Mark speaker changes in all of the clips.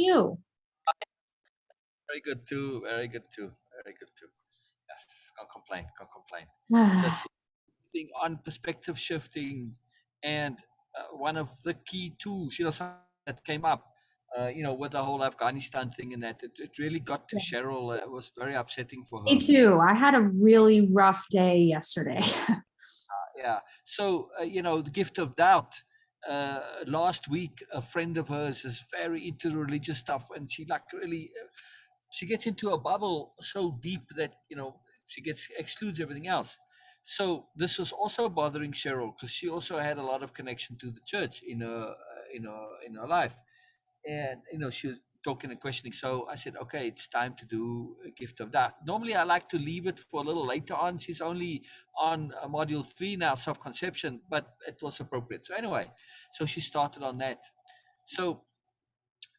Speaker 1: you?
Speaker 2: Very good too. Very good too. Very good too. Yes, can't complain. Can't complain. Just being on perspective shifting, and one of the key tools, something that came up, with the whole Afghanistan thing, and that it really got to Cheryl. It was very upsetting for her.
Speaker 1: Me too. I had a really rough day yesterday.
Speaker 2: Yeah. So, the gift of doubt. Last week, a friend of hers is very into religious stuff, and she really, she gets into a bubble so deep that she excludes everything else. So this was also bothering Cheryl because she also had a lot of connection to the church in her life, and she was talking and questioning. So I said, okay, it's time to do a gift of that. Normally I like to leave it for a little later on. She's only on module 3 now, self-conception, but it was appropriate. So anyway, so she started on that. So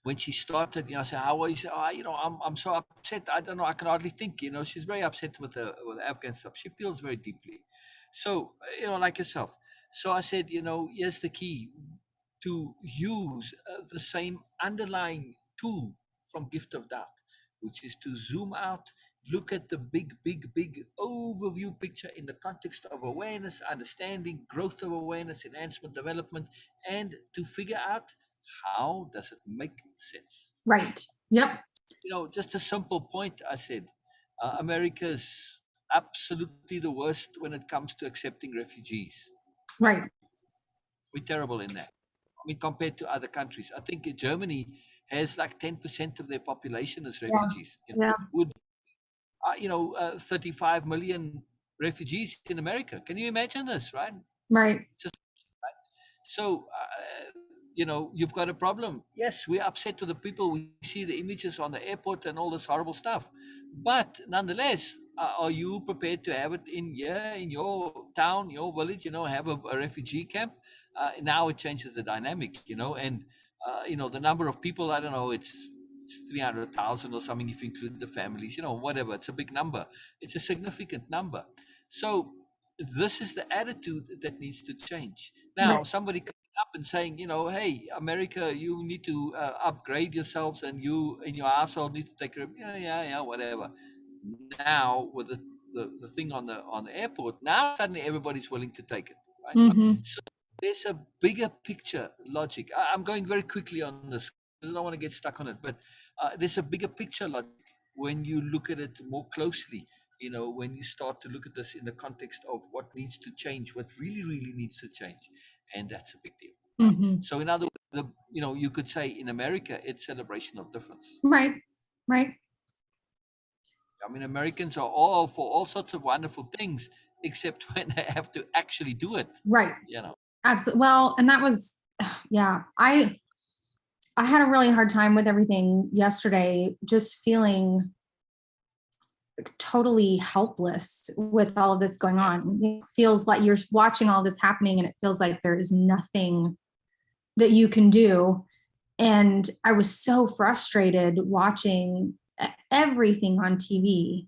Speaker 2: when she started, I said, how are you? She said, I'm so upset. I don't know. I can hardly think. She's very upset with the Afghan stuff. She feels very deeply. So, like yourself. So I said, here's the key to use the same underlying tool from Gift of Doubt, which is to zoom out, look at the big, big, big overview picture in the context of awareness, understanding, growth of awareness, enhancement, development, and to figure out how does it make sense.
Speaker 1: Right. Yep.
Speaker 2: Just a simple point. I said, America's absolutely the worst when it comes to accepting refugees.
Speaker 1: Right.
Speaker 2: We're terrible in that. I mean, compared to other countries, I think Germany has like 10% of their population as refugees.
Speaker 1: Yeah.
Speaker 2: Would 35 million refugees in America. Can you imagine this, right?
Speaker 1: Right.
Speaker 2: So, you've got a problem. Yes, we're upset with the people. We see the images on the airport and all this horrible stuff. But nonetheless, are you prepared to have it in your town, your village, have a refugee camp? Now it changes the dynamic, and, the number of people, I don't know, it's 300,000 or something if you include the families, whatever. It's a big number. It's a significant number. So this is the attitude that needs to change. Now, somebody coming up and saying, hey, America, you need to upgrade yourselves, and you in your household need to take care of, whatever. Now, with the thing on the airport, now suddenly everybody's willing to take it, right?
Speaker 1: Mm-hmm.
Speaker 2: So there's a bigger picture logic. I'm going very quickly on this. I don't want to get stuck on it, but there's a bigger picture logic when you look at it more closely. When you start to look at this in the context of what needs to change, what really, really needs to change, and that's a big deal.
Speaker 1: Mm-hmm.
Speaker 2: So in other words, you could say in America, it's celebration of difference.
Speaker 1: Right. Right.
Speaker 2: I mean, Americans are all for all sorts of wonderful things, except when they have to actually do it.
Speaker 1: Right.
Speaker 2: You know.
Speaker 1: Absolutely. Well, and that was, yeah, I had a really hard time with everything yesterday, just feeling totally helpless with all of this going on. It feels like you're watching all this happening and it feels like there is nothing that you can do. And I was so frustrated watching everything on TV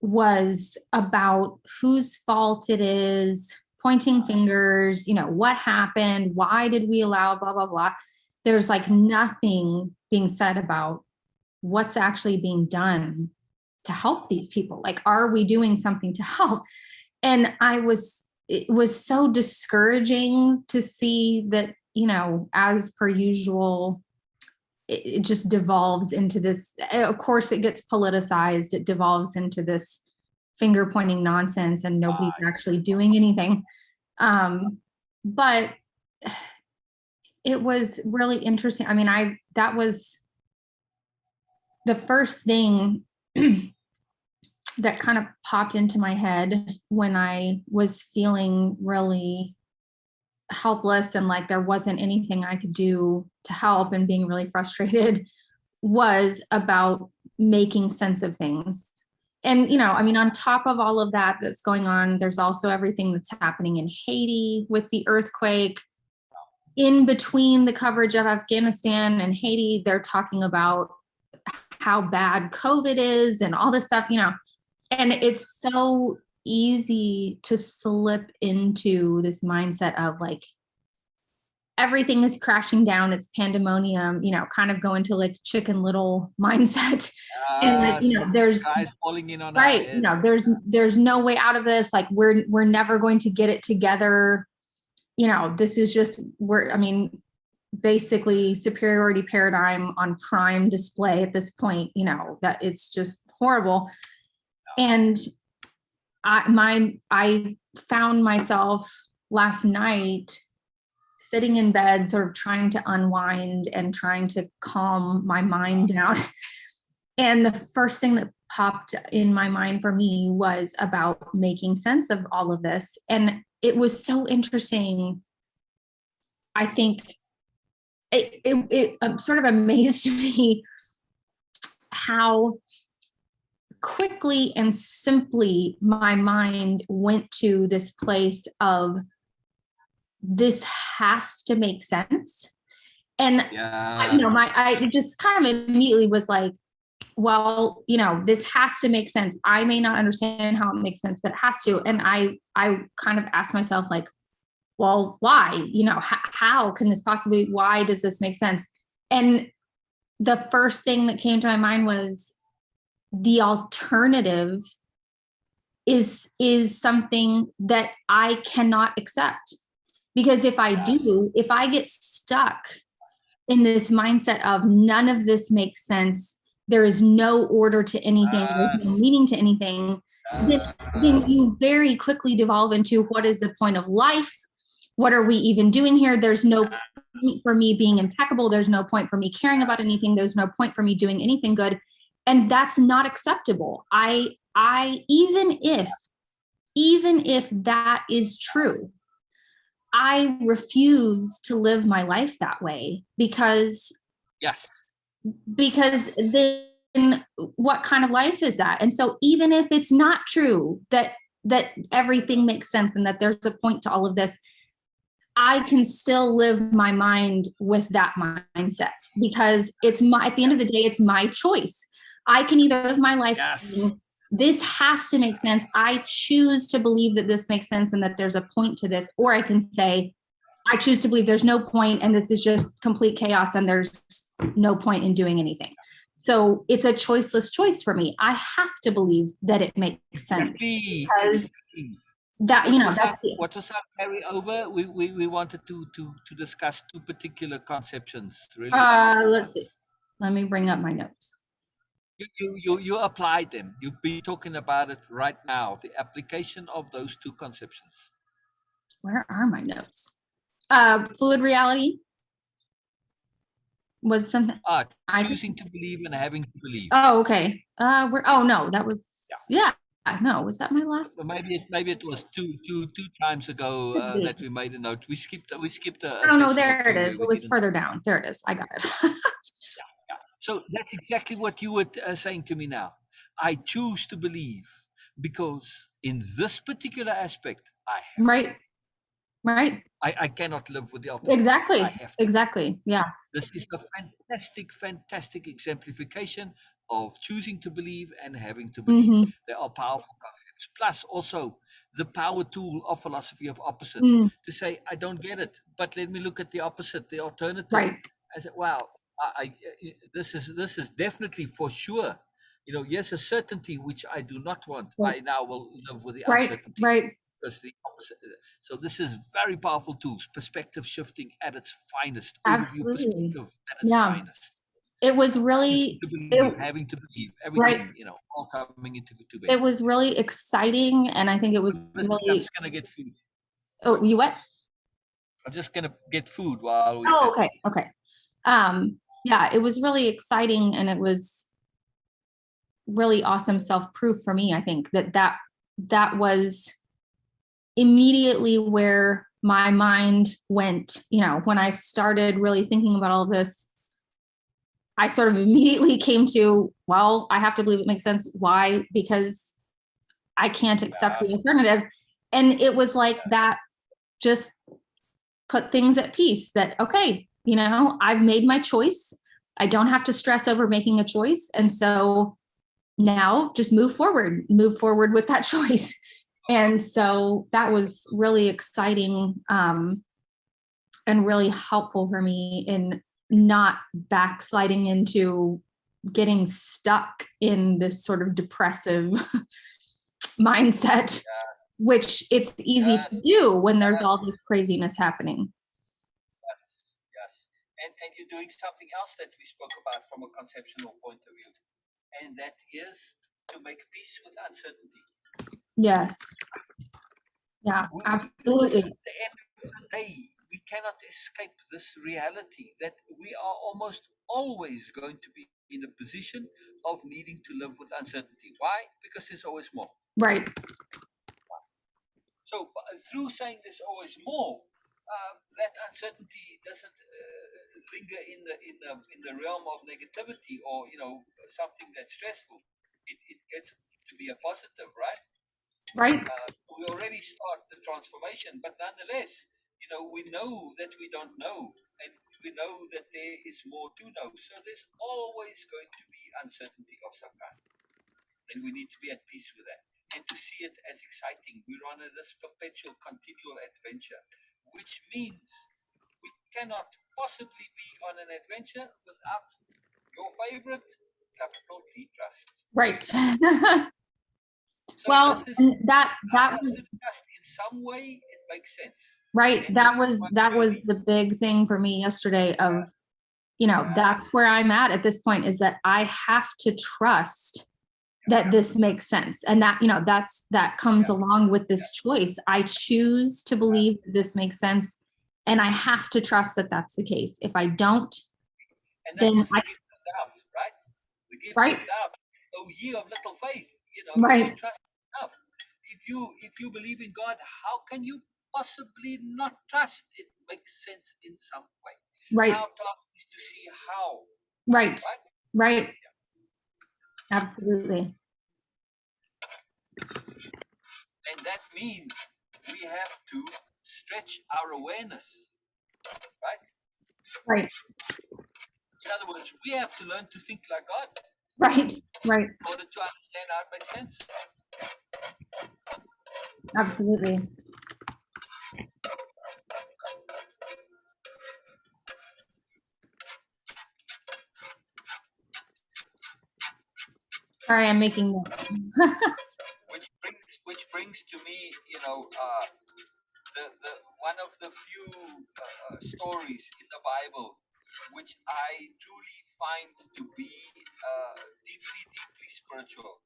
Speaker 1: was about whose fault it is, pointing fingers, what happened, why did we allow blah, blah, blah. There's like nothing being said about what's actually being done to help these people. Like, are we doing something to help? And it was so discouraging to see that, as per usual, it just devolves into this. Of course, it gets politicized. It devolves into this finger pointing nonsense and nobody's actually doing anything. But it was really interesting. I mean, that was the first thing that kind of popped into my head when I was feeling really helpless and like there wasn't anything I could do to help and being really frustrated was about making sense of things. And, on top of all of that that's going on, there's also everything that's happening in Haiti with the earthquake. In between the coverage of Afghanistan and Haiti, they're talking about how bad COVID is and all this stuff, and it's so easy to slip into this mindset of like, everything is crashing down. It's pandemonium, kind of go into like Chicken Little mindset. And like, there's
Speaker 2: sky's falling in on our
Speaker 1: right,
Speaker 2: heads.
Speaker 1: there's no way out of this. Like we're never going to get it together. This is just basically superiority paradigm on prime display at this point, that it's just horrible. And I found myself last night sitting in bed, sort of trying to unwind and trying to calm my mind down. And the first thing that popped in my mind for me was about making sense of all of this. And it was so interesting. I think it sort of amazed me how quickly and simply my mind went to this place of, this has to make sense. And I just kind of immediately was like, well, this has to make sense. I may not understand how it makes sense, but it has to. And I kind of asked myself, like, well, why? How can this possibly, why does this make sense? And the first thing that came to my mind was, the alternative is something that I cannot accept. Because if I get stuck in this mindset of none of this makes sense, there is no order to anything, there's no meaning to anything, then you very quickly devolve into, what is the point of life? What are we even doing here? There's no point for me being impeccable. There's no point for me caring about anything. There's no point for me doing anything good. And that's not acceptable. I even if that is true, I refuse to live my life that way, because then what kind of life is that? And so even if it's not true that everything makes sense and that there's a point to all of this, I can still live my mind with that mindset, because at the end of the day, it's my choice. I can either live my life saying, this has to make sense. I choose to believe that this makes sense and that there's a point to this. Or I can say, I choose to believe there's no point and this is just complete chaos and there's no point in doing anything. So it's a choiceless choice for me. I have to believe that it makes sense. Because
Speaker 2: what was our carryover? We wanted to discuss two particular conceptions. Really,
Speaker 1: let's see. Let me bring up my notes.
Speaker 2: You applied them. You've been talking about it right now. The application of those two conceptions.
Speaker 1: Where are my notes? Fluid reality was something.
Speaker 2: Choosing to believe and having to believe.
Speaker 1: Oh, okay. That was no. Was that my last?
Speaker 2: So maybe it was two times ago that we made a note. We skipped.
Speaker 1: Oh no, there it is. It was further down. There it is. I got it.
Speaker 2: So that's exactly what you were saying to me now. I choose to believe because in this particular aspect, I have
Speaker 1: Right.
Speaker 2: I cannot live with the alternative.
Speaker 1: Exactly.
Speaker 2: I have to.
Speaker 1: Exactly. Yeah.
Speaker 2: This is a fantastic exemplification of choosing to believe and having to believe.
Speaker 1: Mm-hmm.
Speaker 2: They are powerful concepts. Plus also the power tool of philosophy of opposite to say, I don't get it, but let me look at the opposite, the alternative.
Speaker 1: Right.
Speaker 2: I said, wow, this is definitely for sure. Here's a certainty which I do not want.
Speaker 1: Right.
Speaker 2: I now will live with the uncertainty.
Speaker 1: Right.
Speaker 2: Because the opposite. So this is very powerful tools. Perspective shifting at its finest.
Speaker 1: Absolutely.
Speaker 2: Overview perspective at its finest.
Speaker 1: It was really
Speaker 2: having to believe everything. All coming into bed.
Speaker 1: It was really exciting, and I think it was
Speaker 2: really. I'm just gonna get food.
Speaker 1: Oh, you what?
Speaker 2: I'm just gonna get food while we.
Speaker 1: Oh, okay. Yeah, it was really exciting, and it was really awesome self-proof for me. I think that was immediately where my mind went. When I started really thinking about all of this, I sort of immediately came to, well, I have to believe it makes sense. Why? Because I can't accept the alternative. And it was like that just put things at peace, that, okay, I've made my choice. I don't have to stress over making a choice. And so now just move forward with that choice. And so that was really exciting and really helpful for me in not backsliding into getting stuck in this sort of depressive mindset, which it's easy
Speaker 2: Yes,
Speaker 1: to do when there's
Speaker 2: yes,
Speaker 1: all this craziness happening.
Speaker 2: yes, yes. And you're doing something else that we spoke about from a conceptual point of view, and that is to make peace with uncertainty.
Speaker 1: Yes. Yeah,
Speaker 2: Listen,
Speaker 1: absolutely.
Speaker 2: at the end of the day, we cannot escape this reality that we are almost always going to be in a position of needing to live with uncertainty. Why? Because there's always more.
Speaker 1: Right.
Speaker 2: So through saying there's always more, that uncertainty doesn't linger in the realm of negativity or something that's stressful. It gets to be a positive, right?
Speaker 1: Right.
Speaker 2: We already start the transformation, but nonetheless, we know that we don't know, and we know that there is more to know. So there's always going to be uncertainty of some kind, and we need to be at peace with that and to see it as exciting. We're on this perpetual, continual adventure, which means we cannot possibly be on an adventure without your favorite capital T trust.
Speaker 1: Right.
Speaker 2: So
Speaker 1: Well, and that
Speaker 2: I
Speaker 1: that
Speaker 2: have
Speaker 1: was
Speaker 2: to trust in some way it makes sense.
Speaker 1: right.
Speaker 2: And
Speaker 1: That
Speaker 2: this is
Speaker 1: was
Speaker 2: my
Speaker 1: that was
Speaker 2: journey.
Speaker 1: the big thing for me yesterday of,
Speaker 2: Yeah,
Speaker 1: that's where I'm at this point, is that I have to trust that this makes sense. And that, that comes
Speaker 2: yes,
Speaker 1: along with this
Speaker 2: yes.
Speaker 1: choice. I choose to believe that this makes sense. And I have to trust that that's the case. If I don't,
Speaker 2: And that
Speaker 1: then
Speaker 2: was the gift of doubt, right? The gift
Speaker 1: right,
Speaker 2: of doubt. Oh, ye of little faith. You
Speaker 1: right,
Speaker 2: don't trust enough. If you believe in God, how can you possibly not trust? It makes sense in some way.
Speaker 1: right,
Speaker 2: Our task is to see how,
Speaker 1: right,
Speaker 2: right?
Speaker 1: right. Absolutely.
Speaker 2: And that means we have to stretch our awareness, right?
Speaker 1: Right,
Speaker 2: In other words, we have to learn to think like God
Speaker 1: right, right.
Speaker 2: in order to understand how it makes sense.
Speaker 1: Absolutely. Sorry, I'm making notes.
Speaker 2: Which brings to me, the one of the few stories in the Bible which I truly find to be deeply, deeply spiritual.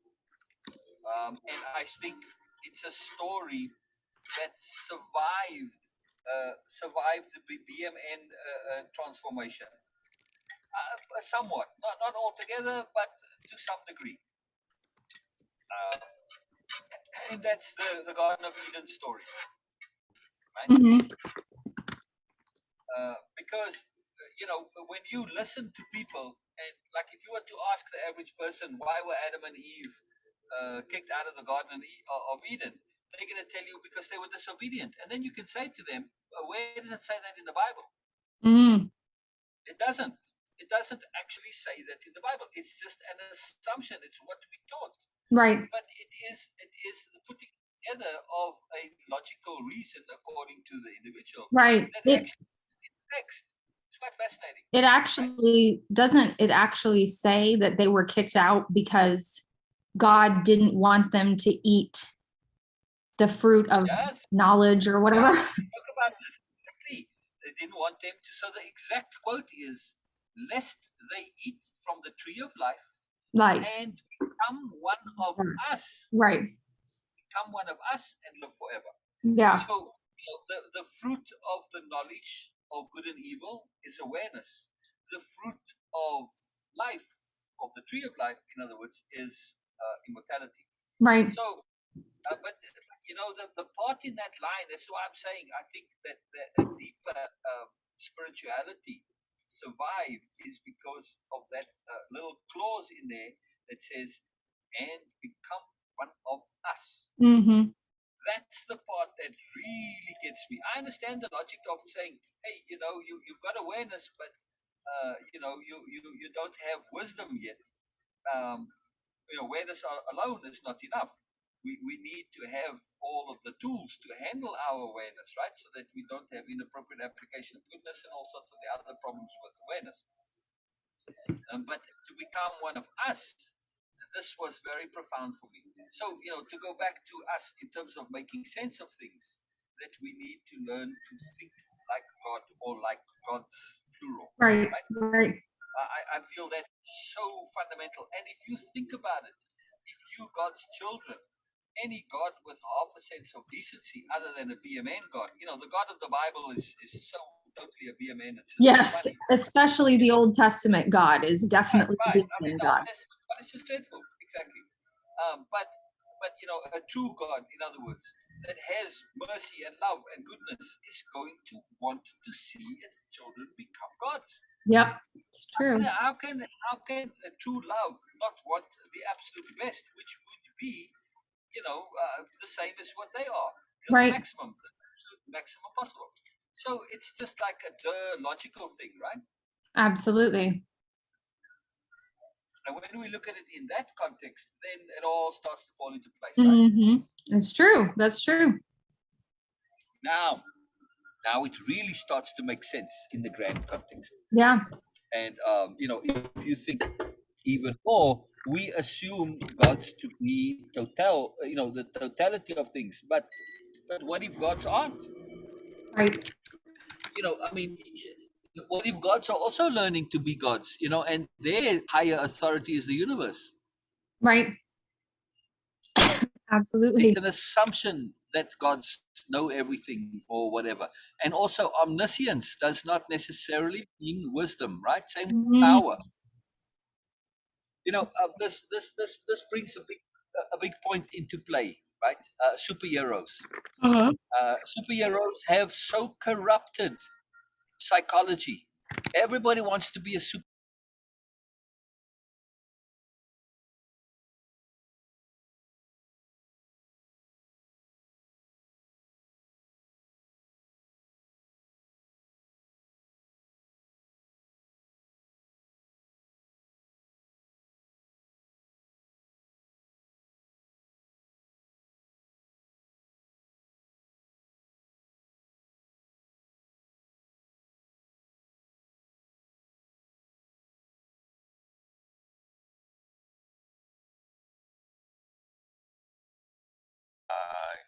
Speaker 2: And I think it's a story that survived the BMN transformation. Somewhat, not altogether, but to some degree. Uh, and that's the Garden of Eden story, right?
Speaker 1: Hmm.
Speaker 2: Because when you listen to people, and like if you were to ask the average person why were Adam and Eve kicked out of the Garden of Eden, they're going to tell you because they were disobedient. And then you can say to them, where does it say that in the Bible?
Speaker 1: Mm.
Speaker 2: It doesn't. It doesn't actually say that in the Bible. It's just an assumption. It's what we taught.
Speaker 1: Right,
Speaker 2: But it is the putting together of a logical reason according to the individual
Speaker 1: right.
Speaker 2: that
Speaker 1: It
Speaker 2: actually is in text. It's quite fascinating,
Speaker 1: it
Speaker 2: right?
Speaker 1: actually doesn't it actually say that they were kicked out because God didn't want them to eat the fruit of
Speaker 2: Yes,
Speaker 1: knowledge or whatever?
Speaker 2: yes, we spoke about this exactly. They didn't want them to. So the exact quote is, "Lest they eat from the tree of life
Speaker 1: Life.
Speaker 2: and become one of us,
Speaker 1: Right.
Speaker 2: become one of us and live forever."
Speaker 1: Yeah.
Speaker 2: So the fruit of the knowledge of good and evil is awareness. The fruit of life, of the tree of life, in other words, is immortality.
Speaker 1: Right.
Speaker 2: So, but the part in that line. That's why I'm saying I think that a deeper spirituality survived is because of that little clause in there that says, "And become one of us."
Speaker 1: Hmm.
Speaker 2: That's the part that really gets me. I understand the logic of saying, hey, you've got awareness, but you don't have wisdom yet. Awareness alone is not enough. we need to have all of the tools to handle our awareness, right? So that we don't have inappropriate application of goodness and all sorts of the other problems with awareness. But to become one of us, this was very profound for me. So, to go back to us in terms of making sense of things, that we need to learn to think like God, or like God's plural,
Speaker 1: Right.
Speaker 2: right?
Speaker 1: Right.
Speaker 2: I feel that so fundamental. And if you think about it, if you God's children, any God with half a sense of decency other than a BMN God, the God of the Bible is so totally a BMN, it's just not
Speaker 1: Yes,
Speaker 2: funny.
Speaker 1: especially the Old Testament God is definitely
Speaker 2: Right.
Speaker 1: the
Speaker 2: I mean,
Speaker 1: human
Speaker 2: the Old
Speaker 1: God.
Speaker 2: Testament God is just dreadful. Exactly. But a true God, in other words, that has mercy and love and goodness, is going to want to see its children become gods.
Speaker 1: Yep, it's true.
Speaker 2: How can a true love not want the absolute best, which would be, the same as what they are,
Speaker 1: Right.
Speaker 2: the absolute maximum possible. So it's just like a logical thing, right?
Speaker 1: Absolutely.
Speaker 2: And when we look at it in that context, then it all starts to fall into place, right?
Speaker 1: Mm-hmm. It's true. That's true.
Speaker 2: Now it really starts to make sense in the grand context.
Speaker 1: Yeah.
Speaker 2: And if you think even more, we assume gods to be the totality of things. But what if gods aren't?
Speaker 1: Right.
Speaker 2: I mean, what if gods are also learning to be gods? And their higher authority is the universe.
Speaker 1: Right. Absolutely.
Speaker 2: It's an assumption that gods know everything or whatever. And also, omniscience does not necessarily mean wisdom, right? Same with power. This brings a big point into play, right? Superheroes.
Speaker 1: Uh-huh.
Speaker 2: Superheroes have so corrupted psychology. Everybody wants to be a super.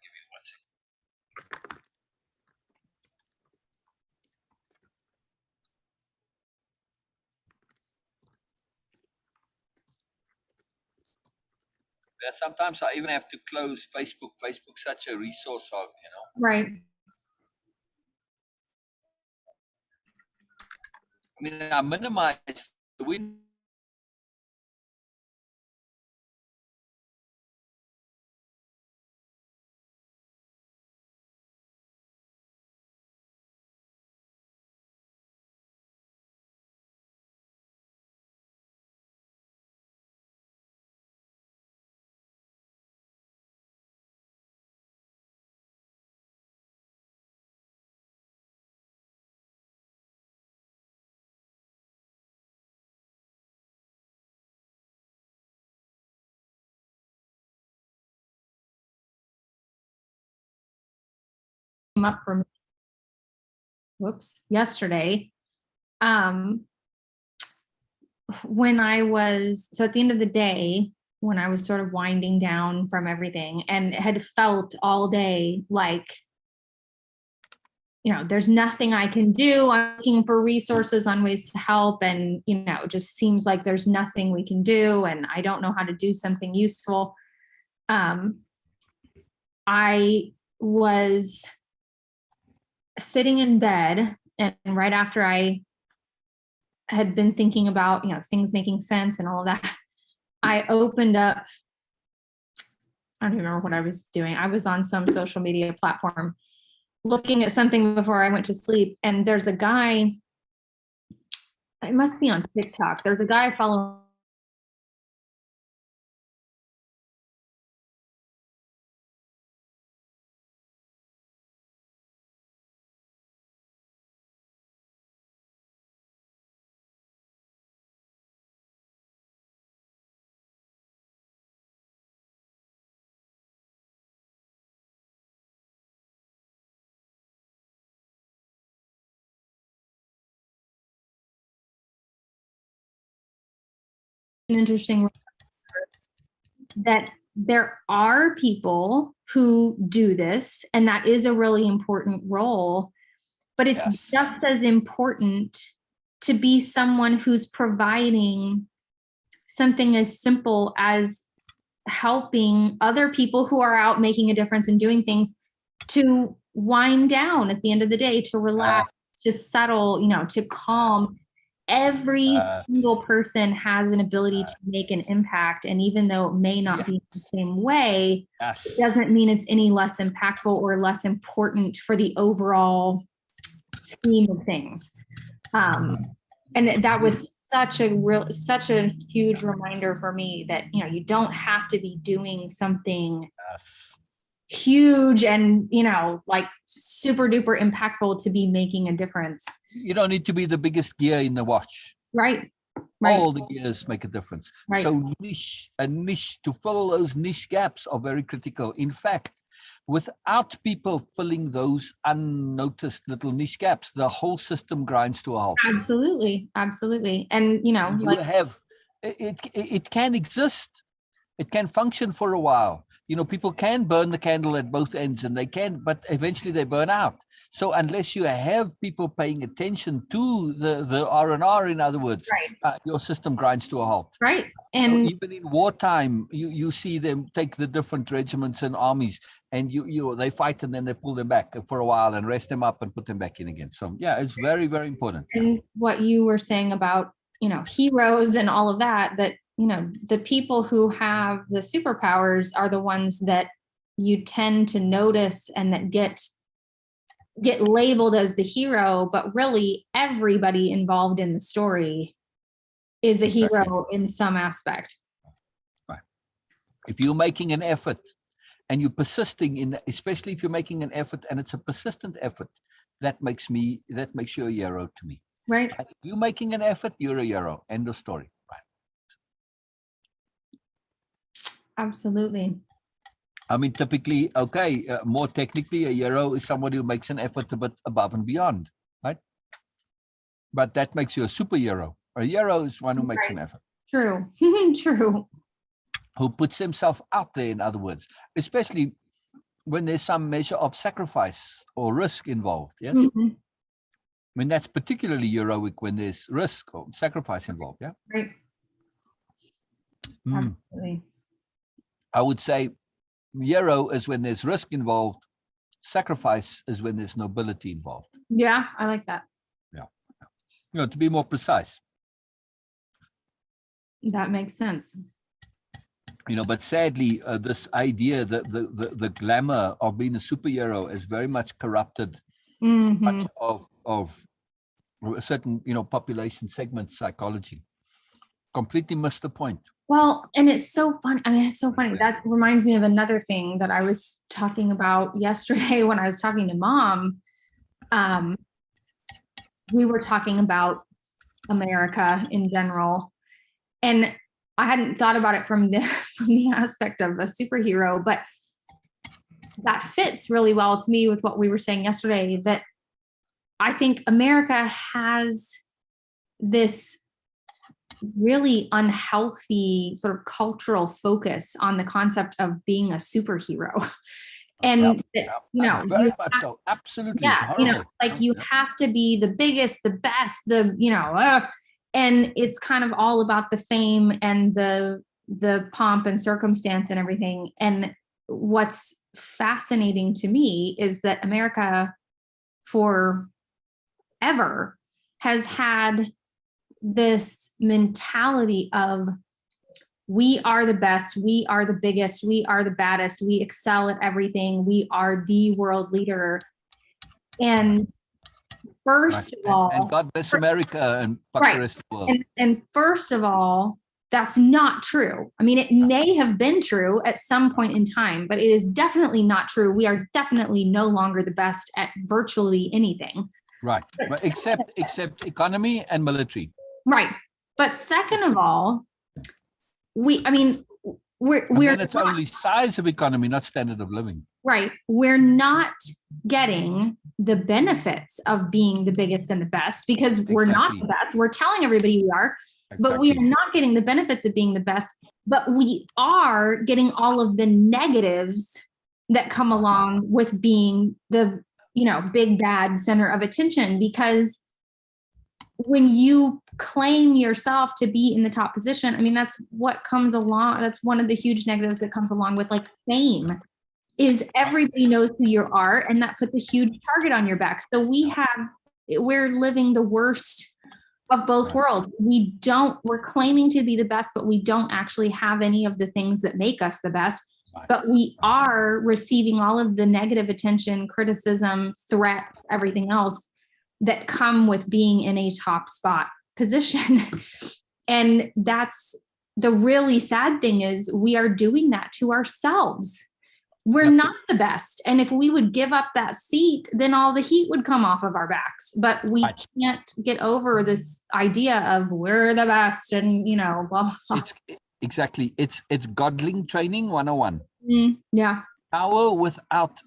Speaker 2: Give me 1 second. Yeah, sometimes I even have to close Facebook. Facebook's such a resource hog.
Speaker 1: Right.
Speaker 2: I mean, I minimize the win.
Speaker 1: Up for me. Whoops. Yesterday. Um, when I was at the end of the day, when I was sort of winding down from everything and had felt all day like, there's nothing I can do. I'm looking for resources on ways to help. And, it just seems like there's nothing we can do. And I don't know how to do something useful. I was sitting in bed, and right after I had been thinking about, things making sense and all of that, I opened up, I don't even remember what I was doing. I was on some social media platform looking at something before I went to sleep. And there's a guy, it must be on TikTok. There's a guy I follow an interesting that there are people who do this, and that is a really important role, but it's just as important to be someone who's providing something as simple as helping other people who are out making a difference and doing things to wind down at the end of the day, to relax, to settle, to calm. Every single person has an ability to make an impact. And even though it may not be the same way, it doesn't mean it's any less impactful or less important for the overall scheme of things. And that was such a huge reminder for me that, you don't have to be doing something huge and, like super duper impactful to be making a difference.
Speaker 2: You don't need to be the biggest gear in the watch.
Speaker 1: Right.
Speaker 2: All the gears make a difference.
Speaker 1: Right.
Speaker 2: So niche to fill those niche gaps are very critical. In fact, without people filling those unnoticed little niche gaps, the whole system grinds to a halt.
Speaker 1: Absolutely. And
Speaker 2: it can exist. It can function for a while. People can burn the candle at both ends, and they can, but eventually they burn out. So unless you have people paying attention to the R&R, in other words, your system grinds to a halt.
Speaker 1: Right. And
Speaker 2: so even in wartime, you see them take the different regiments and armies, and they fight and then they pull them back for a while and rest them up and put them back in again. So it's very, very important.
Speaker 1: And what you were saying about, heroes and all of that, the people who have the superpowers are the ones that you tend to notice and that get labeled as the hero, but really everybody involved in the story is a hero in some aspect.
Speaker 2: Right. If you're making an effort and you're persisting especially if you're making an effort and it's a persistent effort, that makes you a hero to me.
Speaker 1: Right.
Speaker 2: If you're making an effort, you're a hero. End of story. Right.
Speaker 1: Absolutely.
Speaker 2: I mean, typically, more technically, a hero is somebody who makes an effort a bit above and beyond, right? But that makes you a superhero. A hero is one who makes an effort.
Speaker 1: True. True.
Speaker 2: Who puts himself out there, in other words, especially when there's some measure of sacrifice or risk involved, yes?
Speaker 1: Mm-hmm.
Speaker 2: I mean, that's particularly heroic when there's risk or sacrifice involved, yeah?
Speaker 1: Right. Absolutely.
Speaker 2: I would say hero is when there's risk involved. Sacrifice is when there's nobility involved.
Speaker 1: Yeah, I like that.
Speaker 2: Yeah. To be more precise.
Speaker 1: That makes sense.
Speaker 2: But sadly, this idea that the glamour of being a superhero is very much corrupted much of a certain, population segment psychology. Completely missed the point.
Speaker 1: Well, and it's so fun. I mean, it's so funny. That reminds me of another thing that I was talking about yesterday when I was talking to Mom. We were talking about America in general, and I hadn't thought about it from the aspect of a superhero, but that fits really well to me with what we were saying yesterday, that I think America has this really unhealthy sort of cultural focus on the concept of being a superhero. And
Speaker 2: very much so. Absolutely.
Speaker 1: Yeah, you have to be the biggest, the best, and it's kind of all about the fame and the pomp and circumstance and everything. And what's fascinating to me is that America forever has had this mentality of, we are the best, we are the biggest, we are the baddest, we excel at everything, we are the world leader. And first of all,
Speaker 2: and God bless America and fuck the rest of the world.
Speaker 1: And first of all, that's not true. I mean, it may have been true at some point in time, but it is definitely not true. We are definitely no longer the best at virtually anything.
Speaker 2: Right. Except economy and military.
Speaker 1: Right. But second of all, we're
Speaker 2: it's only size of economy, not standard of living.
Speaker 1: Right. We're not getting the benefits of being the biggest and the best because we're not the best. We're telling everybody we are, but we are
Speaker 2: Exactly.
Speaker 1: not getting the benefits of being the best, but we are getting all of the negatives that come along with being the, big bad center of attention. Because when you claim yourself to be in the top position, I mean, that's what comes along. That's one of the huge negatives that comes along with like fame, is everybody knows who you are, and that puts a huge target on your back. So we're living the worst of both worlds. We're claiming to be the best, but we don't actually have any of the things that make us the best. But we are receiving all of the negative attention, criticism, threats, everything else that come with being in a top spot position. And that's the really sad thing, is we are doing that to ourselves. We're not the best. And if we would give up that seat, then all the heat would come off of our backs. But we can't get over this idea of we're the best and, blah, blah, blah.
Speaker 3: It's godling training 101.
Speaker 1: Yeah.
Speaker 3: Power without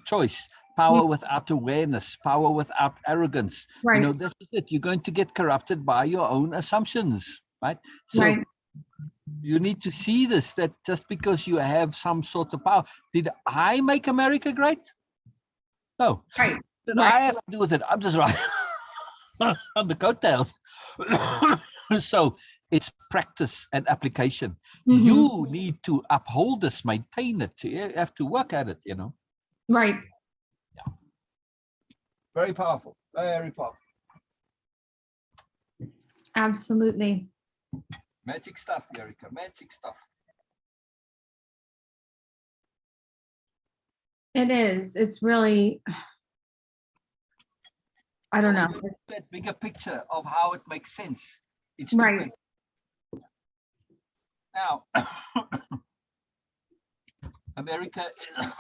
Speaker 3: choice. Power without awareness, power without arrogance.
Speaker 1: Right.
Speaker 3: This is it. You're going to get corrupted by your own assumptions, right? So you need to see this, that just because you have some sort of power. Did I make America great? No.
Speaker 1: Right.
Speaker 3: Did I have to do with it? I'm just right on the coattails. So it's practice and application. You need to uphold this, maintain it. You have to work at it,
Speaker 1: Right.
Speaker 3: Yeah. Very powerful. Very powerful.
Speaker 1: Absolutely.
Speaker 3: Magic stuff, Erica. Magic stuff.
Speaker 1: It is. It's really, I don't know.
Speaker 3: That bigger picture of how it makes sense. It's
Speaker 1: right.
Speaker 3: Different. Now, America is,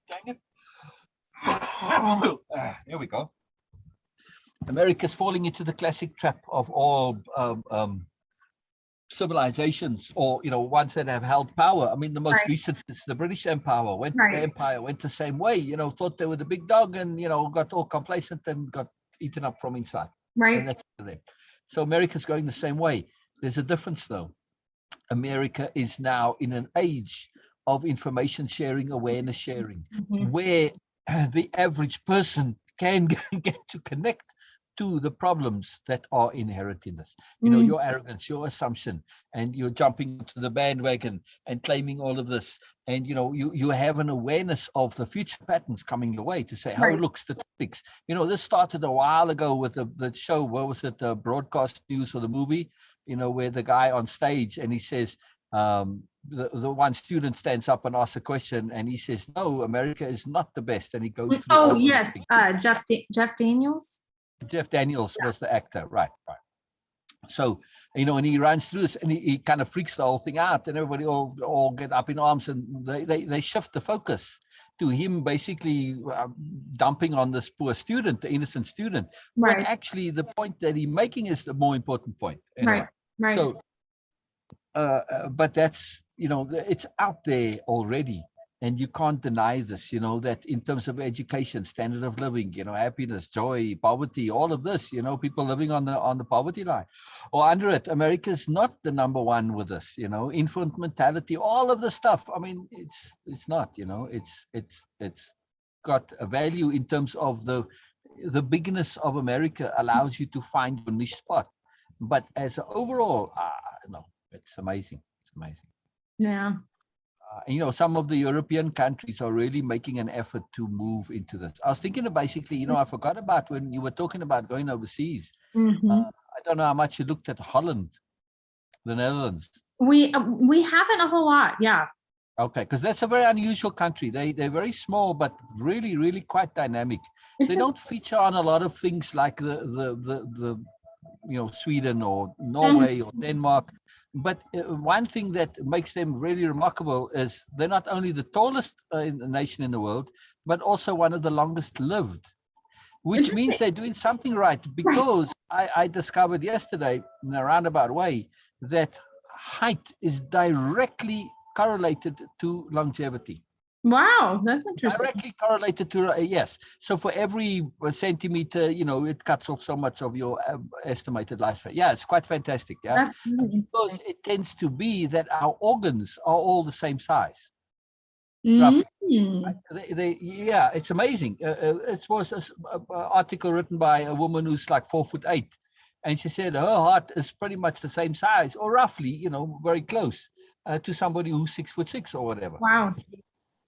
Speaker 3: dang it. Here we go. America's falling into the classic trap of all civilizations, or ones that have held power. I mean, the most recent is the British Empire. The Empire went the same way. Thought they were the big dog, and got all complacent and got eaten up from inside.
Speaker 1: Right.
Speaker 3: And that's them. So America's going the same way. There's a difference, though. America is now in an age of information sharing, awareness sharing, where the average person can get to connect to the problems that are inherent in this. Your arrogance, your assumption, and you're jumping to the bandwagon and claiming all of this. And, you have an awareness of the future patterns coming your way to say, oh, look, statistics. This started a while ago with the show, what was it, Broadcast News or the movie, where the guy on stage and he says, the one student stands up and asks a question and he says, no, America is not the best. And he goes through.
Speaker 1: Oh, yes. Jeff Daniels.
Speaker 3: Jeff Daniels was the actor. Right. So, and he runs through this and he kind of freaks the whole thing out, and everybody all get up in arms, and they shift the focus to him basically dumping on this poor student, the innocent student. Right. When actually the point that he's making is the more important point. Anyway.
Speaker 1: Right.
Speaker 3: So, but that's, it's out there already. And you can't deny this, that in terms of education, standard of living, happiness, joy, poverty, all of this, people living on the poverty line or under it. America's not the number one with this, infant mentality, all of the stuff. I mean, it's not, it's got a value in terms of the bigness of America allows you to find your niche spot. But as an overall, no, it's amazing. It's amazing.
Speaker 1: Yeah.
Speaker 3: Some of the European countries are really making an effort to move into this. I was thinking of basically, I forgot about when you were talking about going overseas. I don't know how much you looked at Holland, the Netherlands.
Speaker 1: We haven't a whole lot. Yeah.
Speaker 3: Okay, because that's a very unusual country. They're very small, but really, really quite dynamic. They don't feature on a lot of things like the Sweden or Norway or Denmark. But one thing that makes them really remarkable is they're not only the tallest nation in the world, but also one of the longest lived, which means they're doing something right. Because I discovered yesterday in a roundabout way that height is directly correlated to longevity.
Speaker 1: Wow, that's interesting.
Speaker 3: Directly correlated to, yes. So for every centimeter, it cuts off so much of your estimated lifespan. Yeah, it's quite fantastic. Yeah,
Speaker 1: That's really
Speaker 3: because
Speaker 1: interesting.
Speaker 3: it tends to be that our organs are all the same size, roughly.
Speaker 1: Mm.
Speaker 3: Yeah, it's amazing. It was an article written by a woman who's like 4'8", and she said her heart is pretty much the same size, or roughly, very close to somebody who's 6'6" or whatever.
Speaker 1: Wow.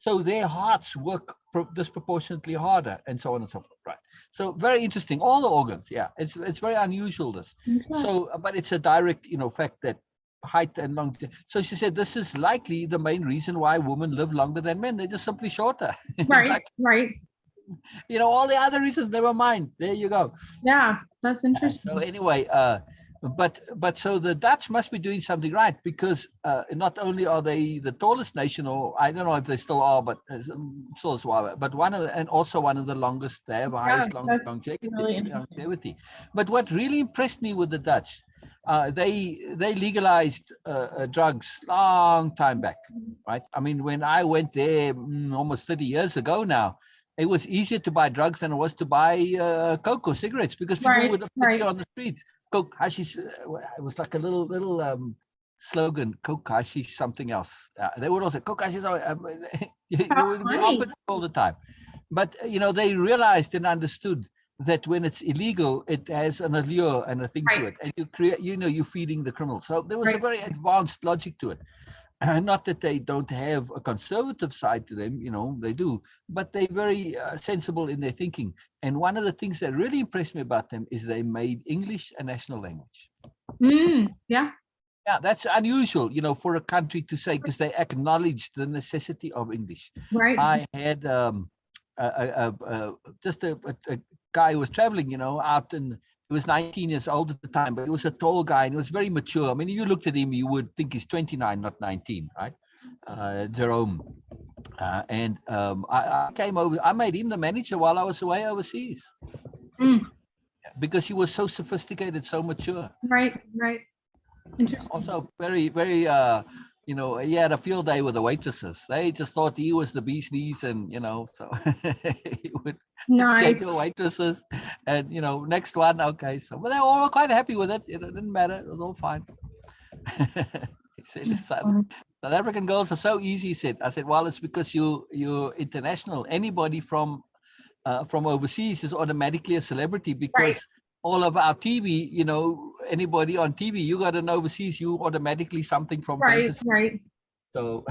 Speaker 3: So their hearts work disproportionately harder, and so on and so forth. Right. So very interesting. All the organs. Yeah, it's very unusual. This. So, but it's a direct, fact that height and longevity. So she said this is likely the main reason why women live longer than men. They're just simply shorter.
Speaker 1: Right.
Speaker 3: Like,
Speaker 1: right.
Speaker 3: all the other reasons, never mind. There you go.
Speaker 1: Yeah, that's interesting.
Speaker 3: So anyway, but so the Dutch must be doing something right, because not only are they the tallest nation, or I don't know if they still are, but but and also one of the longest. They have highest longevity.
Speaker 1: Really
Speaker 3: longevity. But what really impressed me with the Dutch, they legalized drugs long time back, right? I mean, when I went there almost 30 years ago now, it was easier to buy drugs than it was to buy Coke or cigarettes, because people would put you on the streets. Coke, hashish, it was like a little slogan, Coke, hashish, something else. They would also, Coke, hashish, you would be offered all the time. But, they realized and understood that when it's illegal, it has an allure and a thing to it. And you create, you're feeding the criminals. So there was a very advanced logic to it. Not that they don't have a conservative side to them, they do, but they're very sensible in their thinking. And one of the things that really impressed me about them is they made English a national language.
Speaker 1: Yeah.
Speaker 3: Yeah, that's unusual, for a country to say, because they acknowledged the necessity of English.
Speaker 1: Right.
Speaker 3: I had just a guy who was traveling, out in. He was 19 years old at the time, but he was a tall guy and he was very mature. I mean, you looked at him, you would think he's 29, not 19, right? Jerome. And I came over, I made him the manager while I was away overseas. Because he was so sophisticated, so mature.
Speaker 1: Right. Interesting.
Speaker 3: Also very, very, he had a field day with the waitresses. They just thought he was the bee's knees, and, so he would shake the waitresses and, next one. Okay. So, but they were all quite happy with it. It didn't matter. It was all fine. He said, South African girls are so easy, he said. I said, well, it's because you're international. Anybody from overseas is automatically a celebrity, because all of our TV, anybody on TV, you got an overseas, you automatically something from fantasy.
Speaker 1: Right.
Speaker 3: So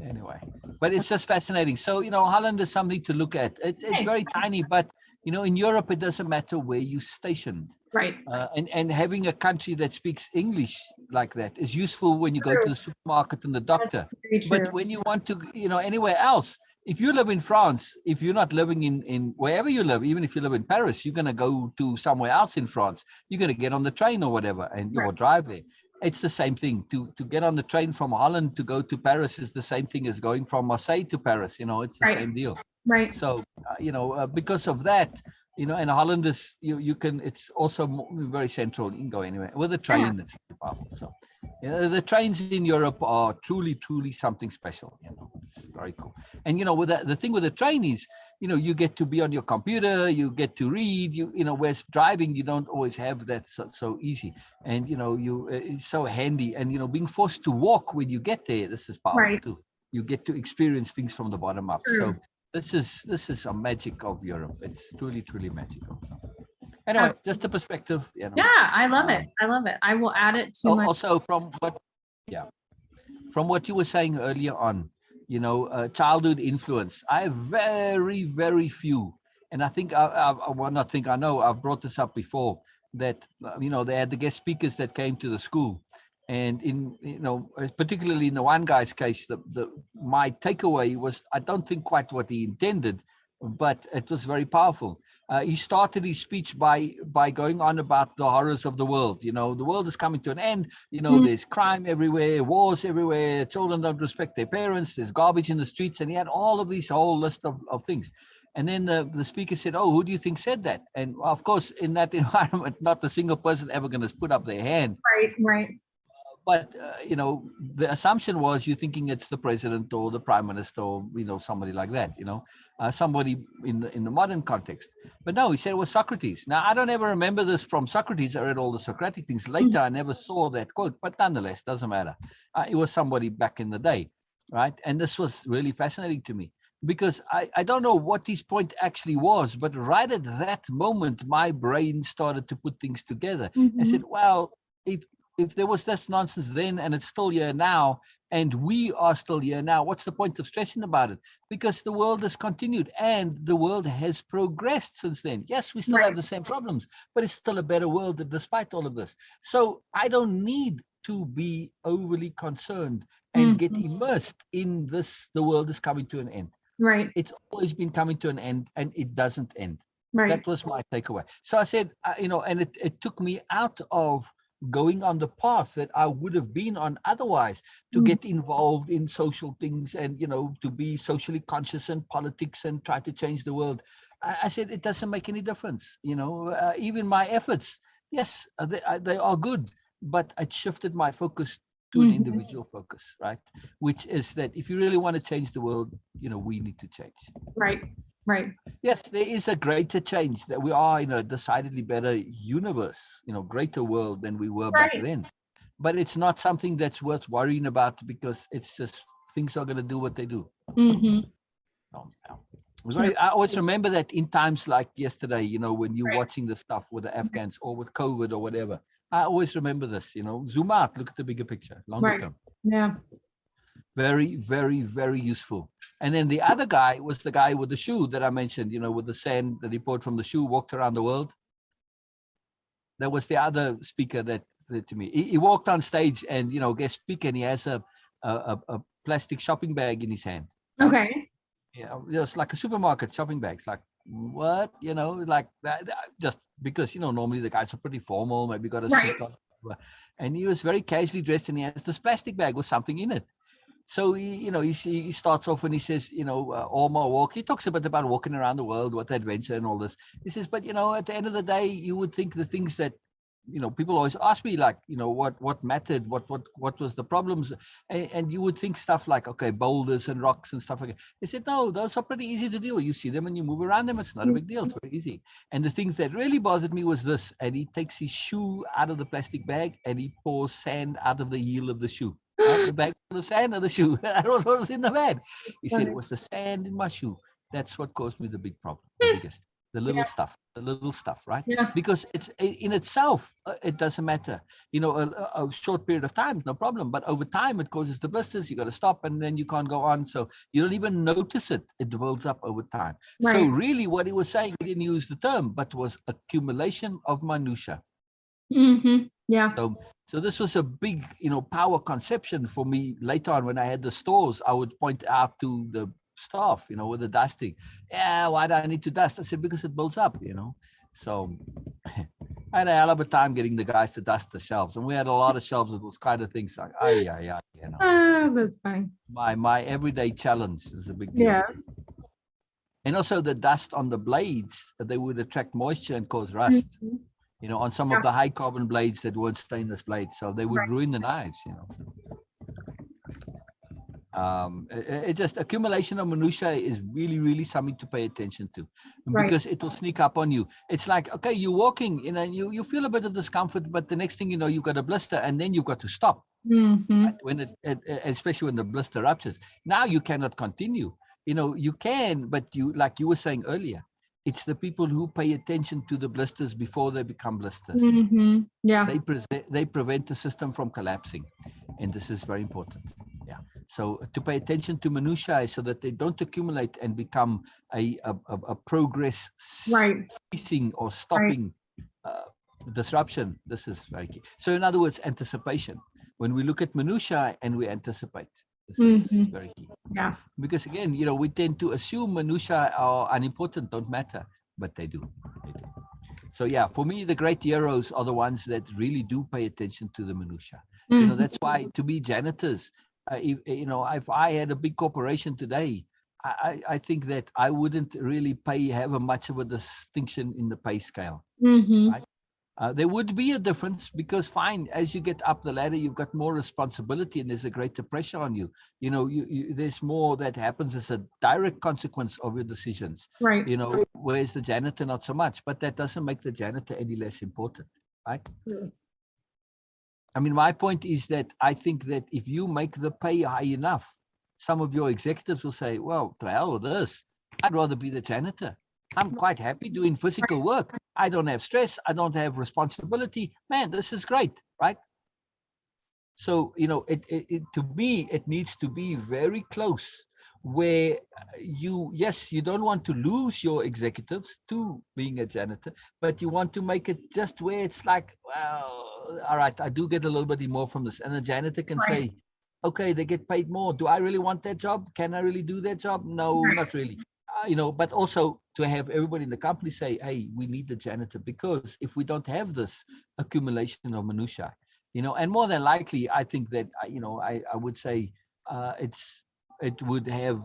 Speaker 3: anyway, but it's just fascinating. So, Holland is something to look at. It's very tiny, but, in Europe, it doesn't matter where you're stationed.
Speaker 1: Right.
Speaker 3: And having a country that speaks English like that is useful when you go to the supermarket and the doctor. But when you want to, anywhere else, if you live in France, if you're not living in wherever you live, even if you live in Paris, you're going to go to somewhere else in France. You're going to get on the train or whatever, and you'll drive there. It's the same thing. To get on the train from Holland to go to Paris is the same thing as going from Marseille to Paris. It's the same deal.
Speaker 1: Right.
Speaker 3: So, because of that, and Holland is, you can, it's also very central. You can go anywhere. With a train, it's powerful. So, the trains in Europe are truly, truly something special. It's very cool. And, with the thing with the train is, you get to be on your computer, you get to read, whereas driving, you don't always have that so easy. And, it's so handy. And, being forced to walk when you get there, this is powerful too. You get to experience things from the bottom up. So this is a magic of Europe. It's truly, truly magical. Anyway, just a perspective.
Speaker 1: Yeah, I love it. I will add it to my.
Speaker 3: Also, from what you were saying earlier on, childhood influence. I have very, very few, and I think I know I've brought this up before, that they had the guest speakers that came to the school. And in, particularly in the one guy's case, my takeaway was, I don't think quite what he intended, but it was very powerful. He started his speech by going on about the horrors of the world. The world is coming to an end. There's crime everywhere, wars everywhere. Children don't respect their parents. There's garbage in the streets. And he had all of these whole list of things. And then the speaker said, oh, who do you think said that? And of course, in that environment, not a single person ever going to put up their hand.
Speaker 1: Right.
Speaker 3: But the assumption was you're thinking it's the president or the prime minister or somebody like that, somebody in the modern context. But no, he said it was Socrates. Now I don't ever remember this from Socrates. I read all the Socratic things later. I never saw that quote, but nonetheless, doesn't matter. It was somebody back in the day, right? And this was really fascinating to me because I don't know what his point actually was, but right at that moment, my brain started to put things together. I said, well, if there was this nonsense then and it's still here now and we are still here now, what's the point of stressing about it? Because the world has continued and the world has progressed since then. Yes, we still have the same problems, but it's still a better world despite all of this. So I don't need to be overly concerned and get immersed in this. The world is coming to an end.
Speaker 1: Right.
Speaker 3: It's always been coming to an end and it doesn't end.
Speaker 1: Right.
Speaker 3: That was my takeaway. So I said, and it took me out of going on the path that I would have been on otherwise, to get involved in social things and, to be socially conscious in politics and try to change the world. I said, it doesn't make any difference. Even my efforts, yes, they are good, but it shifted my focus to an individual focus, right? Which is that if you really want to change the world, we need to change.
Speaker 1: Right.
Speaker 3: Yes, there is a greater change, that we are in a decidedly better universe, greater world than we were back then. But it's not something that's worth worrying about because it's just things are going to do what they do. I always remember that in times like yesterday, when you're watching the stuff with the Afghans or with COVID or whatever, I always remember this, zoom out, look at the bigger picture, longer term.
Speaker 1: Yeah.
Speaker 3: Very, very, very useful. And then the other guy was the guy with the shoe that I mentioned, with the sand that he poured from the shoe, walked around the world. That was the other speaker that said to me. He walked on stage and, guest speaker, and he has a plastic shopping bag in his hand.
Speaker 1: Okay.
Speaker 3: Yeah, just like a supermarket shopping bag. It's like, what? Like that, just because, normally the guys are pretty formal, maybe got a suit on. And he was very casually dressed and he has this plastic bag with something in it. So he starts off and he says, all my walk. He talks a bit about walking around the world, what adventure and all this. He says, but at the end of the day, you would think the things that people always ask me, like, what mattered, what was the problems, and you would think stuff like, okay, boulders and rocks and stuff like that. He said, no, those are pretty easy to deal with. You see them and you move around them. It's not a big deal. It's very easy. And the things that really bothered me was this. And he takes his shoe out of the plastic bag and he pours sand out of the heel of the shoe. Right? The bag of the sand of the shoe. That was what was in the bag. He said, it was the sand in my shoe. That's what caused me the big problem, the biggest. The little stuff, right?
Speaker 1: Yeah.
Speaker 3: Because it's in itself, it doesn't matter. A short period of time, no problem. But over time, it causes the blisters. You got to stop, and then you can't go on. So you don't even notice it. It builds up over time.
Speaker 1: Right.
Speaker 3: So really, what he was saying, he didn't use the term, but was accumulation of minutia.
Speaker 1: Yeah.
Speaker 3: So this was a big, power conception for me later on when I had the stores. I would point out to the staff, with the dusting. Yeah, why do I need to dust? I said, because it builds up, So I had a hell of a time getting the guys to dust the shelves. And we had a lot of shelves that was kind of things like,
Speaker 1: that's fine.
Speaker 3: My everyday challenge is a big deal.
Speaker 1: Yes.
Speaker 3: And also the dust on the blades, they would attract moisture and cause rust. On some of the high carbon blades that weren't stainless blades. So they would ruin the knives, It just accumulation of minutia is really, really something to pay attention to, because it will sneak up on you. It's like, okay, you're walking, you feel a bit of discomfort, but the next thing you know, you've got a blister, and then you've got to stop. Right? When especially when the blister ruptures, now you cannot continue. You can, but like you were saying earlier, it's the people who pay attention to the blisters before they become blisters.
Speaker 1: Yeah.
Speaker 3: They prevent the system from collapsing, and this is very important. Yeah. So to pay attention to minutiae so that they don't accumulate and become a progress ceasing or stopping disruption. This is very key. So in other words, anticipation. When we look at minutiae and we anticipate, this is very key.
Speaker 1: Yeah.
Speaker 3: Because again, we tend to assume minutiae are unimportant, don't matter, but they do. So yeah, for me, the great heroes are the ones that really do pay attention to the minutiae. That's why to be janitors, if I had a big corporation today, I think that I wouldn't really have much of a distinction in the pay scale. Right? There would be a difference because fine, as you get up the ladder, you've got more responsibility and there's a greater pressure on you. You know, there's more that happens as a direct consequence of your decisions.
Speaker 1: Right.
Speaker 3: You know, whereas the janitor, not so much, but that doesn't make the janitor any less important, right?
Speaker 1: True.
Speaker 3: I mean, my point is that I think that if you make the pay high enough, some of your executives will say, well, to hell with this. I'd rather be the janitor. I'm quite happy doing physical work. I don't have stress. I don't have responsibility. Man, this is great, right? So, you know, to me, it needs to be very close where yes, you don't want to lose your executives to being a janitor, but you want to make it just where it's like, well, all right, I do get a little bit more from this. And the janitor can
Speaker 1: Right.
Speaker 3: say, okay, they get paid more. Do I really want that job? Can I really do that job? No,
Speaker 1: Right.
Speaker 3: not really. You know, but also to have everybody in the company say, hey, we need the janitor, because if we don't have this accumulation of minutiae, you know, and more than likely, I think that, you know, I would say it would have,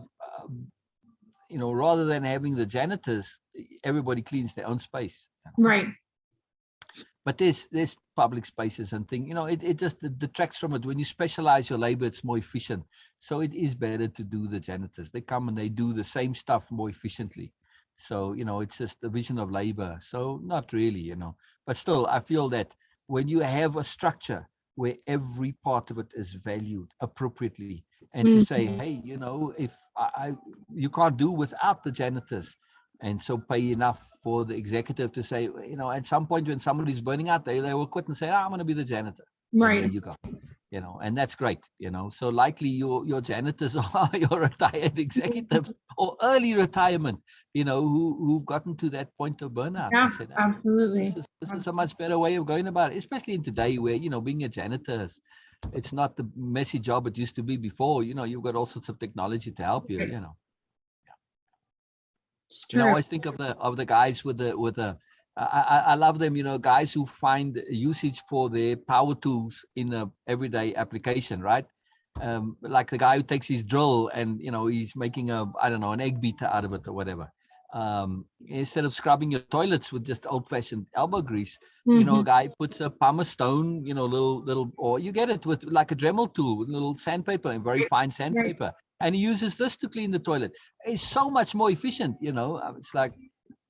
Speaker 3: you know, rather than having the janitors, everybody cleans their own space.
Speaker 1: Right.
Speaker 3: But there's public spaces and things, you know, it just detracts from it. When you specialize your labor, it's more efficient. So it is better to do the janitors. They come and they do the same stuff more efficiently. So, you know, it's just division of labor. So not really, you know, but still, I feel that when you have a structure where every part of it is valued appropriately, and to say, hey, you know, if you can't do without the janitors, and so pay enough for the executive to say, you know, at some point when somebody's burning out, they will quit and say, I'm going to be the janitor.
Speaker 1: Right.
Speaker 3: And there you go. You know, and that's great, you know. So likely your janitors are your retired executives or early retirement, you know, who've gotten to that point of burnout.
Speaker 1: Yeah,
Speaker 3: Said,
Speaker 1: absolutely.
Speaker 3: This is a much better way of going about it, especially in today where, you know, being a janitor, it's not the messy job it used to be before. You know, you've got all sorts of technology to help you, you know.
Speaker 1: It's
Speaker 3: You know, I
Speaker 1: true.
Speaker 3: always think of the guys with the I love them, you know, guys who find usage for their power tools in a everyday application, right? Like the guy who takes his drill and, you know, he's making I don't know, an egg beater out of it or whatever. Instead of scrubbing your toilets with just old-fashioned elbow grease, you know, a guy puts a pumice stone, you know, little, or you get it with like a Dremel tool with little sandpaper and very fine sandpaper. And he uses this to clean the toilet. It's so much more efficient, you know. It's like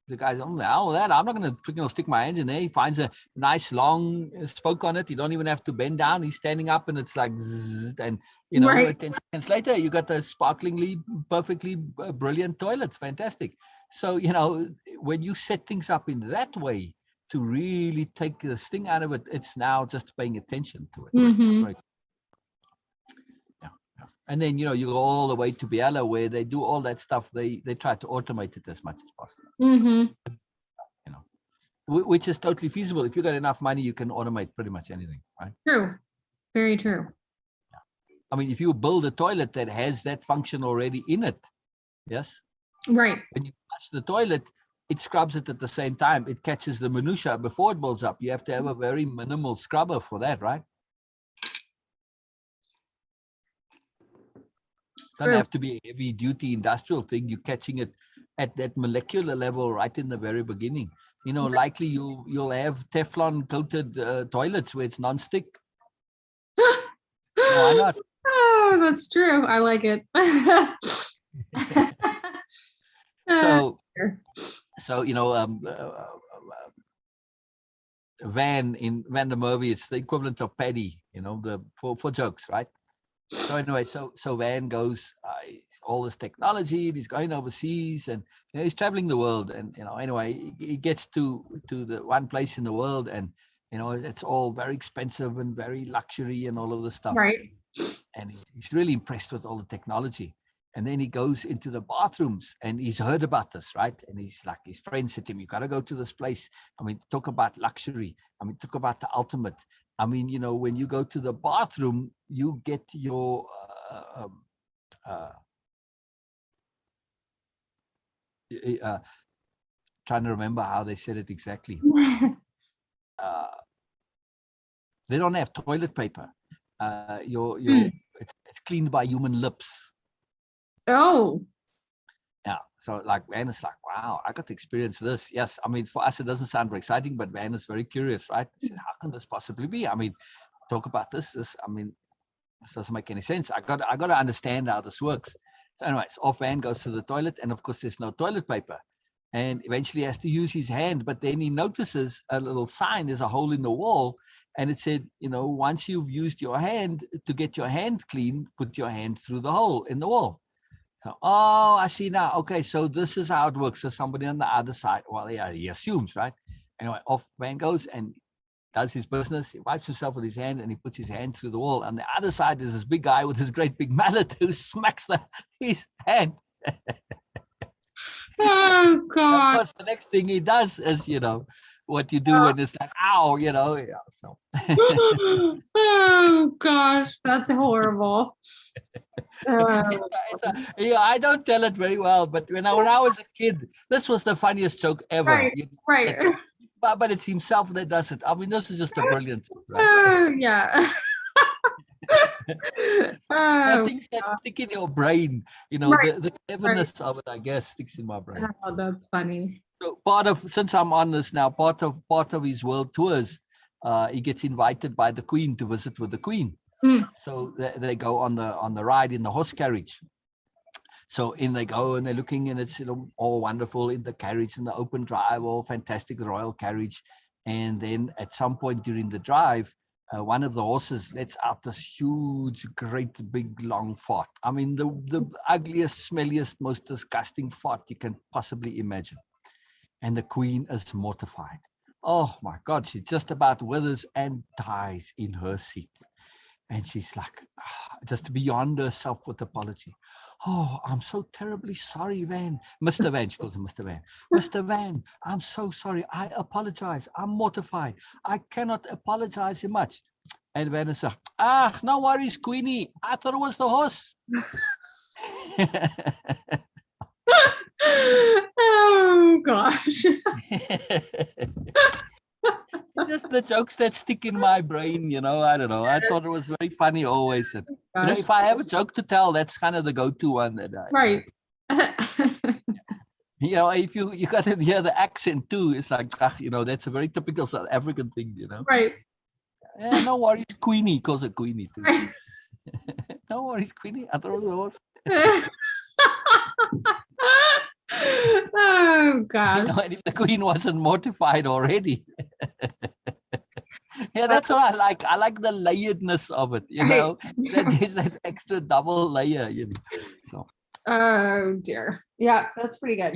Speaker 3: the guy's, oh, that I'm not going to freaking stick my hands in there. He finds a nice long spoke on it. You don't even have to bend down. He's standing up and it's like, zzz, and, you know, 10 seconds later, you got a sparklingly, perfectly brilliant toilet. It's fantastic. So, you know, when you set things up in that way to really take the sting out of it, it's now just paying attention to it. Right. And then, you know, you go all the way to Biella where they do all that stuff. They try to automate it as much as possible. You know, which is totally feasible. If you got enough money, you can automate pretty much anything, right?
Speaker 1: True. Very true.
Speaker 3: Yeah. I mean, if you build a toilet that has that function already in it, yes?
Speaker 1: Right.
Speaker 3: When you flush the toilet, it scrubs it at the same time. It catches the minutia before it builds up. You have to have a very minimal scrubber for that, right? Doesn't have to be a heavy duty industrial thing. You're catching it at that molecular level right in the very beginning. You know, likely you'll have Teflon coated toilets where it's non-stick. Why not?
Speaker 1: Oh, that's true. I like it.
Speaker 3: So you know, Van in Van der Merwe, it's the equivalent of Paddy, you know, for jokes, right? So anyway, so Van goes all this technology. He's going overseas, and you know, he's traveling the world. And you know, anyway, he gets to the one place in the world, and you know, it's all very expensive and very luxury and all of this stuff.
Speaker 1: Right.
Speaker 3: And he's really impressed with all the technology. And then he goes into the bathrooms, and he's heard about this, right? And he's like, his friend said to him, "You got to go to this place. I mean, talk about luxury. I mean, talk about the ultimate. I mean, you know, when you go to the bathroom, you get your trying to remember how they said it exactly. They don't have toilet paper. It's cleaned by human lips.
Speaker 1: Oh.
Speaker 3: Yeah. So like Van is like, wow, I got to experience this. Yes, I mean, for us, it doesn't sound very exciting, but Van is very curious, right? He said, how can this possibly be? I mean, talk about this. I mean, this doesn't make any sense. I got to understand how this works. So anyways, off Van goes to the toilet, and of course, there's no toilet paper. And eventually has to use his hand, but then he notices a little sign, there's a hole in the wall, and it said, once you've used your hand, to get your hand clean, put your hand through the hole in the wall. So, oh, I see now. Okay, so this is how it works. So somebody on the other side, well, yeah, he assumes, right? Anyway, off Van goes and does his business. He wipes himself with his hand and he puts his hand through the wall. On the other side, there's this big guy with his great big mallet who smacks his hand.
Speaker 1: Oh God.
Speaker 3: Of course, the next thing he does is, what you do, and it's like, ow, Yeah, so.
Speaker 1: Oh gosh, that's horrible.
Speaker 3: I don't tell it very well, but when I was a kid, this was the funniest joke ever.
Speaker 1: Right, right.
Speaker 3: But it's himself that does it. I mean, this is just a brilliant joke, right?
Speaker 1: Yeah.
Speaker 3: Things that stick in your brain,
Speaker 1: Right,
Speaker 3: the cleverness of it, I guess, sticks in my brain.
Speaker 1: Oh, that's funny.
Speaker 3: So since I'm on this now, part of his world tours, he gets invited by the Queen to visit with the Queen. So they go on the ride in the horse carriage. So in they go and they're looking, and it's all wonderful in the carriage, in the open drive, all fantastic royal carriage. And then at some point during the drive, one of the horses lets out this huge, great, big, long fart. I mean, the ugliest, smelliest, most disgusting fart you can possibly imagine. And the Queen is mortified. Oh my God, she just about withers and dies in her seat. And she's like, just beyond herself with apology. Oh, I'm so terribly sorry, Van. Mr. Van, she calls him Mr. Van. Mr. Van, I'm so sorry. I apologize. I'm mortified. I cannot apologize much. And Van is like, no worries, Queenie. I thought it was the horse.
Speaker 1: Oh gosh.
Speaker 3: Just the jokes that stick in my brain, I don't know. I thought it was very funny always. And, if I have a joke to tell, that's kind of the go-to one that
Speaker 1: right.
Speaker 3: If you got to hear the accent too, it's like, that's a very typical South African thing,
Speaker 1: Right.
Speaker 3: Yeah, no worries, Queenie, calls it Queenie too. No worries, Queenie. I thought it was a horse.
Speaker 1: Oh God.
Speaker 3: And if the Queen wasn't mortified already. Yeah, that's what I like. I like the layeredness of it, that is that extra double layer, So.
Speaker 1: Oh dear. Yeah, that's pretty good.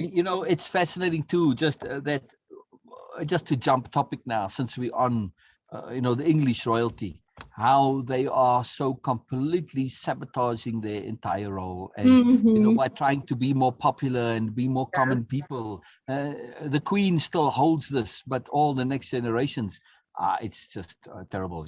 Speaker 3: It's fascinating too, just to jump topic now, since we're on, the English royalty, how they are so completely sabotaging their entire role, and by trying to be more popular and be more common people. The Queen still holds this, but all the next generations, it's just terrible.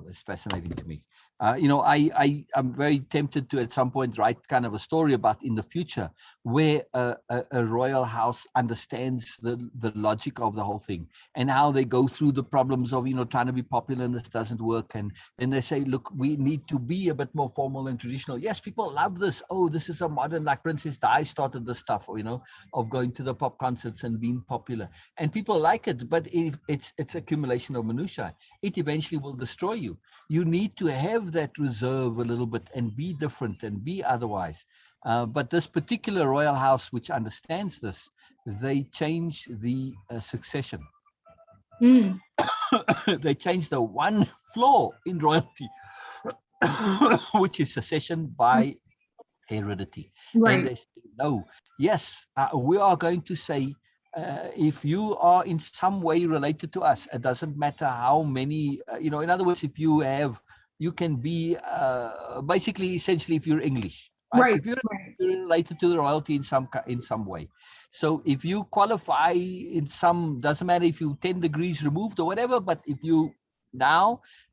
Speaker 3: It's fascinating to me. I'm very tempted to at some point write kind of a story about in the future where a royal house understands the logic of the whole thing, and how they go through the problems of trying to be popular and this doesn't work, and then they say, look, we need to be a bit more formal and traditional. Yes, people love this. Oh, this is a modern, like Princess Di started this stuff, of going to the pop concerts and being popular, and people like it, but it's accumulation of minutiae. It eventually will destroy you. You need to have that reserve a little bit and be different and be otherwise. But this particular royal house, which understands this, they change the succession. They change the one flaw in royalty, which is succession by heredity.
Speaker 1: Right.
Speaker 3: And they say, no, yes, we are going to say, if you are in some way related to us, it doesn't matter how many, in other words, if you can be basically, essentially, if you're English, right? If you're related to the royalty in some way. So if you qualify in some, doesn't matter if you 10 degrees removed or whatever, but if you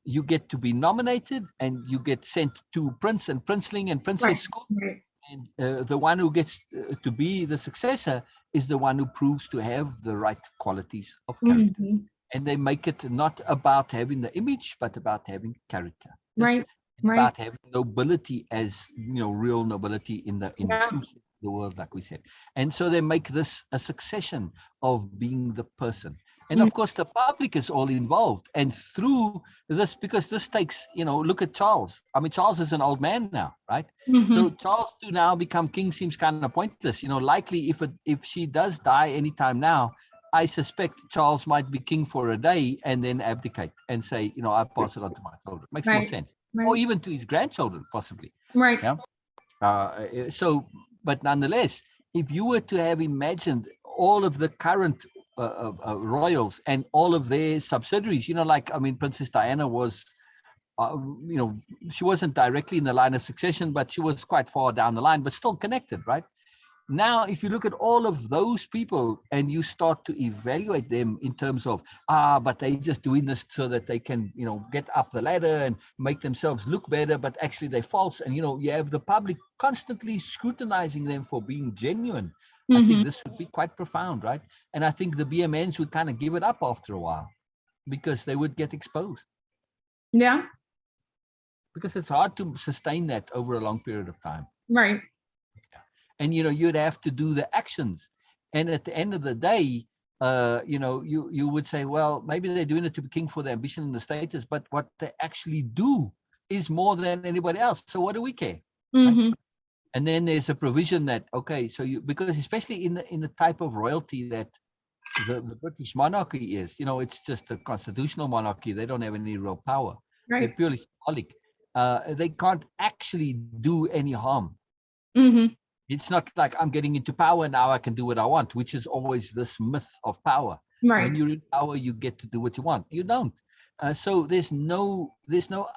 Speaker 3: you get to be nominated and you get sent to Prince and Princeling and Princess school.
Speaker 1: Right.
Speaker 3: And the one who gets to be the successor is the one who proves to have the right qualities of character. And they make it not about having the image, but about having character.
Speaker 1: Right.
Speaker 3: About having nobility as real nobility in the true sense of the world, like we said. And so they make this a succession of being the person. And of course, the public is all involved. And through this, because this takes, look at Charles. I mean, Charles is an old man now, right? So Charles to now become king seems kind of pointless. Likely if she does die anytime now, I suspect Charles might be king for a day and then abdicate and say, I pass it on to my children. Makes more sense.
Speaker 1: Right.
Speaker 3: Or even to his grandchildren, possibly.
Speaker 1: Right.
Speaker 3: Yeah. But nonetheless, if you were to have imagined all of the current royals and all of their subsidiaries, Princess Diana was, she wasn't directly in the line of succession, but she was quite far down the line, but still connected, right? Now, if you look at all of those people and you start to evaluate them in terms of, but they just doing this so that they can, get up the ladder and make themselves look better, but actually they're false. And, you have the public constantly scrutinizing them for being genuine. I think this would be quite profound, right? And I think the BMNs would kind of give it up after a while because they would get exposed.
Speaker 1: Yeah.
Speaker 3: Because it's hard to sustain that over a long period of time.
Speaker 1: Right.
Speaker 3: And, you'd have to do the actions. And at the end of the day, you would say, well, maybe they're doing it to be king for the ambition and the status, but what they actually do is more than anybody else. So what do we care? Right? And then there's a provision that, okay, so because especially in the type of royalty that the British monarchy is, it's just a constitutional monarchy. They don't have any real power.
Speaker 1: Right.
Speaker 3: They're purely symbolic. They can't actually do any harm. It's not like I'm getting into power now, I can do what I want, which is always this myth of power.
Speaker 1: Right.
Speaker 3: When you're in power, you get to do what you want. You don't. So there's no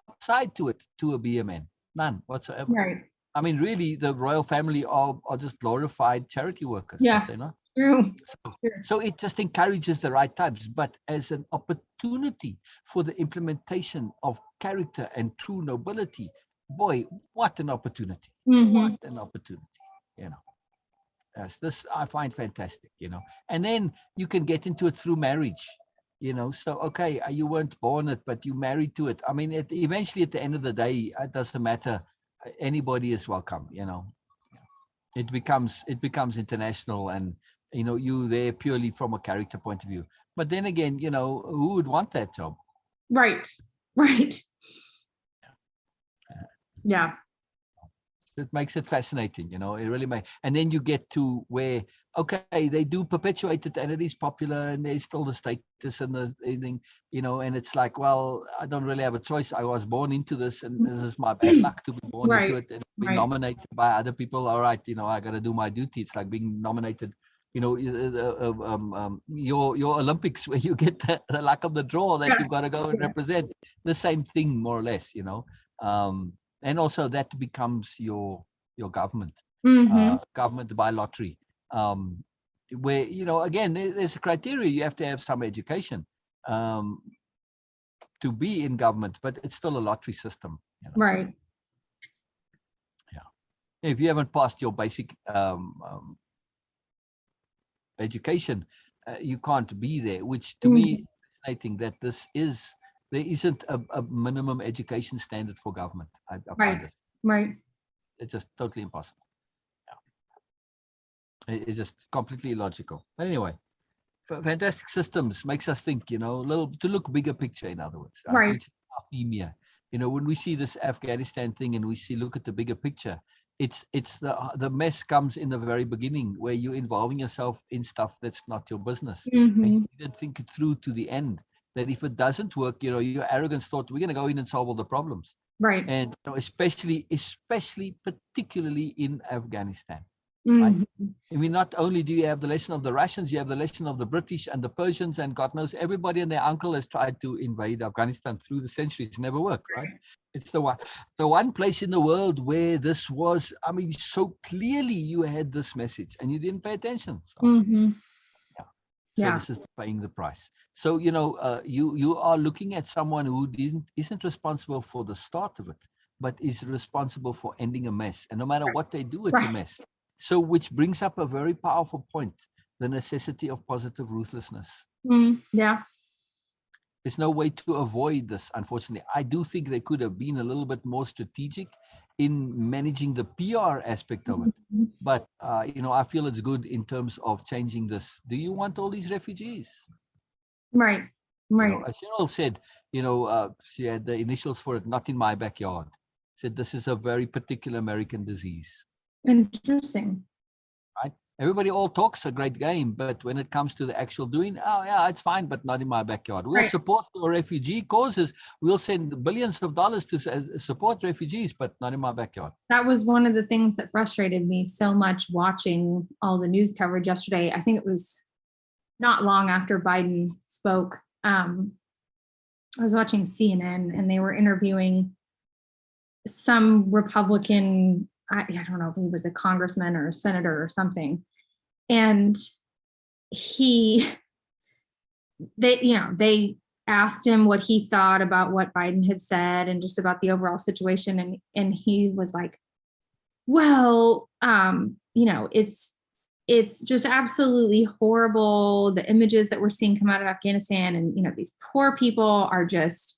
Speaker 3: upside to it, to a BMN, none whatsoever.
Speaker 1: Right.
Speaker 3: I mean, really, the royal family are just glorified charity workers.
Speaker 1: Yeah,
Speaker 3: they're not.
Speaker 1: True.
Speaker 3: So it just encourages the right types, but as an opportunity for the implementation of character and true nobility, boy, what an opportunity! What an opportunity! Yes, this I find fantastic. And then you can get into it through marriage. So okay, you weren't born it, but you married to it. I mean, eventually at the end of the day, it doesn't matter. Anybody is welcome. It becomes international, and you there purely from a character point of view. But then again, who would want that job?
Speaker 1: Right. Yeah.
Speaker 3: It makes it fascinating, it really makes. And then you get to where, okay, they do perpetuate it and it is popular and there's still the status and the thing, and it's like, well, I don't really have a choice. I was born into this and this is my bad luck to be born into it and be nominated by other people. All right, I got to do my duty. It's like being nominated, your Olympics where you get the luck of the draw that you've got to go and represent. The same thing, more or less, and also that becomes your government, government by lottery, where, again, there's a criteria. You have to have some education to be in government, but it's still a lottery system.
Speaker 1: Right.
Speaker 3: Yeah. If you haven't passed your basic education, you can't be there, which to me is fascinating that there isn't a minimum education standard for government. I find it.
Speaker 1: Right.
Speaker 3: It's just totally impossible. Yeah. It's just completely illogical. But anyway, fantastic systems makes us think, to look bigger picture, in other words.
Speaker 1: Right.
Speaker 3: Which is our theme here. When we see this Afghanistan thing and we look at the bigger picture, it's the mess comes in the very beginning where you're involving yourself in stuff that's not your business. And you didn't think it through to the end. That if it doesn't work, your arrogance thought we're going to go in and solve all the problems.
Speaker 1: Right.
Speaker 3: And especially particularly in Afghanistan. Right? I mean, not only do you have the lesson of the Russians, you have the lesson of the British and the Persians, and God knows everybody and their uncle has tried to invade Afghanistan through the centuries. It's never worked, right? It's the one place in the world where this was, I mean, so clearly you had this message and you didn't pay attention. So, So this is paying the price. So, you are looking at someone who isn't responsible for the start of it, but is responsible for ending a mess. And no matter what they do, it's a mess. So, which brings up a very powerful point, the necessity of positive ruthlessness.
Speaker 1: Yeah.
Speaker 3: There's no way to avoid this, unfortunately. I do think they could have been a little bit more strategic in managing the PR aspect of it. But, I feel it's good in terms of changing this. Do you want all these refugees?
Speaker 1: Right. Right.
Speaker 3: As Cheryl said, she had the initials for it, not in my backyard. Said this is a very particular American disease.
Speaker 1: Interesting.
Speaker 3: Right? Everybody all talks a great game, but when it comes to the actual doing, oh yeah, it's fine, but not in my backyard. We'll support the refugee causes. We'll send billions of dollars to support refugees, but not in my backyard.
Speaker 1: That was one of the things that frustrated me so much watching all the news coverage yesterday. I think it was not long after Biden spoke. I was watching CNN and they were interviewing some Republican, I don't know if he was a congressman or a senator or something. And they asked him what he thought about what Biden had said and just about the overall situation. And he was like, well, it's just absolutely horrible. The images that we're seeing come out of Afghanistan, and, these poor people are just,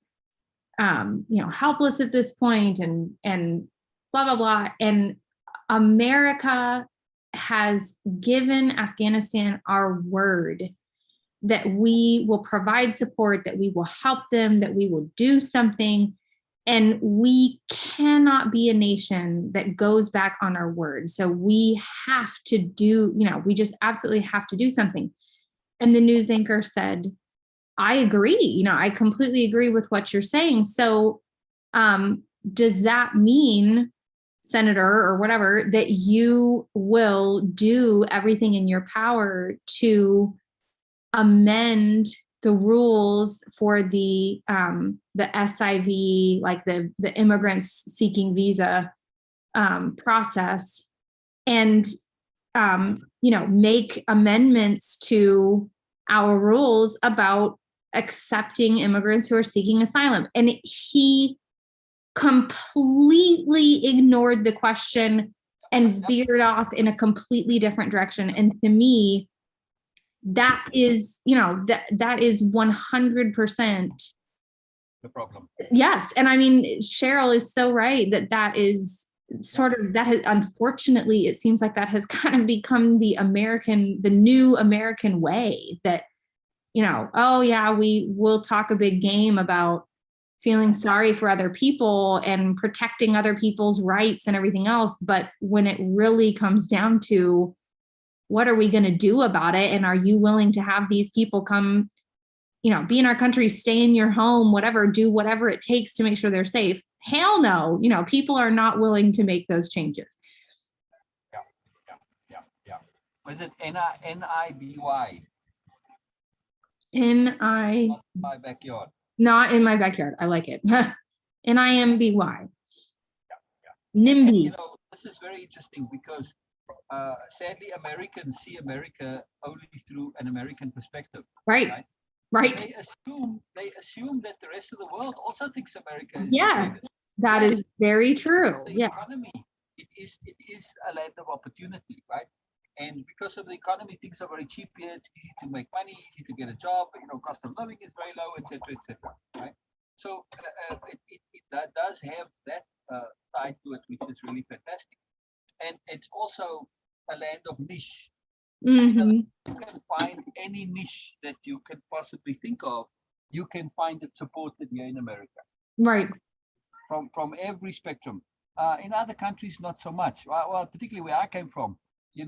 Speaker 1: helpless at this point, and blah, blah, blah. And America has given Afghanistan our word that we will provide support, that we will help them, that we will do something. And we cannot be a nation that goes back on our word. So we have to do, we just absolutely have to do something. And the news anchor said, I agree. I completely agree with what you're saying. So does that mean, Senator or whatever, that you will do everything in your power to amend the rules for the SIV, like the immigrants seeking visa process, and make amendments to our rules about accepting immigrants who are seeking asylum? And he completely ignored the question and veered off in a completely different direction. And to me, that is, that is 100%
Speaker 3: the problem.
Speaker 1: Yes. And I mean, Cheryl is so right that is sort of, that has, unfortunately, it seems like that has kind of become the new American way, that, oh yeah, we will talk a big game about feeling sorry for other people and protecting other people's rights and everything else. But when it really comes down to, what are we going to do about it? And are you willing to have these people come, be in our country, stay in your home, whatever, do whatever it takes to make sure they're safe? Hell no. People are not willing to make those changes.
Speaker 3: Yeah. Was it NIBY?
Speaker 1: Not
Speaker 3: my backyard.
Speaker 1: Not in my backyard. I like it. NIMBY.
Speaker 3: Yeah.
Speaker 1: NIMBY.
Speaker 3: And, this is very interesting because sadly, Americans see America only through an American perspective.
Speaker 1: Right.
Speaker 3: They assume that the rest of the world also thinks America is.
Speaker 1: Yes, that is very true.
Speaker 3: The
Speaker 1: yeah.
Speaker 3: economy, it is a land of opportunity, right? And because of the economy, things are very cheap here. It's easy to make money, easy to get a job. Cost of living is very low, etc., right? So it does have that side to it, which is really fantastic. And it's also a land of niche.
Speaker 1: Mm-hmm.
Speaker 3: You can find any niche that you can possibly think of. You can find it supported here in America.
Speaker 1: Right.
Speaker 3: From every spectrum. In other countries, not so much. Well, particularly where I came from, they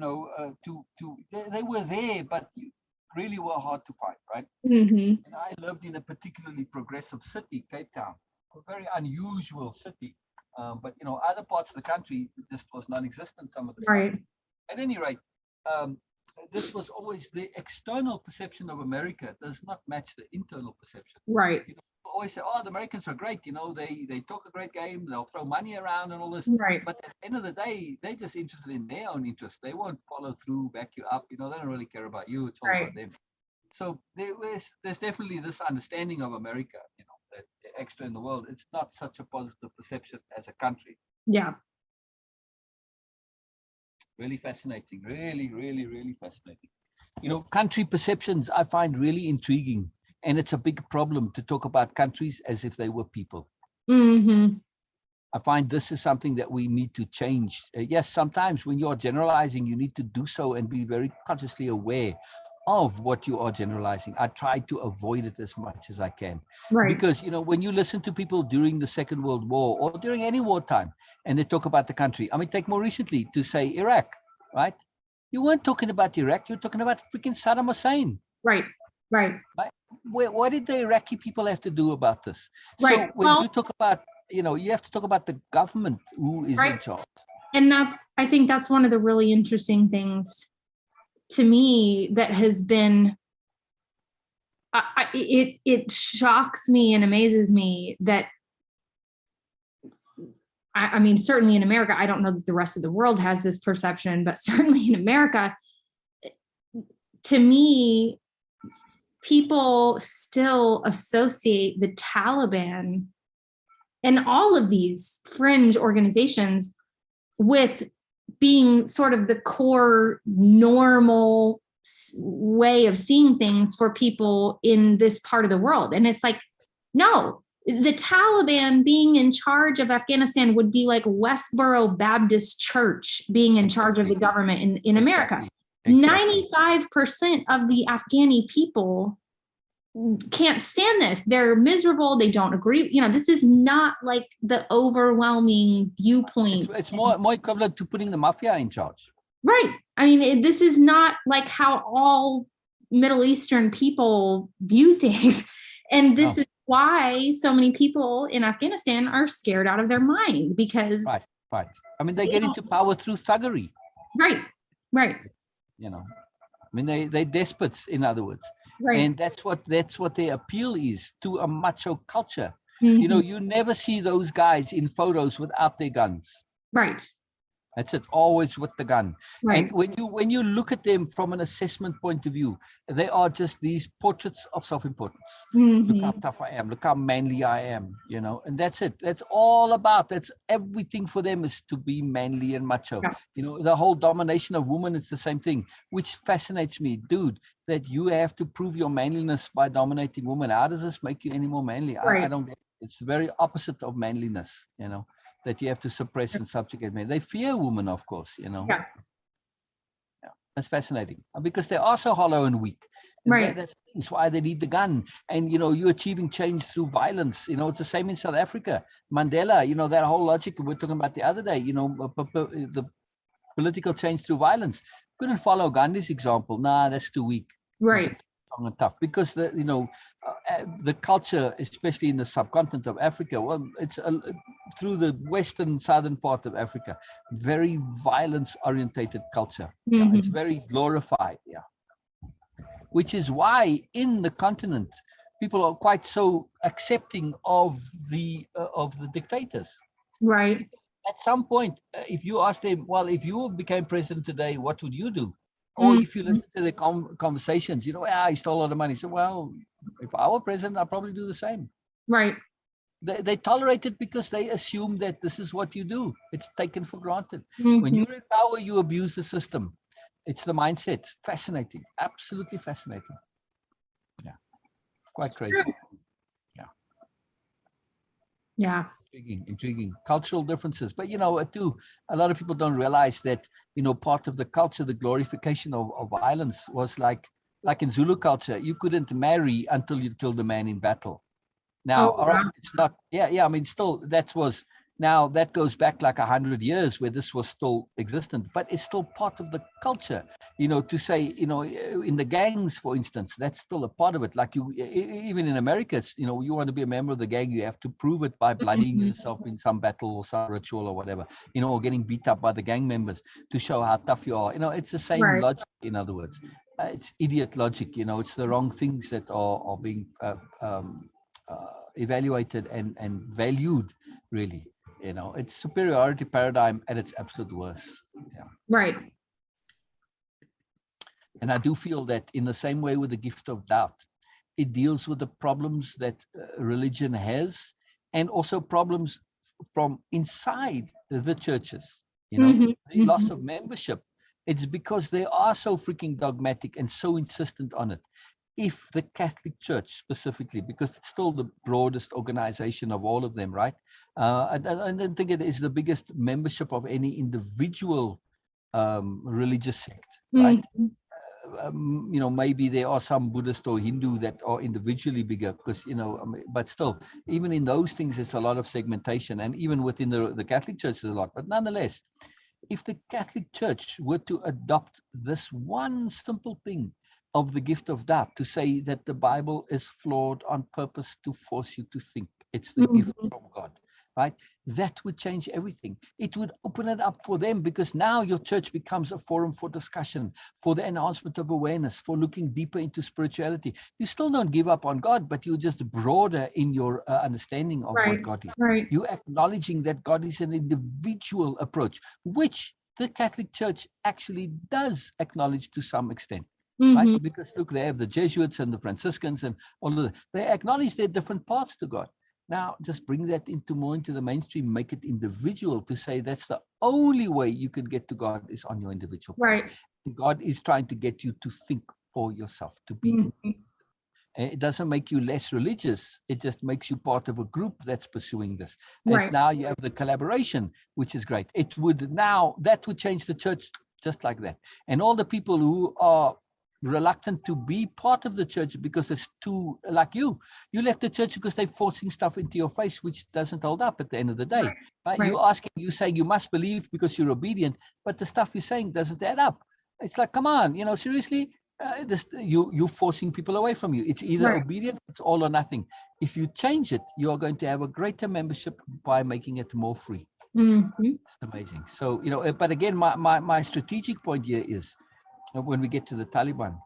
Speaker 3: were there, but really were hard to find, right?
Speaker 1: Mm-hmm.
Speaker 3: And I lived in a particularly progressive city, Cape Town, a very unusual city. But other parts of the country just was non-existent. Some of the
Speaker 1: right.
Speaker 3: stuff. At any rate, this was always the external perception of America does not match the internal perception.
Speaker 1: Right.
Speaker 3: People always say, "Oh, the Americans are great. They talk a great game. They'll throw money around and all this."
Speaker 1: Right.
Speaker 3: But at the end of the day, they're just interested in their own interests. They won't follow through, back you up. They don't really care about you. It's all about them. So there's definitely this understanding of America. That extra in the world, it's not such a positive perception as a country.
Speaker 1: Yeah.
Speaker 3: Really fascinating. Really, really, really fascinating. Country perceptions I find really intriguing. And it's a big problem to talk about countries as if they were people.
Speaker 1: Mm-hmm.
Speaker 3: I find this is something that we need to change. Yes, sometimes when you are generalizing, you need to do so and be very consciously aware of what you are generalizing. I try to avoid it as much as I can.
Speaker 1: Right.
Speaker 3: Because, when you listen to people during the Second World War or during any wartime, and they talk about the country, I mean, take more recently to say Iraq, right? You weren't talking about Iraq, you're talking about freaking Saddam Hussein.
Speaker 1: Right. Right.
Speaker 3: What did the Iraqi people have to do about this?
Speaker 1: Right.
Speaker 3: So when you talk about, you have to talk about the government who is in charge.
Speaker 1: And I think that's one of the really interesting things to me that has been, it shocks me and amazes me that, I mean, certainly in America, I don't know that the rest of the world has this perception, but certainly in America, to me, people still associate the Taliban and all of these fringe organizations with being sort of the core normal way of seeing things for people in this part of the world. And it's like, no, the Taliban being in charge of Afghanistan would be like Westboro Baptist Church being in charge of the government in America. Exactly. 95% of the Afghani people can't stand this. They're miserable. They don't agree. This is not like the overwhelming viewpoint.
Speaker 3: It's more equivalent to putting the mafia in charge.
Speaker 1: Right. I mean, this is not like how all Middle Eastern people view things. And this is why so many people in Afghanistan are scared out of their mind because.
Speaker 3: Right. I mean, they get into power through thuggery.
Speaker 1: Right.
Speaker 3: I mean, they're despots, in other words. Right. And that's what their appeal is to a macho culture. Mm-hmm. You never see those guys in photos without their guns.
Speaker 1: Right.
Speaker 3: That's it, always with the gun.
Speaker 1: Right.
Speaker 3: And when you look at them from an assessment point of view, they are just these portraits of self-importance. Mm-hmm. Look how tough I am. Look how manly I am. And that's it. That's all about. That's everything for them is to be manly and macho. Yeah. The whole domination of women, it's the same thing, which fascinates me, dude. That you have to prove your manliness by dominating women. How does this make you any more manly? Right. I don't get it. It's the very opposite of manliness. That you have to suppress and subjugate men. They fear women, of course, Yeah. That's fascinating because they are so hollow and weak. And
Speaker 1: right.
Speaker 3: That's why they need the gun. And, you're achieving change through violence. It's the same in South Africa. Mandela, that whole logic we were talking about the other day, the political change through violence. Couldn't follow Gandhi's example. Nah, that's too weak.
Speaker 1: Right.
Speaker 3: Strong and tough because the culture, especially in the subcontinent of Africa, well, it's through the western southern part of Africa, very violence-orientated culture. Mm-hmm. It's very glorified, which is why in the continent people are quite so accepting of the dictators.
Speaker 1: Right.
Speaker 3: At some point, if you ask them, well, if you became president today, what would you do? Or if you listen to the conversations, he stole a lot of money. So, well, if I were president, I'd probably do the same.
Speaker 1: Right.
Speaker 3: They tolerate it because they assume that this is what you do. It's taken for granted. Mm-hmm. When you're in power, you abuse the system. It's the mindset. Fascinating. Absolutely fascinating. Yeah. Quite crazy. Yeah.
Speaker 1: Yeah.
Speaker 3: Intriguing cultural differences. But too, a lot of people don't realize that part of the culture, the glorification of violence was like in Zulu culture, you couldn't marry until you killed a man in battle. Now, all right, it's not. I mean, still that goes back like 100 years where this was still existent, but it's still part of the culture. To say in the gangs, for instance, that's still a part of it. Like even in America, it's, you want to be a member of the gang, you have to prove it by bloodying yourself in some battle or some ritual or whatever, or getting beat up by the gang members to show how tough you are. It's the same logic. In other words, it's idiot logic. It's the wrong things that are being evaluated and valued, really. It's superiority paradigm at its absolute worst. Yeah.
Speaker 1: Right.
Speaker 3: And I do feel that in the same way with the gift of doubt, it deals with the problems that religion has, and also problems from inside the churches. The loss of membership. It's because they are so freaking dogmatic and so insistent on it. if the Catholic Church specifically, because it's still the broadest organization of all of them, right? I don't think it is the biggest membership of any individual religious sect, right? Maybe there are some Buddhist or Hindu that are individually bigger, because but still, even in those things, there's a lot of segmentation, and even within the Catholic Church, there's a lot. But nonetheless, if the Catholic Church were to adopt this one simple thing of the gift of doubt, to say that the Bible is flawed on purpose to force you to think it's the gift from God, right? That would change everything. It would open it up for them, because now your church becomes a forum for discussion, for the enhancement of awareness, for looking deeper into spirituality. You still don't give up on God, but you're just broader in your understanding of what God is.
Speaker 1: Right.
Speaker 3: You're acknowledging that God is an individual approach, which the Catholic Church actually does acknowledge to some extent. Right? Because look, they have the Jesuits and the Franciscans and all of that. They acknowledge their different paths to God. Now, just bring that more into the mainstream, make it individual, to say that's the only way you can get to God is on your individual path.
Speaker 1: Right.
Speaker 3: God is trying to get you to think for yourself, to be. It doesn't make you less religious. It just makes you part of a group that's pursuing this. And now you have the collaboration, which is great. That would change the church just like that. And all the people who are reluctant to be part of the church because it's too, like you left the church because they're forcing stuff into your face, which doesn't hold up at the end of the day. Right? You saying you must believe because you're obedient, but the stuff you're saying doesn't add up. It's like, come on, seriously, you're forcing people away from you. It's either obedience, it's all or nothing. If you change it, you are going to have a greater membership by making it more free. It's amazing. So, but again, my strategic point here is, when we get to the Taliban,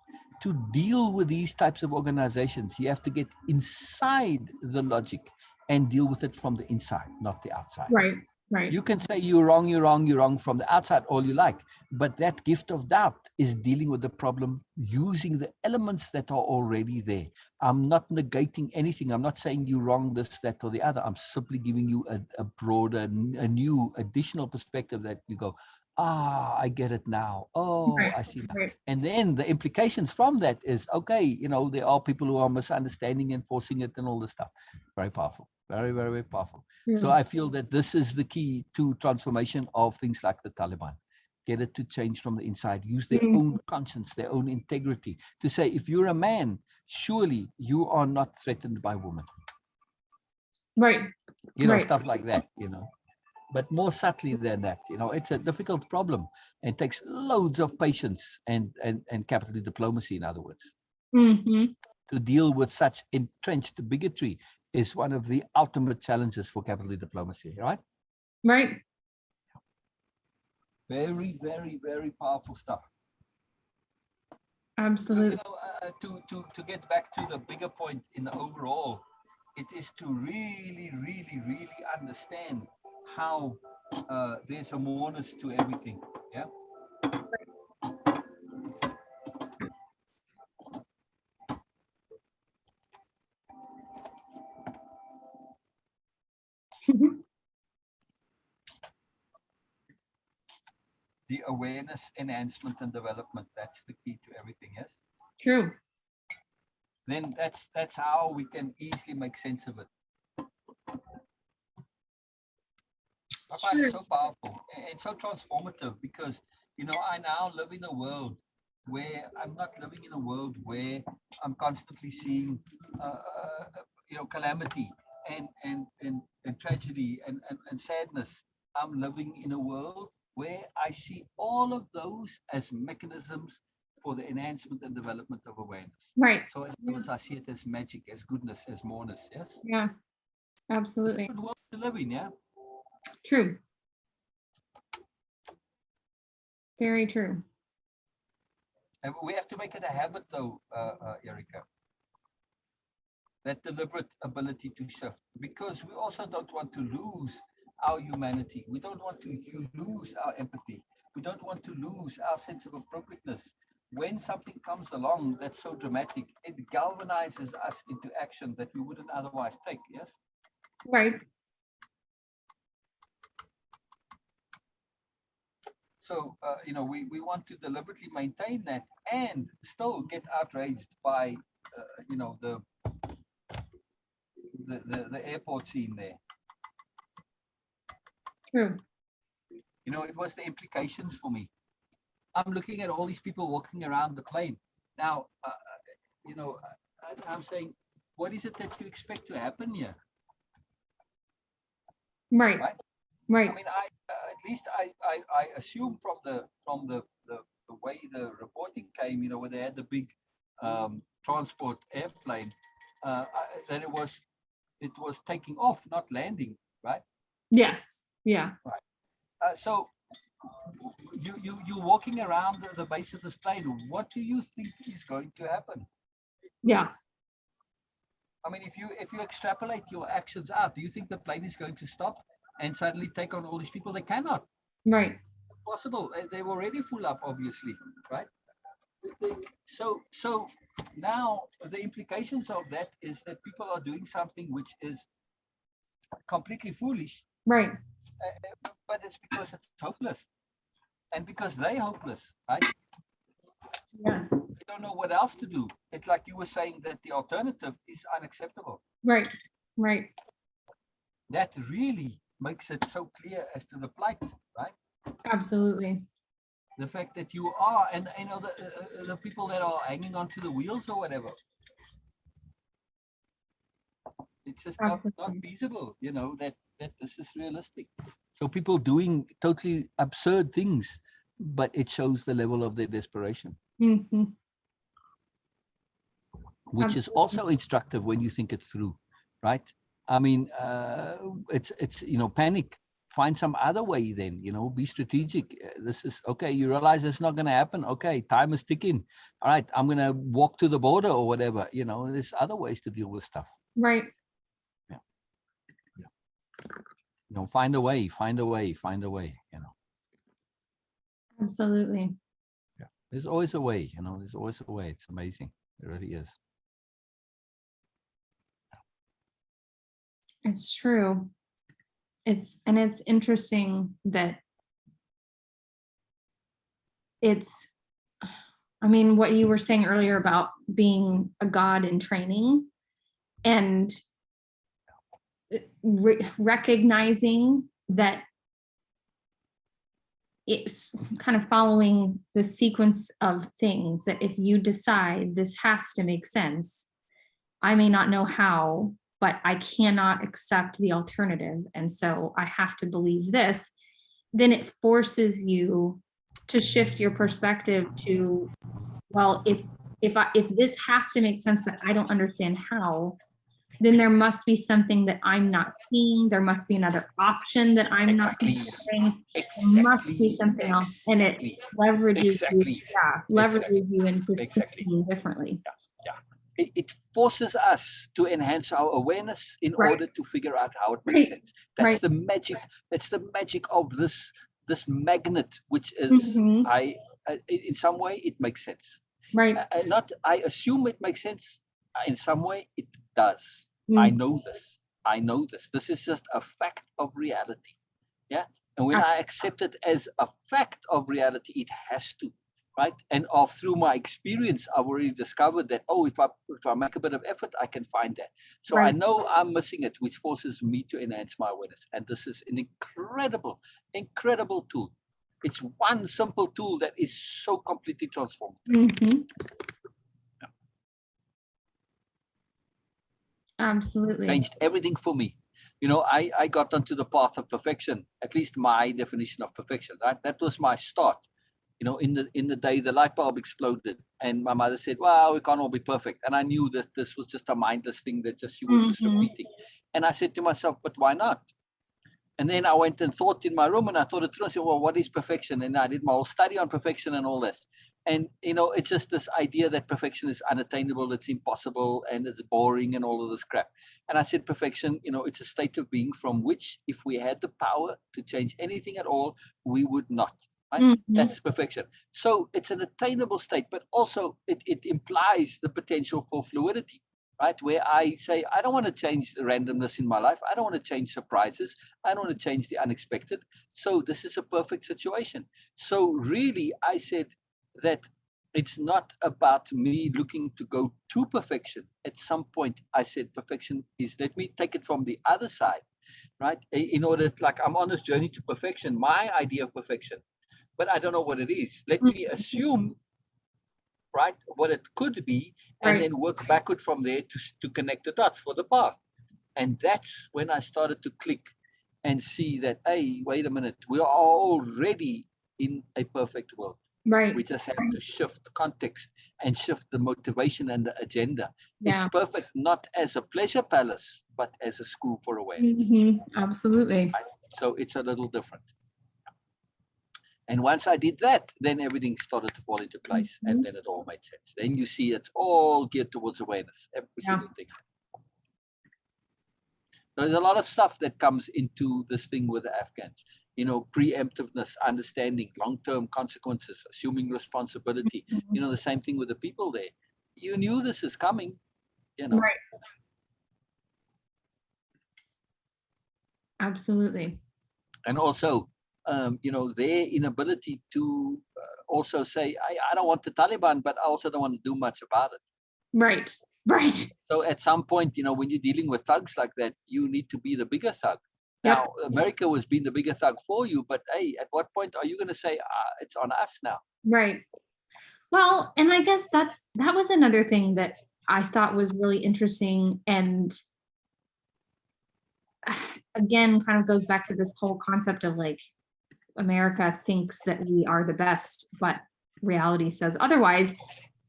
Speaker 3: to deal with these types of organizations, you have to get inside the logic and deal with it from the inside, not the outside.
Speaker 1: Right.
Speaker 3: You can say you're wrong from the outside all you like, but that gift of doubt is dealing with the problem using the elements that are already there. I'm not negating anything. I'm not saying you're wrong, this, that, or the other. I'm simply giving you a broader, a new, additional perspective that you go, I get it now. I see now.
Speaker 1: Right.
Speaker 3: And then the implications from that is, okay, there are people who are misunderstanding and forcing it and all this stuff. Very powerful. Very, very, very powerful. So I feel that this is the key to transformation of things like the Taliban. Get it to change from the inside. Use their own conscience, their own integrity to say, if you're a man, surely you are not threatened by women.
Speaker 1: Right.
Speaker 3: Stuff like that, But more subtly than that, it's a difficult problem and takes loads of patience and capital diplomacy, in other words. To deal with such entrenched bigotry is one of the ultimate challenges for capital diplomacy, right?
Speaker 1: Right.
Speaker 3: Very, very, very powerful stuff.
Speaker 1: Absolutely.
Speaker 3: So, to get back to the bigger point in the overall, it is to really, really, really understand how there's a moreness to everything. Yeah. The awareness, enhancement, and development, that's the key to everything, yes?
Speaker 1: True.
Speaker 3: Then that's how we can easily make sense of it. I find it so powerful and so transformative, because I now live in a world where I'm not living in a world where I'm constantly seeing calamity and tragedy and sadness. I'm living in a world where I see all of those as mechanisms for the enhancement and development of awareness.
Speaker 1: Right.
Speaker 3: So as well as I see it as magic, as goodness, as moreness, yes?
Speaker 1: Yeah, absolutely.
Speaker 3: It's a good world to live in, yeah?
Speaker 1: True. Very true.
Speaker 3: And we have to make it a habit, though, Erica, that deliberate ability to shift, because we also don't want to lose our humanity. We don't want to lose our empathy. We don't want to lose our sense of appropriateness. When something comes along that's so dramatic, it galvanizes us into action that we wouldn't otherwise take, yes?
Speaker 1: Right.
Speaker 3: So, we want to deliberately maintain that and still get outraged by you know, the airport scene there.
Speaker 1: True.
Speaker 3: You know, it was the implications for me. I'm looking at all these people walking around the plane. Now, you know, I'm saying, what is it that you expect to happen here?
Speaker 1: Right.
Speaker 3: Right.
Speaker 1: Right.
Speaker 3: I mean, at least I assume from the way the reporting came, you know, where they had the big transport airplane, that it was taking off, not landing, right?
Speaker 1: Yes. Yeah.
Speaker 3: Right. So you're walking around the base of this plane. What do you think is going to happen?
Speaker 1: Yeah.
Speaker 3: I mean, if you extrapolate your actions out, do you think the plane is going to stop and suddenly take on all these people? They cannot.
Speaker 1: Right.
Speaker 3: Possible. They were already full up, obviously, right? So now the implications of that is that people are doing something which is completely foolish,
Speaker 1: Right.
Speaker 3: but it's because it's hopeless, and because they're hopeless, right?
Speaker 1: Yes.
Speaker 3: They don't know what else to do. It's like you were saying that the alternative is unacceptable.
Speaker 1: Right. Right.
Speaker 3: That really makes it so clear as to the plight, right?
Speaker 1: Absolutely.
Speaker 3: The fact that you are, and you know, the people that are hanging onto the wheels or whatever, it's just not feasible, you know, that this is realistic. So people doing totally absurd things, but it shows the level of their desperation,
Speaker 1: Mm-hmm.
Speaker 3: which is also instructive when you think it through, right? I mean, it's you know, panic. Find some other way then, you know, be strategic. This is okay. You realize it's not going to happen. Okay, time is ticking. All right, I'm going to walk to the border or whatever. You know, there's other ways to deal with stuff.
Speaker 1: Right.
Speaker 3: Yeah. Yeah. You know, find a way, you know.
Speaker 1: Absolutely.
Speaker 3: Yeah. There's always a way, you know, there's always a way. It's amazing. It really is.
Speaker 1: It's true. It's interesting that it's, I mean, what you were saying earlier about being a god in training and recognizing that it's kind of following the sequence of things, that if you decide this has to make sense, I may not know how, but I cannot accept the alternative. And so I have to believe this. Then it forces you to shift your perspective to, well, if this has to make sense, but I don't understand how, then there must be something that I'm not seeing. There must be another option that I'm not considering. There must be something else. And it leverages you into thinking differently.
Speaker 3: It forces us to enhance our awareness in order to figure out how it makes sense. That's the magic. That's the magic of this magnet, which is in some way it makes sense.
Speaker 1: Right.
Speaker 3: Not I assume it makes sense. In some way it does. I know this. This is just a fact of reality. Yeah. And when I accept it as a fact of reality, it has to. Right. And through my experience, I've already discovered that, if I make a bit of effort, I can find that. So I know I'm missing it, which forces me to enhance my awareness. And this is an incredible, incredible tool. It's one simple tool that is so completely transformative.
Speaker 1: Mm-hmm. Yeah. Absolutely.
Speaker 3: Changed everything for me. You know, I got onto the path of perfection, at least my definition of perfection. Right? That was my start. You know, in the day the light bulb exploded, and my mother said, "Well, we can't all be perfect." And I knew that this was just a mindless thing that she was just repeating. And I said to myself, "But why not?" And then I went and thought in my room, and I thought it through. I said, "Well, what is perfection?" And I did my whole study on perfection and all this. And you know, it's just this idea that perfection is unattainable, it's impossible, and it's boring, and all of this crap. And I said, perfection, you know, it's a state of being from which, if we had the power to change anything at all, we would not. Right? That's perfection. So it's an attainable state, but also it implies the potential for fluidity, right? Where I say, I don't want to change the randomness in my life. I don't want to change surprises. I don't want to change the unexpected. So this is a perfect situation. So really, I said that it's not about me looking to go to perfection. At some point, I said perfection is, let me take it from the other side, right? In order, like I'm on this journey to perfection, my idea of perfection, but I don't know what it is. Let me assume, right, what it could be, and then work backward from there to connect the dots for the path. And that's when I started to click and see that, hey, wait a minute, we are already in a perfect world.
Speaker 1: Right.
Speaker 3: We just have to shift the context and shift the motivation and the agenda.
Speaker 1: Yeah.
Speaker 3: It's perfect, not as a pleasure palace, but as a school for awareness.
Speaker 1: Absolutely.
Speaker 3: Right? So it's a little different. And once I did that, then everything started to fall into place, and then it all made sense. Then you see it's all geared towards awareness, every single thing. There's a lot of stuff that comes into this thing with the Afghans. You know, preemptiveness, understanding long-term consequences, assuming responsibility. You know, the same thing with the people there. You knew this is coming, you know.
Speaker 1: Right. Absolutely.
Speaker 3: And also, you know, their inability to also say, I don't want the Taliban, but I also don't want to do much about it.
Speaker 1: Right. Right.
Speaker 3: So at some point, you know, when you're dealing with thugs like that, you need to be the bigger thug. Now, America was being the bigger thug for you, but hey, at what point are you going to say, it's on us now?
Speaker 1: Right. Well, and I guess that was another thing that I thought was really interesting, and again, kind of goes back to this whole concept of like, America thinks that we are the best, but reality says otherwise,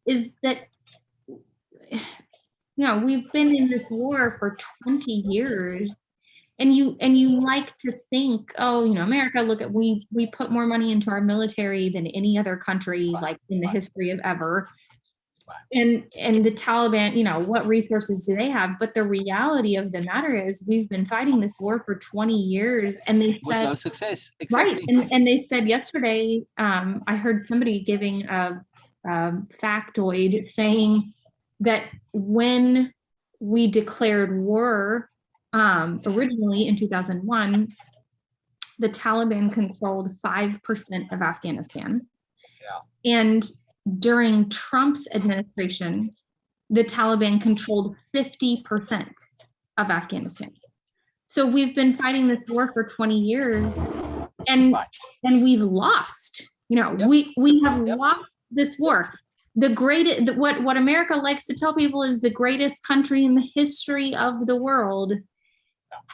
Speaker 1: is that, you know, we've been in this war for 20 years. And you like to think, oh, you know, America, look at, we put more money into our military than any other country, like in the history of ever. And the Taliban, you know, what resources do they have? But the reality of the matter is we've been fighting this war for 20 years, and they said
Speaker 3: with no success. Exactly.
Speaker 1: Right. And they said yesterday, I heard somebody giving a factoid saying that when we declared war, originally in 2001, the Taliban controlled 5% of Afghanistan. Yeah. And during Trump's administration, the Taliban controlled 50% of Afghanistan. So we've been fighting this war for 20 years, and we've lost. You know, we have lost this war. The greatest, what America likes to tell people is the greatest country in the history of the world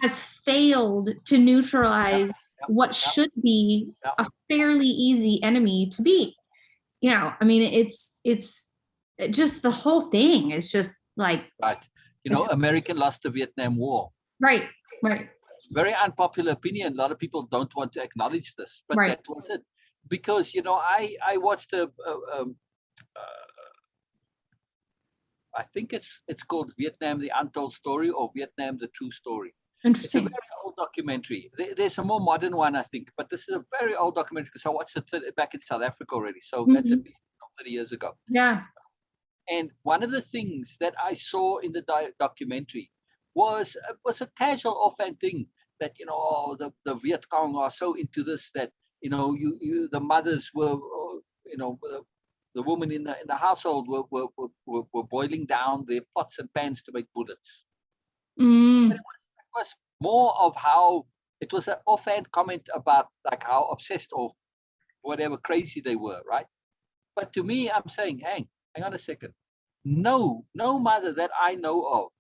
Speaker 1: has failed to neutralize what should be a fairly easy enemy to beat. You know, I mean, it's just the whole thing is just like,
Speaker 3: you know, America lost the Vietnam War.
Speaker 1: Right.
Speaker 3: Very unpopular opinion. A lot of people don't want to acknowledge this, but that was it. Because, you know, I watched I think it's called Vietnam, the Untold Story, or Vietnam, the True Story. It's a very old documentary. There's a more modern one, I think, but this is a very old documentary because I watched it back in South Africa already. So that's at least 30 years ago.
Speaker 1: Yeah.
Speaker 3: And one of the things that I saw in the documentary was a casual offhand thing that, you know, the Viet Cong are so into this that, you know, the mothers were, you know, the women in the household were boiling down their pots and pans to make bullets. But it was more of how it was an offhand comment about like how obsessed or whatever crazy they were, right? But to me, I'm saying, hang on a second. No mother that I know of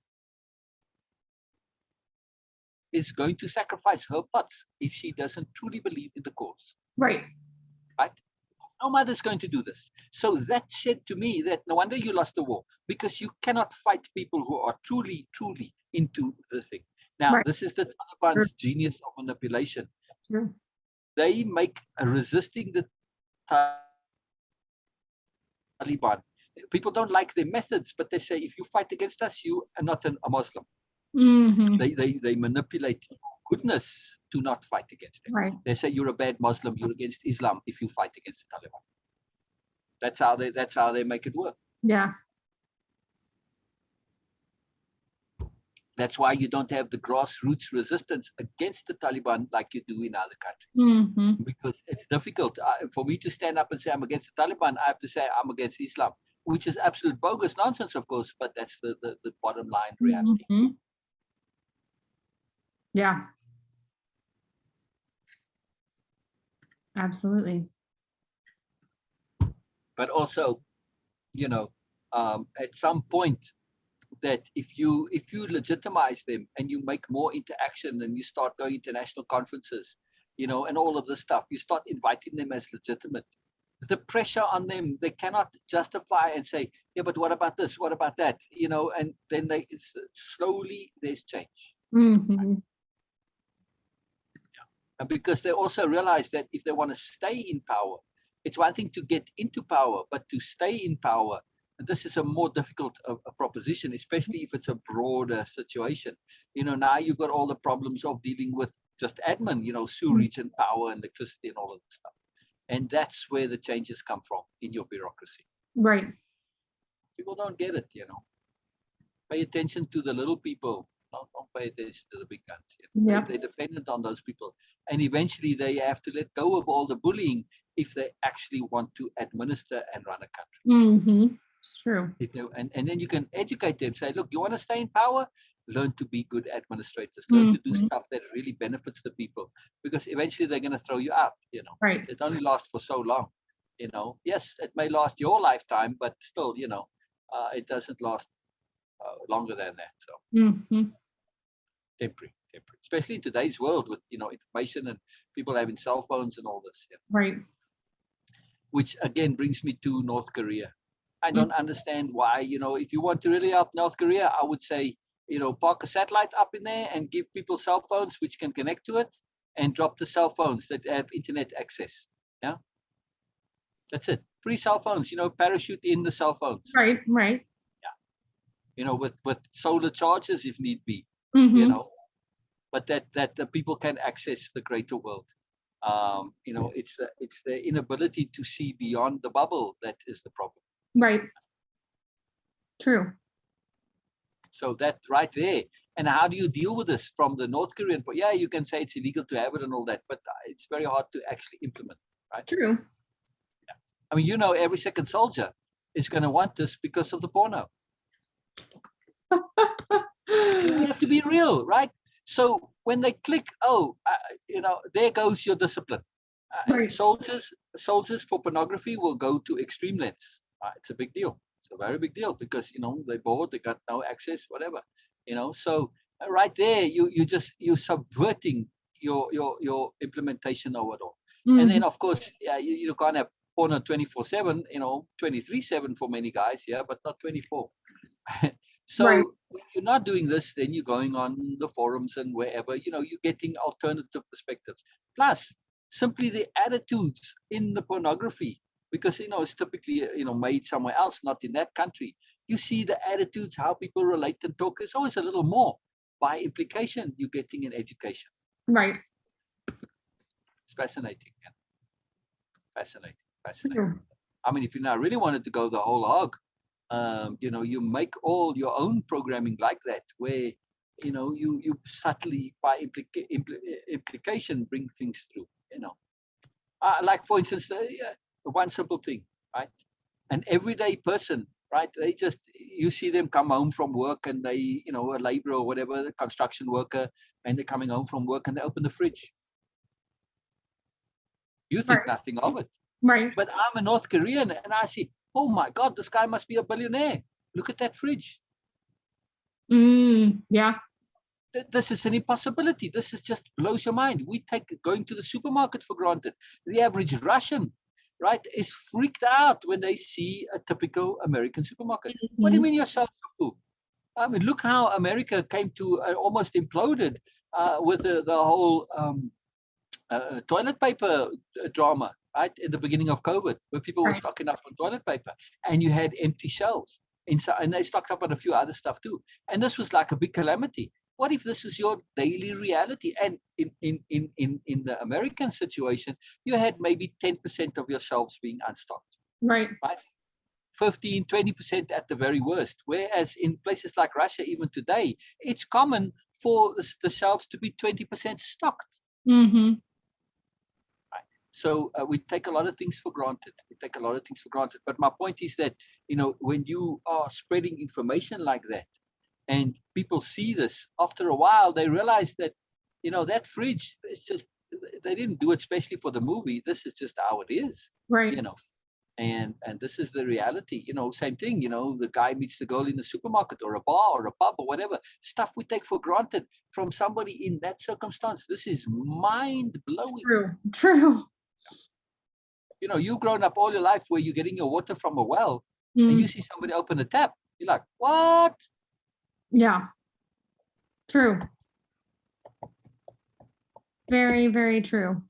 Speaker 3: is going to sacrifice her pots if she doesn't truly believe in the cause.
Speaker 1: Right.
Speaker 3: No mother's going to do this. So that said to me that no wonder you lost the war, because you cannot fight people who are truly into the thing. Now, this is the Taliban's genius of manipulation. They make resisting the Taliban. People don't like their methods, but they say, if you fight against us, you are not a Muslim. They manipulate goodness to not fight against them.
Speaker 1: Right.
Speaker 3: They say you're a bad Muslim, you're against Islam if you fight against the Taliban. That's how they make it work.
Speaker 1: Yeah.
Speaker 3: That's why you don't have the grassroots resistance against the Taliban like you do in other countries.
Speaker 1: Mm-hmm.
Speaker 3: Because it's difficult. For me to stand up and say I'm against the Taliban, I have to say I'm against Islam, which is absolute bogus nonsense, of course, but that's the bottom line reality.
Speaker 1: Mm-hmm. Yeah. Absolutely.
Speaker 3: But also, you know, at some point, that if you legitimize them and you make more interaction and you start going international conferences, you know, and all of this stuff, you start inviting them as legitimate. The pressure on them, they cannot justify and say, yeah, but what about this? What about that? You know, and then slowly there's change.
Speaker 1: Mm-hmm.
Speaker 3: And because they also realize that if they want to stay in power, it's one thing to get into power, but to stay in power, this is a more difficult proposition, especially if it's a broader situation. You know, now you've got all the problems of dealing with just admin, you know, sewerage and power and electricity and all of this stuff. And that's where the changes come from in your bureaucracy.
Speaker 1: Right.
Speaker 3: People don't get it, you know. Pay attention to the little people. Don't pay attention to the big guns. You know?
Speaker 1: Yeah.
Speaker 3: They're dependent on those people. And eventually they have to let go of all the bullying if they actually want to administer and run a country.
Speaker 1: Mm-hmm. It's true.
Speaker 3: And then you can educate them, say, look, you want to stay in power? Learn to be good administrators. Learn to do stuff that really benefits the people, because eventually they're going to throw you out, you know.
Speaker 1: Right.
Speaker 3: It only lasts for so long, you know. Yes, it may last your lifetime, but still, you know, it doesn't last longer than that. So temporary, especially in today's world with, you know, information and people having cell phones and all this. You know?
Speaker 1: Right.
Speaker 3: Which again brings me to North Korea. I don't understand why, you know, if you want to really help North Korea, I would say, you know, park a satellite up in there and give people cell phones which can connect to it, and drop the cell phones that have internet access. Yeah. That's it. Free cell phones, you know, parachute in the cell phones.
Speaker 1: Right. Right.
Speaker 3: Yeah. You know, with solar chargers if need be, you know, but that the people can access the greater world. You know, it's the inability to see beyond the bubble that is the problem.
Speaker 1: Right. True.
Speaker 3: So that right there. And how do you deal with this from the North Korean point? Yeah, you can say it's illegal to have it and all that, but it's very hard to actually implement, right?
Speaker 1: True.
Speaker 3: Yeah. I mean, you know, every second soldier is going to want this because of the porno. We have to be real, right? So when they click, you know, there goes your discipline.
Speaker 1: Right.
Speaker 3: Soldiers for pornography will go to extreme lengths. It's a big deal. It's a very big deal because, you know, they're bored, they got no access, whatever. You know, so right there, you're subverting your implementation of it all. And then of course, yeah, you can't have porno 24/7, you know, 23/7 for many guys, yeah, but not 24. So when you're not doing this, then you're going on the forums and wherever, you know, you're getting alternative perspectives. Plus, simply the attitudes in the pornography, because, you know, it's typically, you know, made somewhere else, not in that country. You see the attitudes, how people relate and talk. There's always a little more. By implication, you're getting an education.
Speaker 1: Right.
Speaker 3: It's fascinating. Yeah. Fascinating. I mean, if you now really wanted to go the whole hog, you know, you make all your own programming like that, where, you know, you subtly by implication bring things through, you know. Like for instance, one simple thing, right? An everyday person, right? You see them come home from work and they, you know, a laborer or whatever, a construction worker, and they're coming home from work and they open the fridge. You think nothing of it.
Speaker 1: Right.
Speaker 3: But I'm a North Korean and I see, oh my God, this guy must be a billionaire. Look at that fridge.
Speaker 1: Yeah.
Speaker 3: This is an impossibility. This is just blows your mind. We take going to the supermarket for granted. The average Russian, right, is freaked out when they see a typical American supermarket. What do you mean you're selling food? I mean, look how America came to almost imploded with the whole toilet paper drama, right, in the beginning of COVID, where people were stocking up on toilet paper and you had empty shelves inside, and they stocked up on a few other stuff too. And this was like a big calamity. What if this is your daily reality? And in the American situation, you had maybe 10% of your shelves being unstocked.
Speaker 1: Right.
Speaker 3: Right. 15, 20% at the very worst. Whereas in places like Russia, even today, it's common for the shelves to be 20% stocked.
Speaker 1: Mm-hmm.
Speaker 3: So we take a lot of things for granted. But my point is that, when you are spreading information like that and people see this, after a while, they realize that, that fridge is just, they didn't do it especially for the movie. This is just how it is,
Speaker 1: Right.
Speaker 3: and this is the reality. Same thing, the guy meets the girl in the supermarket or a bar or a pub or whatever. Stuff we take for granted from somebody in that circumstance. This is mind-blowing.
Speaker 1: True.
Speaker 3: You've grown up all your life where you're getting your water from a well, and you see somebody open a tap. You're like, what?
Speaker 1: Yeah. True. Very, very true.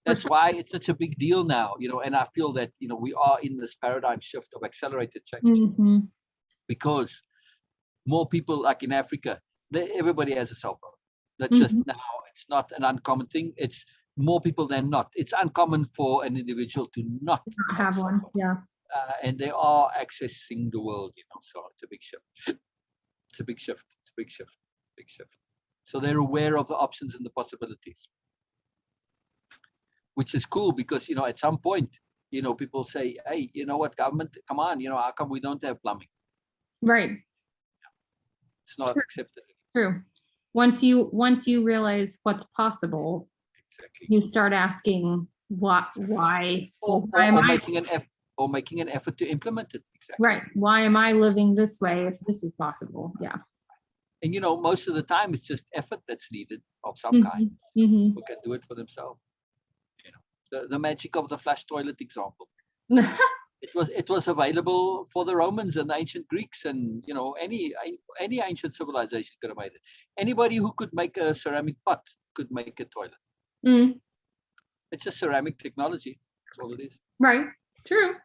Speaker 3: That's why it's such a big deal now, and I feel that, we are in this paradigm shift of accelerated change, because more people, like in Africa, everybody has a cell phone. That's just now, it's not an uncommon thing. It's more people than not. It's uncommon for an individual to not
Speaker 1: have one. Yeah.
Speaker 3: And they are accessing the world, so it's a big shift. It's a big shift. So they're aware of the options and the possibilities, which is cool, because, at some point, people say, hey, you know what, government, come on, how come we don't have plumbing?
Speaker 1: Right.
Speaker 3: It's not accepted.
Speaker 1: True. Once you realize what's possible,
Speaker 3: exactly,
Speaker 1: you start asking why,
Speaker 3: or making an effort to implement it. Exactly.
Speaker 1: Right. Why am I living this way if this is possible? Yeah.
Speaker 3: And most of the time it's just effort that's needed of some kind. Who can do it for themselves. The magic of the flush toilet example. It was available for the Romans and the ancient Greeks, and any ancient civilization could have made it. Anybody who could make a ceramic pot could make a toilet. It's just ceramic technology. That's all it is.
Speaker 1: Right. True.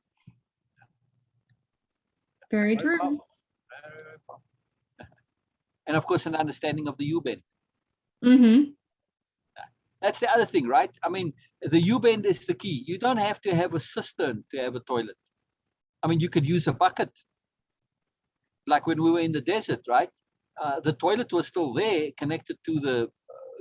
Speaker 1: Very true.
Speaker 3: Very powerful. And of course, an understanding of the U-bend. That's the other thing, right? I mean, the U-bend is the key. You don't have to have a cistern to have a toilet. I mean, you could use a bucket. Like when we were in the desert, right? The toilet was still there, connected to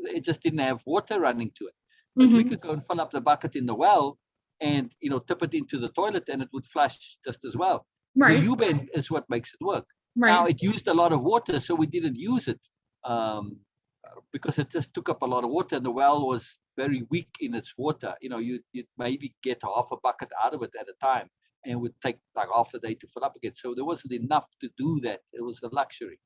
Speaker 3: it just didn't have water running to it. But we could go and fill up the bucket in the well and, tip it into the toilet, and it would flush just as well. Right. The U-bend is what makes it work. Right. Now, it used a lot of water, so we didn't use it because it just took up a lot of water, and the well was very weak in its water. You'd maybe get half a bucket out of it at a time, and it would take like half a day to fill up again. So there wasn't enough to do that. It was a luxury.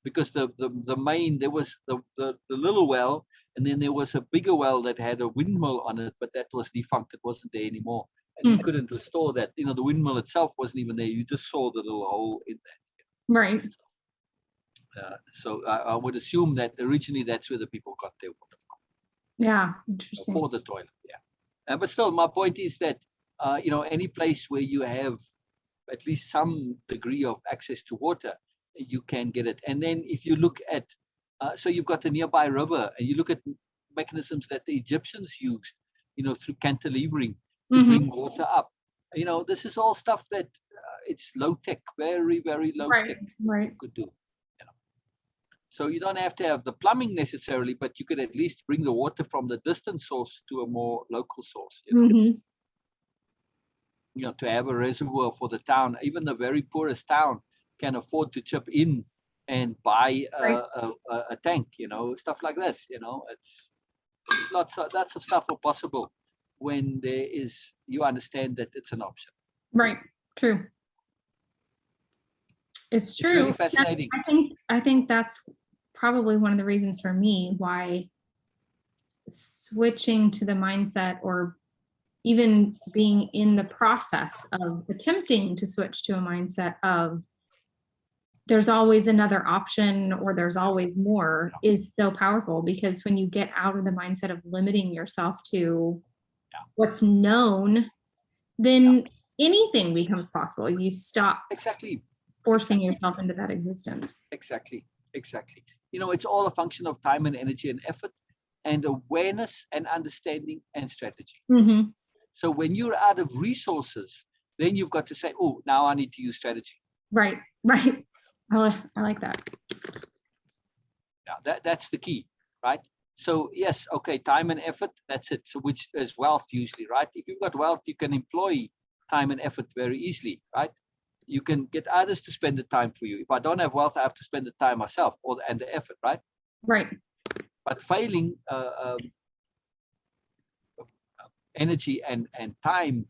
Speaker 3: Because the main, there was the little well, and then there was a bigger well that had a windmill on it, but that was defunct. It wasn't there anymore. And you couldn't restore that. The windmill itself wasn't even there. You just saw the little hole in there.
Speaker 1: Right.
Speaker 3: So I would assume that originally that's where the people got their water from.
Speaker 1: Yeah, interesting.
Speaker 3: For the toilet, yeah. But still, my point is that, any place where you have at least some degree of access to water, you can get it. And then if you look at, so you've got a nearby river, and you look at mechanisms that the Egyptians used, through cantilevering to bring water up. This is all stuff that it's low tech, very, very low tech.
Speaker 1: Right.
Speaker 3: You could do. So you don't have to have the plumbing necessarily, but you could at least bring the water from the distant source to a more local source. To have a reservoir for the town. Even the very poorest town can afford to chip in and buy a tank, stuff like this. It's lots of stuff are possible when you understand that it's an option.
Speaker 1: Right. True. It's true.
Speaker 3: It's really fascinating.
Speaker 1: I think that's probably one of the reasons for me why switching to the mindset, or even being in the process of attempting to switch to a mindset of there's always another option, or there's always more, is so powerful. Because when you get out of the mindset of limiting yourself to what's known, then anything becomes possible. You stop forcing yourself into that existence.
Speaker 3: Exactly. It's all a function of time and energy and effort and awareness and understanding and strategy. So when you're out of resources, then you've got to say, oh, now I need to use strategy.
Speaker 1: Right. Right. I like that.
Speaker 3: Yeah, that's the key, right? So yes, okay, time and effort, that's it. So which is wealth usually, right? If you've got wealth, you can employ time and effort very easily, right? You can get others to spend the time for you. If I don't have wealth, I have to spend the time myself and the effort, right?
Speaker 1: Right.
Speaker 3: But failing energy and time,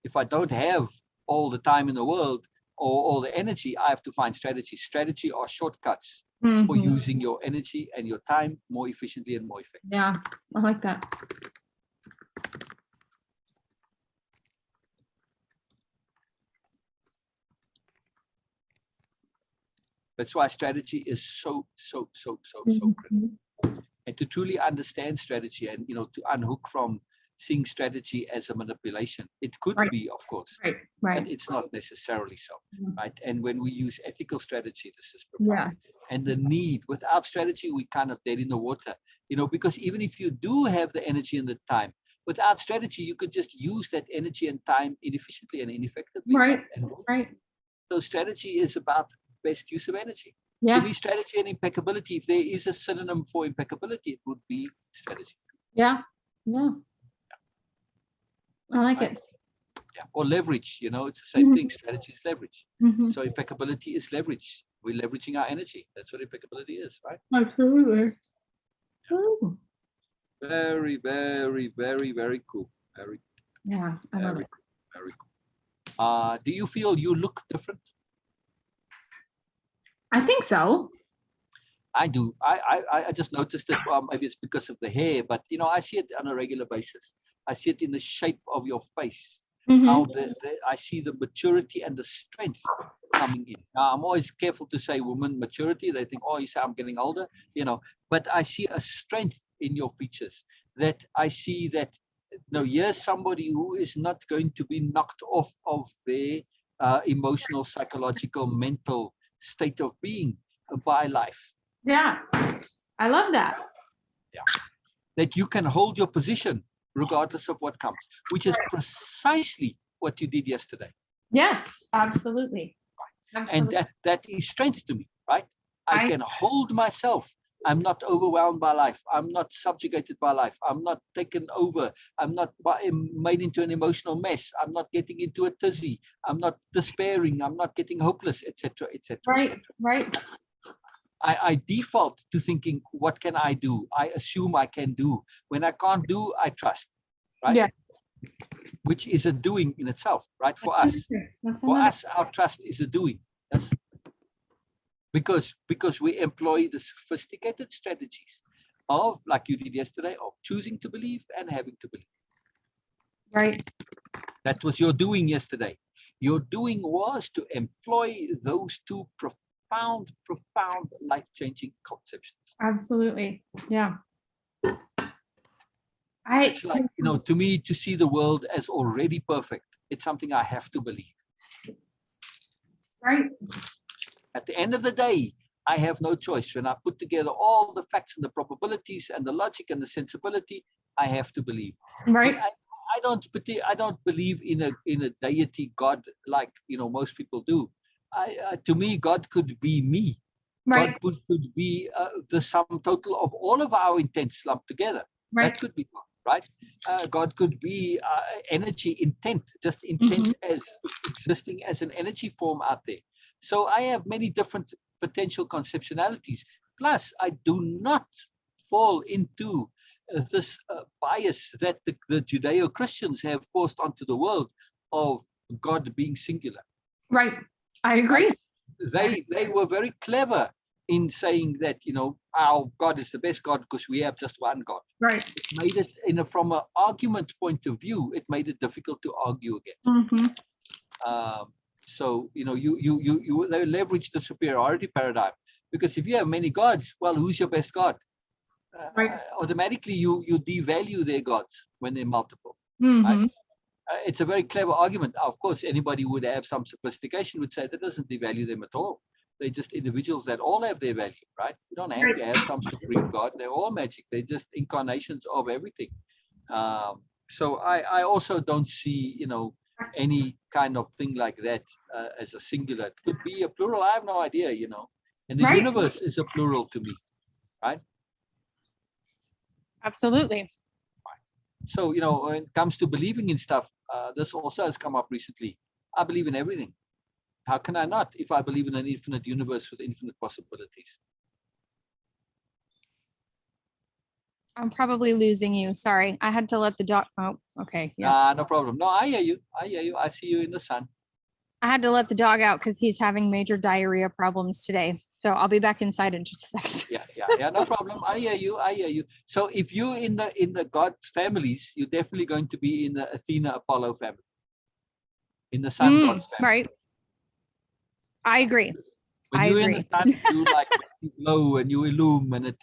Speaker 3: if I don't have all the time in the world or all the energy, I have to find strategy. Strategy are shortcuts for using your energy and your time more efficiently and more effectively.
Speaker 1: Yeah, I like that.
Speaker 3: That's why strategy is so critical. And to truly understand strategy and, to unhook from seeing strategy as a manipulation, it could be, of course,
Speaker 1: Right.
Speaker 3: but it's not necessarily so, right? And when we use ethical strategy, this is profound. And the need, without strategy, we kind of dead in the water, because even if you do have the energy and the time, without strategy, you could just use that energy and time inefficiently and ineffectively.
Speaker 1: Right. Right.
Speaker 3: So strategy is about best use of energy.
Speaker 1: Yeah.
Speaker 3: To me, strategy and impeccability, if there is a synonym for impeccability, it would be strategy.
Speaker 1: Yeah. Yeah. I like it.
Speaker 3: Yeah. Or leverage, it's the same thing. Strategy is leverage. So impeccability is leverage. We're leveraging our energy. That's what impeccability is, right?
Speaker 1: Absolutely.
Speaker 3: Very, very, very, very cool. Very,
Speaker 1: yeah, I love it.
Speaker 3: Cool. Very cool. Do you feel you look different?
Speaker 1: I think so.
Speaker 3: I do. I just noticed it. Well, maybe it's because of the hair, but I see it on a regular basis. I see it in the shape of your face. How I see the maturity and the strength coming in. Now, I'm always careful to say woman maturity. They think, oh, you say I'm getting older, but I see a strength in your features that I see that, here's somebody who is not going to be knocked off of their emotional, psychological, mental state of being by life.
Speaker 1: Yeah, I love that.
Speaker 3: Yeah, that you can hold your position regardless of what comes, which is precisely what you did yesterday.
Speaker 1: Yes, absolutely.
Speaker 3: And that is strength to me, right? I can hold myself. I'm not overwhelmed by life. I'm not subjugated by life. I'm not taken over. I'm not made into an emotional mess. I'm not getting into a tizzy. I'm not despairing. I'm not getting hopeless, etc., etc.
Speaker 1: Right, right.
Speaker 3: I default to thinking, what can I do? I assume I can do. When I can't do, I trust, right?
Speaker 1: Yeah.
Speaker 3: Which is a doing in itself, right? For us. For us, our trust is a doing. Yes? Because we employ the sophisticated strategies of, like you did yesterday, of choosing to believe and having to believe.
Speaker 1: Right.
Speaker 3: That was your doing yesterday. Your doing was to employ those two profound, life-changing conceptions.
Speaker 1: Absolutely. Yeah.
Speaker 3: It's like, to me, to see the world as already perfect, it's something I have to believe.
Speaker 1: Right.
Speaker 3: At the end of the day, I have no choice. When I put together all the facts and the probabilities and the logic and the sensibility, I have to believe.
Speaker 1: Right.
Speaker 3: I don't believe in a deity God like most people do. To me, God could be me.
Speaker 1: Right.
Speaker 3: God could be the sum total of all of our intents lumped together.
Speaker 1: Right.
Speaker 3: That could be God, right? God could be energy, intent, just intent as existing as an energy form out there. So I have many different potential conceptualities. Plus, I do not fall into this bias that the Judeo-Christians have forced onto the world of God being singular.
Speaker 1: Right. I agree.
Speaker 3: They were very clever in saying that, our God is the best God because we have just one God.
Speaker 1: Right.
Speaker 3: It made it, from an argument point of view, it made it difficult to argue against. So, they leverage the superiority paradigm, because if you have many gods, well, who's your best God? Automatically, you devalue their gods when they're multiple. Right? It's a very clever argument. Of course, anybody would have some sophistication would say that doesn't devalue them at all. They're just individuals that all have their value, right? You don't have to have some supreme God. They're all magic. They're just incarnations of everything. So I also don't see, any kind of thing like that as a singular. It could be a plural. I have no idea, you know. And the
Speaker 1: Right.
Speaker 3: universe is a plural to me, right?
Speaker 1: Absolutely.
Speaker 3: So, you know, when it comes to believing in stuff, this also has come up recently. I believe in everything. How can I not if I believe in an infinite universe with infinite possibilities?
Speaker 1: I'm probably losing you. Sorry. I had to let the dog. Oh, okay. Yeah.
Speaker 3: No problem. No, I hear you. I hear you. I see you in the sun.
Speaker 1: I had to let the dog out because he's having major diarrhea problems today. So I'll be back inside in just a second.
Speaker 3: Yeah, no problem. I hear you. I hear you. So if you're in the God's families, you're definitely going to be in the Athena Apollo family. In the sun God's family.
Speaker 1: Right. I agree.
Speaker 3: When you're in the sun, you like glow and you illume and it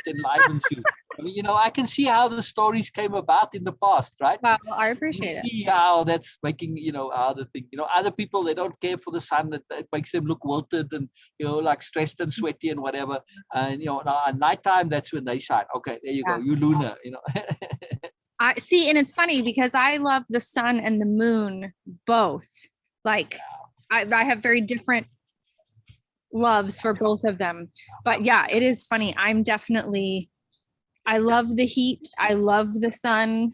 Speaker 3: enlivens you. I mean, you know, I can see how the stories came about in the past, right?
Speaker 1: Well, I appreciate it.
Speaker 3: See how that's making, you know, how the thing, you know, other people, they don't care for the sun. It makes them look wilted and, you know, like stressed and sweaty and whatever. And, you know, at nighttime, that's when they shine. Okay, there you go. You lunar, you know.
Speaker 1: I see. And it's funny because I love the sun and the moon both. Like I have very different loves for both of them. But yeah, it is funny. I love the heat. I love the sun.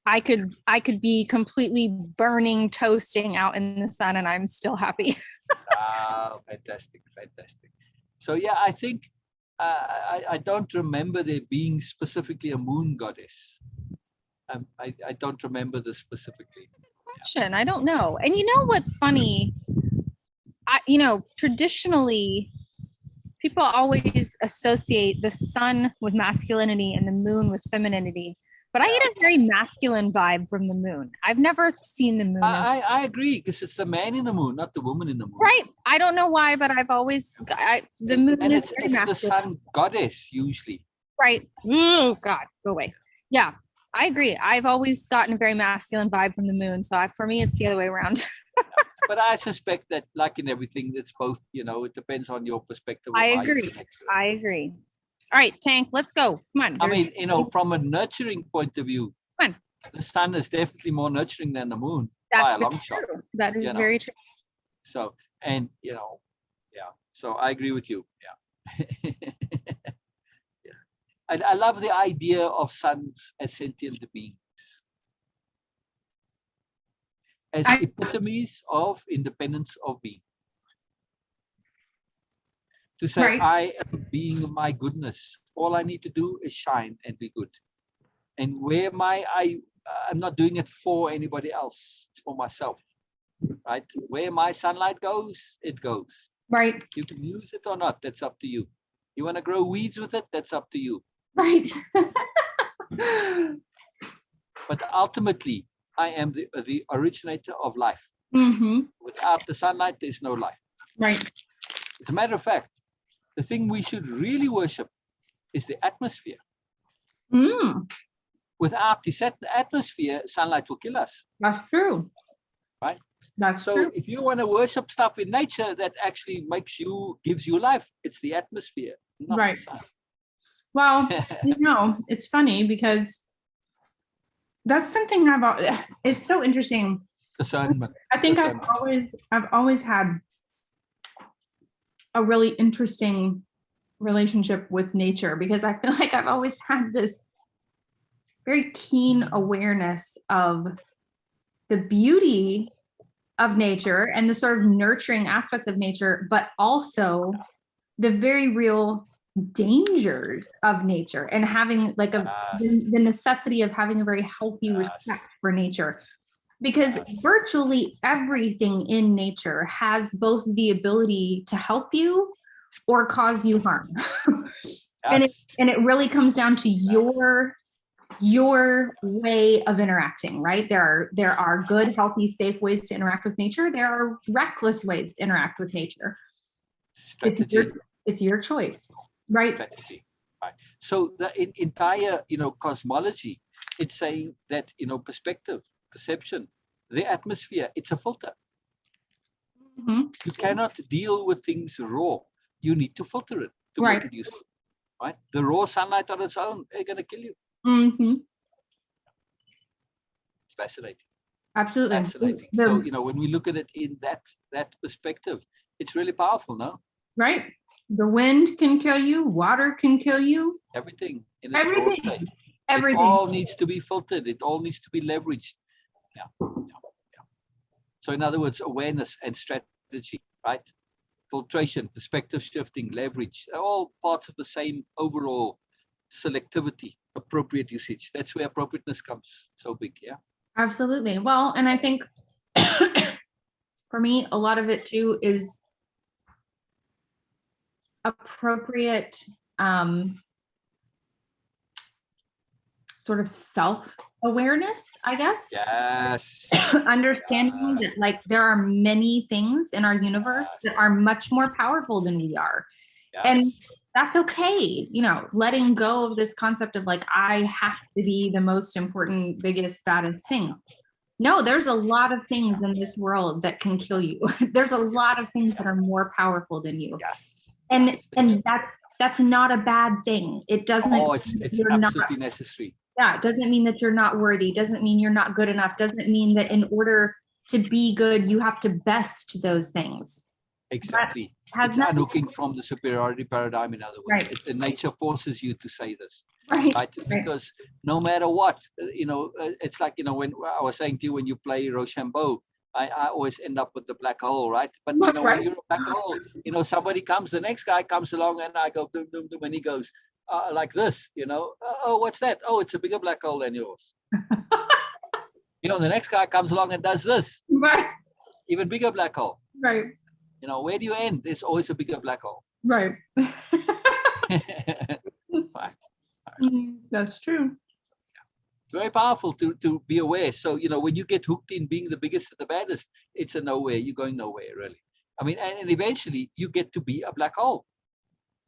Speaker 1: I could be completely burning, toasting out in the sun and I'm still happy.
Speaker 3: Fantastic. So yeah, I think I don't remember there being specifically a moon goddess. I don't remember this specifically.
Speaker 1: Question. I don't know. And you know what's funny? Traditionally, people always associate the sun with masculinity and the moon with femininity. But I get a very masculine vibe from the moon. I've never seen the moon.
Speaker 3: I agree, because it's the man in the moon, not the woman in the moon.
Speaker 1: Right. I don't know why, but I've always the moon
Speaker 3: and
Speaker 1: is very masculine.
Speaker 3: It's the sun goddess usually.
Speaker 1: Right. Oh God, go away. Yeah, I agree. I've always gotten a very masculine vibe from the moon. So for me, it's the other way around.
Speaker 3: But I suspect that, like in everything, it's both. You know, it depends on your perspective.
Speaker 1: I agree. All right, Tank, let's go. Come on.
Speaker 3: I mean, you know, from a nurturing point of view,
Speaker 1: come on.
Speaker 3: The sun is definitely more nurturing than the moon.
Speaker 1: That's
Speaker 3: by a long shot.
Speaker 1: That is very true.
Speaker 3: So, and you know, so I agree with you. I love the idea of suns as sentient beings, as epitomes of independence of being. To say, I am being my goodness. All I need to do is shine and be good. And where I'm not doing it for anybody else. It's for myself, right? Where my sunlight goes, it goes.
Speaker 1: Right.
Speaker 3: You can use it or not. That's up to you. You want to grow weeds with it? That's up to you.
Speaker 1: Right.
Speaker 3: But ultimately, I am the originator of life.
Speaker 1: Mm-hmm.
Speaker 3: Without the sunlight, there's no life.
Speaker 1: Right.
Speaker 3: As a matter of fact, the thing we should really worship is the atmosphere. Without the atmosphere, sunlight will kill us.
Speaker 1: That's true.
Speaker 3: Right?
Speaker 1: That's true.
Speaker 3: So if you want to worship stuff in nature that actually gives you life, it's the atmosphere, not the sun.
Speaker 1: Well, it's funny because that's something it's so interesting.
Speaker 3: Discernment.
Speaker 1: I think I've always had a really interesting relationship with nature because I feel like I've always had this very keen awareness of the beauty of nature and the sort of nurturing aspects of nature, but also the very real dangers of nature and having like the necessity of having a very healthy respect for nature. Because virtually everything in nature has both the ability to help you or cause you harm. And it really comes down to your way of interacting, right? There are good, healthy, safe ways to interact with nature. There are reckless ways to interact with nature.
Speaker 3: Strategy.
Speaker 1: It's your choice, right?
Speaker 3: Strategy. Right. So the entire, cosmology, it's saying that, perspective, perception, the atmosphere, it's a filter.
Speaker 1: Mm-hmm.
Speaker 3: You cannot deal with things raw. You need to filter it to make it useful. Right? The raw sunlight on its own, they're going to kill you.
Speaker 1: Mm-hmm.
Speaker 3: It's fascinating.
Speaker 1: Absolutely.
Speaker 3: Fascinating. So, when we look at it in that perspective, it's really powerful, no?
Speaker 1: Right. The wind can kill you, water can kill you.
Speaker 3: Everything in its raw
Speaker 1: Everything.
Speaker 3: state.
Speaker 1: Everything.
Speaker 3: It all needs to be filtered. It all needs to be leveraged. Yeah. So in other words, awareness and strategy, right? Filtration, perspective shifting, leverage, they're all parts of the same overall selectivity, appropriate usage. That's where appropriateness comes so big, yeah?
Speaker 1: Absolutely. Well, and I think for me, a lot of it too is appropriate sort of self-awareness, I guess.
Speaker 3: Yes.
Speaker 1: Understanding that like there are many things in our universe that are much more powerful than we are. And that's okay. Letting go of this concept of like, I have to be the most important, biggest, baddest thing. No, there's a lot of things in this world that can kill you. There's a lot of things that are more powerful than you.
Speaker 3: Yes.
Speaker 1: And that's not a bad thing. It doesn't.
Speaker 3: Oh, it's absolutely necessary.
Speaker 1: Yeah, it doesn't mean that you're not worthy. Doesn't mean you're not good enough. Doesn't mean that in order to be good, you have to best those things.
Speaker 3: Exactly. It's unhooking from the superiority paradigm, in other words.
Speaker 1: Right.
Speaker 3: Nature forces you to say this.
Speaker 1: Right.
Speaker 3: Because no matter what, it's like, when I was saying to you, when you play Rochambeau, I always end up with the black hole, right? But when you're a black hole, somebody comes, the next guy comes along, and I go doom, doom, doom, and he goes like this, oh, what's that? Oh, it's a bigger black hole than yours. The next guy comes along and does this,
Speaker 1: right.
Speaker 3: Even bigger black hole.
Speaker 1: Right.
Speaker 3: Where do you end? There's always a bigger black hole.
Speaker 1: Right. That's true.
Speaker 3: It's very powerful to be aware. So, when you get hooked in being the biggest and the baddest, it's a nowhere. You're going nowhere, really. I mean, and eventually you get to be a black hole.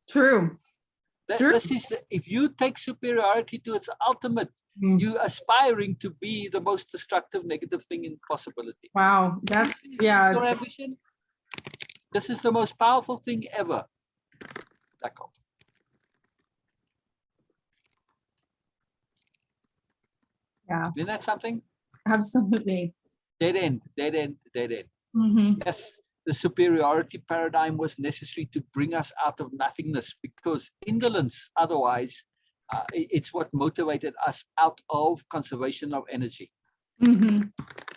Speaker 1: True.
Speaker 3: This is if you take superiority to its ultimate, you're aspiring to be the most destructive, negative thing in possibility.
Speaker 1: Wow. That's, yeah.
Speaker 3: Your ambition. This is the most powerful thing ever. Black hole.
Speaker 1: Yeah.
Speaker 3: Isn't that something?
Speaker 1: Absolutely.
Speaker 3: Dead end.
Speaker 1: Mm-hmm.
Speaker 3: Yes, the superiority paradigm was necessary to bring us out of nothingness, because indolence, otherwise, it's what motivated us out of conservation of energy.
Speaker 1: Mm-hmm.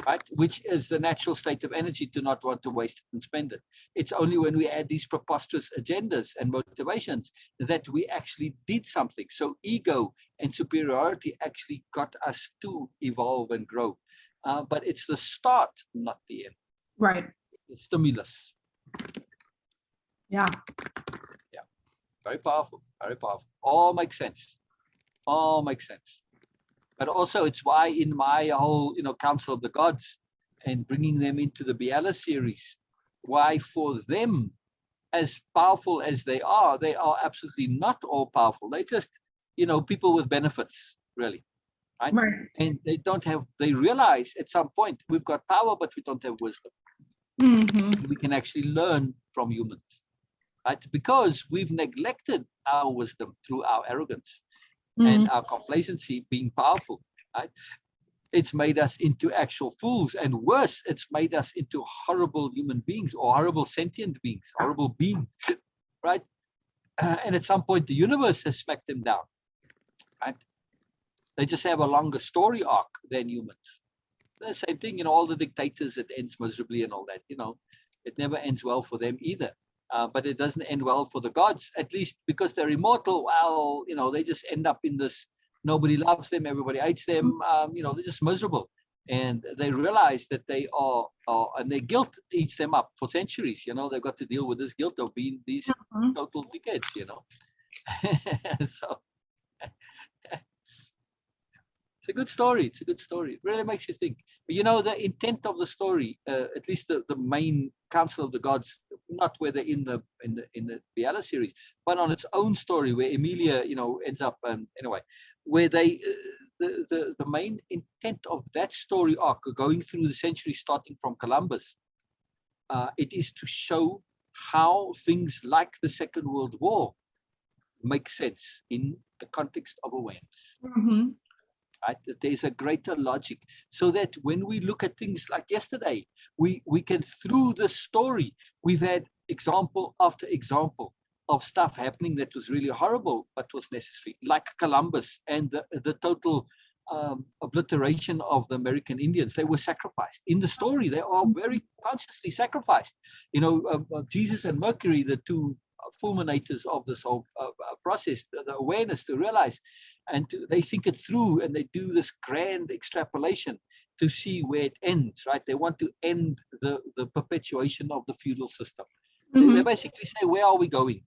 Speaker 3: Right? Which is the natural state of energy, to not want to waste it and spend it. It's only when we add these preposterous agendas and motivations that we actually did something. So ego and superiority actually got us to evolve and grow. But it's the start, not the end.
Speaker 1: Right.
Speaker 3: The stimulus.
Speaker 1: Yeah.
Speaker 3: Yeah. Very powerful. Very powerful. All makes sense. But also, it's why in my whole, Council of the Gods and bringing them into the Biala series, why for them, as powerful as they are absolutely not all powerful. They just, people with benefits, really. Right? And they realize at some point we've got power, but we don't have wisdom.
Speaker 1: Mm-hmm.
Speaker 3: We can actually learn from humans, right? Because we've neglected our wisdom through our arrogance. And our complacency being powerful, right? It's made us into actual fools, and worse, it's made us into horrible human beings, or horrible sentient beings, horrible beings, right? And at some point, the universe has smacked them down, right? They just have a longer story arc than humans. The same thing, all the dictators, it ends miserably and all that, it never ends well for them either. But it doesn't end well for the gods, at least because they're immortal. Well, they just end up in this, nobody loves them, everybody hates them, they're just miserable. And they realize that they are, and their guilt eats them up for centuries. They've got to deal with this guilt of being these total dickheads, So it's a good story. It really makes you think. But the intent of the story, at least the main Council of the Gods, not whether in the Biala series, but on its own story, where Emilia, ends up, anyway, where they, the main intent of that story arc, going through the centuries, starting from Columbus, it is to show how things like the Second World War make sense in the context of awareness.
Speaker 1: Mm-hmm.
Speaker 3: right? That there's a greater logic, so that when we look at things like yesterday, we can, through the story, we've had example after example of stuff happening that was really horrible but was necessary, like Columbus and the total obliteration of the American Indians. They were sacrificed in the story. They are very consciously sacrificed. Jesus and Mercury, the two fulminators of this whole process, the awareness to realize, and they think it through, and they do this grand extrapolation to see where it ends, right? They want to end the perpetuation of the feudal system. They basically say, where are we going?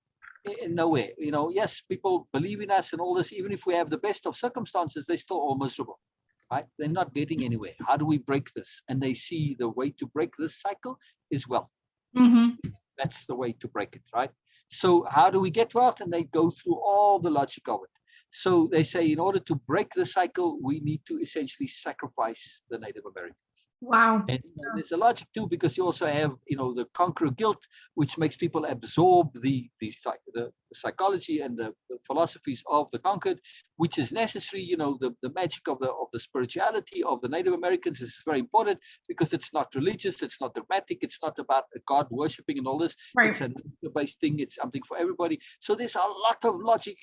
Speaker 3: Nowhere. Yes, people believe in us and all this. Even if we have the best of circumstances, they're still all miserable, right? They're not getting anywhere. How do we break this? And they see the way to break this cycle is wealth. That's the way to break it, right? So how do we get wealth? And they go through all the logic of it. So they say, in order to break the cycle, we need to essentially sacrifice the Native Americans.
Speaker 1: Wow.
Speaker 3: And there's a logic too, because you also have, the conqueror guilt, which makes people absorb the psychology and the philosophies of the conquered, which is necessary. The magic of the spirituality of the Native Americans is very important, because it's not religious, it's not dogmatic, it's not about God worshipping and all this.
Speaker 1: Right.
Speaker 3: It's a based thing. It's something for everybody. So there's a lot of logic.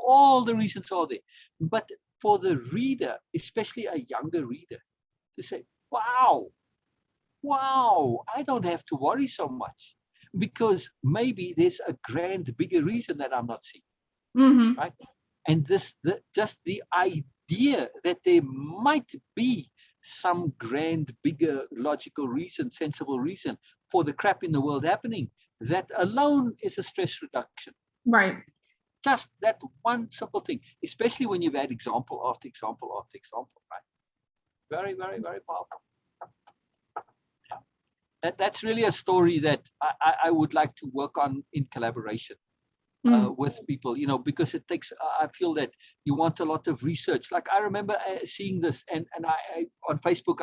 Speaker 3: All the reasons are there. But for the reader, especially a younger reader, to say, wow, I don't have to worry so much, because maybe there's a grand, bigger reason that I'm not seeing, right? And just the idea that there might be some grand, bigger, logical reason, sensible reason for the crap in the world happening, that alone is a stress reduction.
Speaker 1: Right.
Speaker 3: Just that one simple thing, especially when you've had example after example after example, right? Very, very, very powerful. That's really a story that I would like to work on in collaboration with people, because it takes, I feel that you want a lot of research. Like I remember seeing this, and I on Facebook,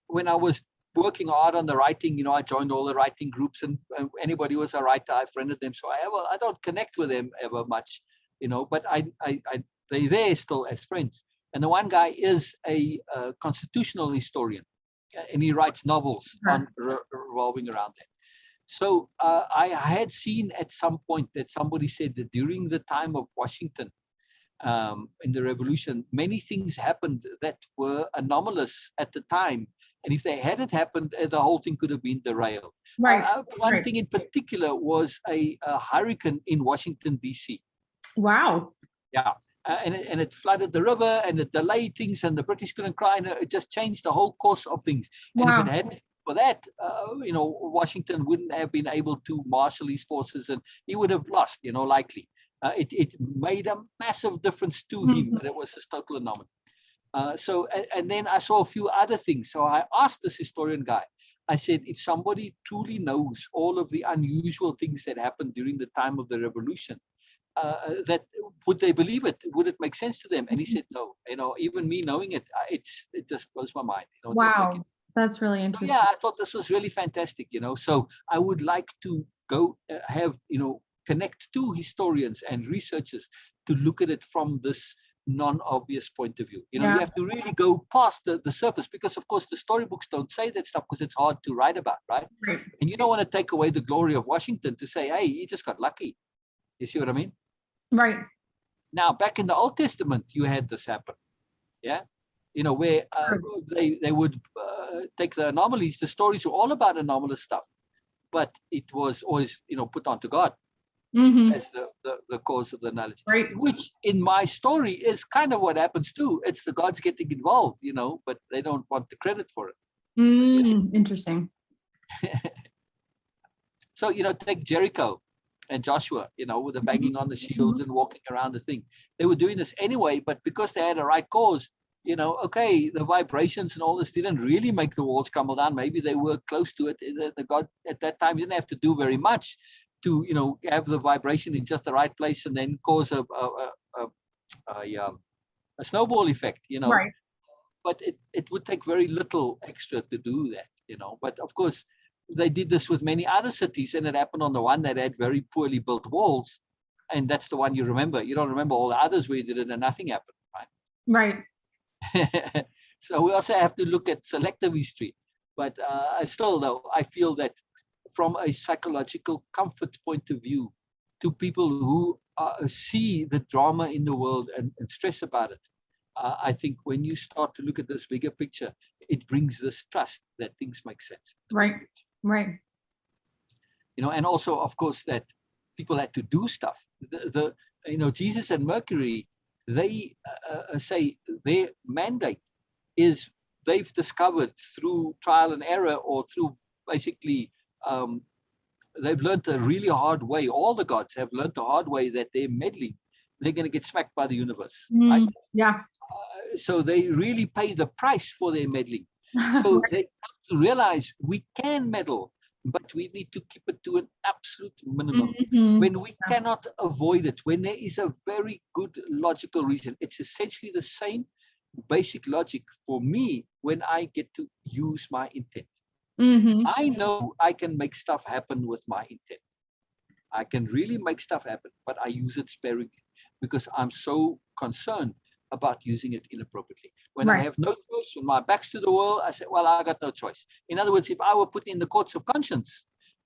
Speaker 3: when I was working hard on the writing, I joined all the writing groups, and anybody who was a writer, I friended them. So I don't connect with them ever much, but they're there still as friends. And the one guy is a constitutional historian, and he writes novels revolving around that. So I had seen at some point that somebody said that during the time of Washington, in the revolution, many things happened that were anomalous at the time. And if they hadn't happened, the whole thing could have been derailed.
Speaker 1: Right.
Speaker 3: One thing in particular was a hurricane in Washington, D.C.
Speaker 1: Wow.
Speaker 3: Yeah. And it flooded the river, and it delayed things, and the British couldn't cry, and it just changed the whole course of things. And if it hadn't for that, Washington wouldn't have been able to marshal his forces, and he would have lost, likely. It made a massive difference to him, but it was just total anomaly. And then I saw a few other things. So I asked this historian guy, I said, if somebody truly knows all of the unusual things that happened during the time of the revolution, that would they believe it? Would it make sense to them? And he said, no. Even me knowing it, it just blows my mind.
Speaker 1: Wow, that's really interesting.
Speaker 3: So, yeah, I thought this was really fantastic. So I would like to go have connect to historians and researchers to look at it from this non-obvious point of view. You have to really go past the surface, because of course the storybooks don't say that stuff, because it's hard to write about, right? And you don't want to take away the glory of Washington to say, hey, he just got lucky. You see what I mean?
Speaker 1: Right.
Speaker 3: Now, back in the Old Testament, you had this happen. Yeah. Where they would take the anomalies. The stories were all about anomalous stuff, but it was always, put onto God as the cause of the knowledge.
Speaker 1: Right.
Speaker 3: Which in my story is kind of what happens too. It's the gods getting involved, but they don't want the credit for it.
Speaker 1: Interesting.
Speaker 3: So, take Jericho and Joshua, with the banging on the shields and walking around the thing. They were doing this anyway, but because they had a right cause, the vibrations and all this didn't really make the walls crumble down. Maybe they were close to it. The God at that time didn't have to do very much to, have the vibration in just the right place and then cause a snowball effect,
Speaker 1: Right.
Speaker 3: But it would take very little extra to do that, But of course, they did this with many other cities, and it happened on the one that had very poorly built walls, and that's the one you remember. You don't remember all the others where you did it and nothing happened, right?
Speaker 1: Right.
Speaker 3: So we also have to look at selective history. But still, though, I feel that from a psychological comfort point of view, to people who see the drama in the world and stress about it, I think when you start to look at this bigger picture, it brings this trust that things make sense.
Speaker 1: Right. Right.
Speaker 3: You know, and also, of course, that people had to do stuff. Jesus and Mercury, they say their mandate is they've discovered through trial and error, or through basically they've learned a really hard way. All the gods have learned a hard way that they're meddling, they're going to get smacked by the universe, right?
Speaker 1: Yeah.
Speaker 3: So they really pay the price for their meddling. So they come to realize we can meddle, but we need to keep it to an absolute minimum. When we cannot avoid it, when there is a very good logical reason, it's essentially the same basic logic for me when I get to use my intent. I know I can make stuff happen with my intent. I can really make stuff happen, but I use it sparingly because I'm so concerned about using it inappropriately. When I have no choice, when my back's to the wall, I say, well, I got no choice. In other words, if I were put in the courts of conscience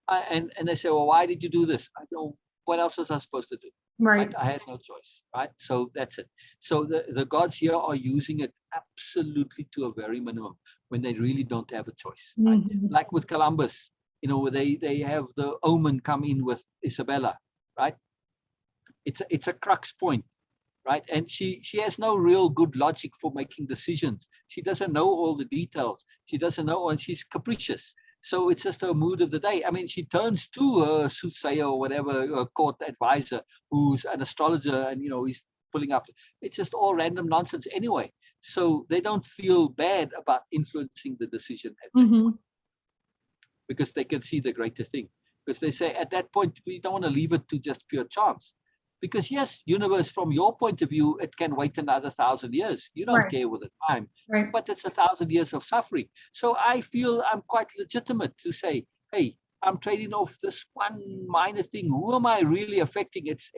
Speaker 3: and they say, well, why did you do this? I go, what else was I supposed to do? Right? I had no choice, right? So that's it. So the gods here are using it absolutely to a very minimum when they really don't have a choice. Right? Like with Columbus, you know, they have the omen come in with Isabella, right? It's a crux point, right? And she has no real good logic for making decisions. She doesn't know all the details. She doesn't know, and she's capricious. So it's just her mood of the day. I mean, she turns to her soothsayer or whatever, her court advisor, who's an astrologer, and, you know, he's pulling up. It's just all random nonsense anyway. So they don't feel bad about influencing the decision at that point, because they can see the greater thing. Because they say at that point, we don't want to leave it to just pure chance. Because yes, universe, from your point of view, it can wait another 1,000 years. You don't care with the time, but it's 1,000 years of suffering. So I feel I'm quite legitimate to say, hey, I'm trading off this one minor thing. Who am I really affecting? It's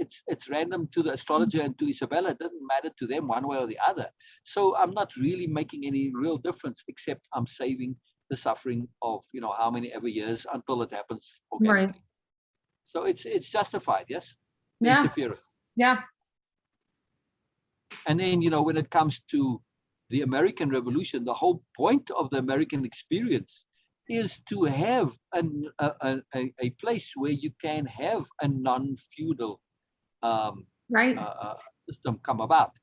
Speaker 3: random to the astrologer and to Isabella. It doesn't matter to them one way or the other. So I'm not really making any real difference, except I'm saving the suffering of, you know, how many ever years until it happens organically. So it's justified, yes? Interference.
Speaker 1: Yeah.
Speaker 3: And then, you know, when it comes to the American Revolution, the whole point of the American experience is to have a place where you can have a non-feudal system come about.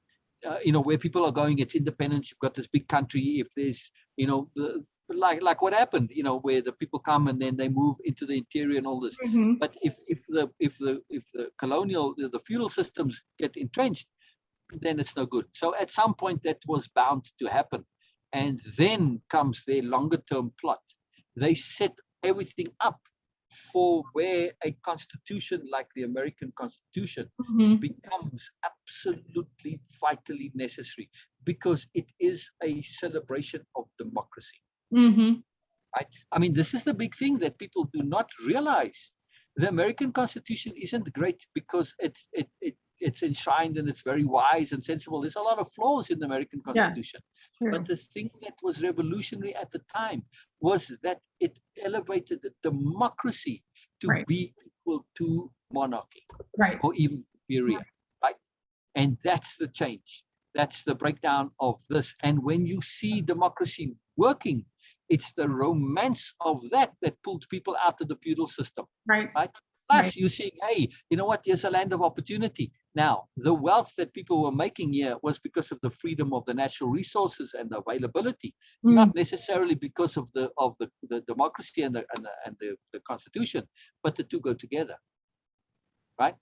Speaker 3: You know, where people are going, it's independence. You've got this big country. If there's, you know, like what happened, you know, where the people come and then they move into the interior and all this. But if the colonial, the feudal systems get entrenched, then it's no good. So at some point that was bound to happen, and then comes their longer term plot. They set everything up for where a constitution like the American Constitution becomes absolutely vitally necessary, because it is a celebration of democracy. Right? I mean, this is the big thing that people do not realize. The American Constitution isn't great because it's enshrined and it's very wise and sensible. There's a lot of flaws in the American Constitution. But the thing that was revolutionary at the time was that it elevated the democracy to be equal to monarchy, or even superior, right? And that's the change. That's the breakdown of this. And when you see democracy working, it's the romance of that pulled people out of the feudal system, right? Plus, you see, hey, you know what? Here's a land of opportunity. Now, the wealth that people were making here was because of the freedom of the natural resources and the availability, not necessarily because of the democracy and the Constitution, but the two go together, right?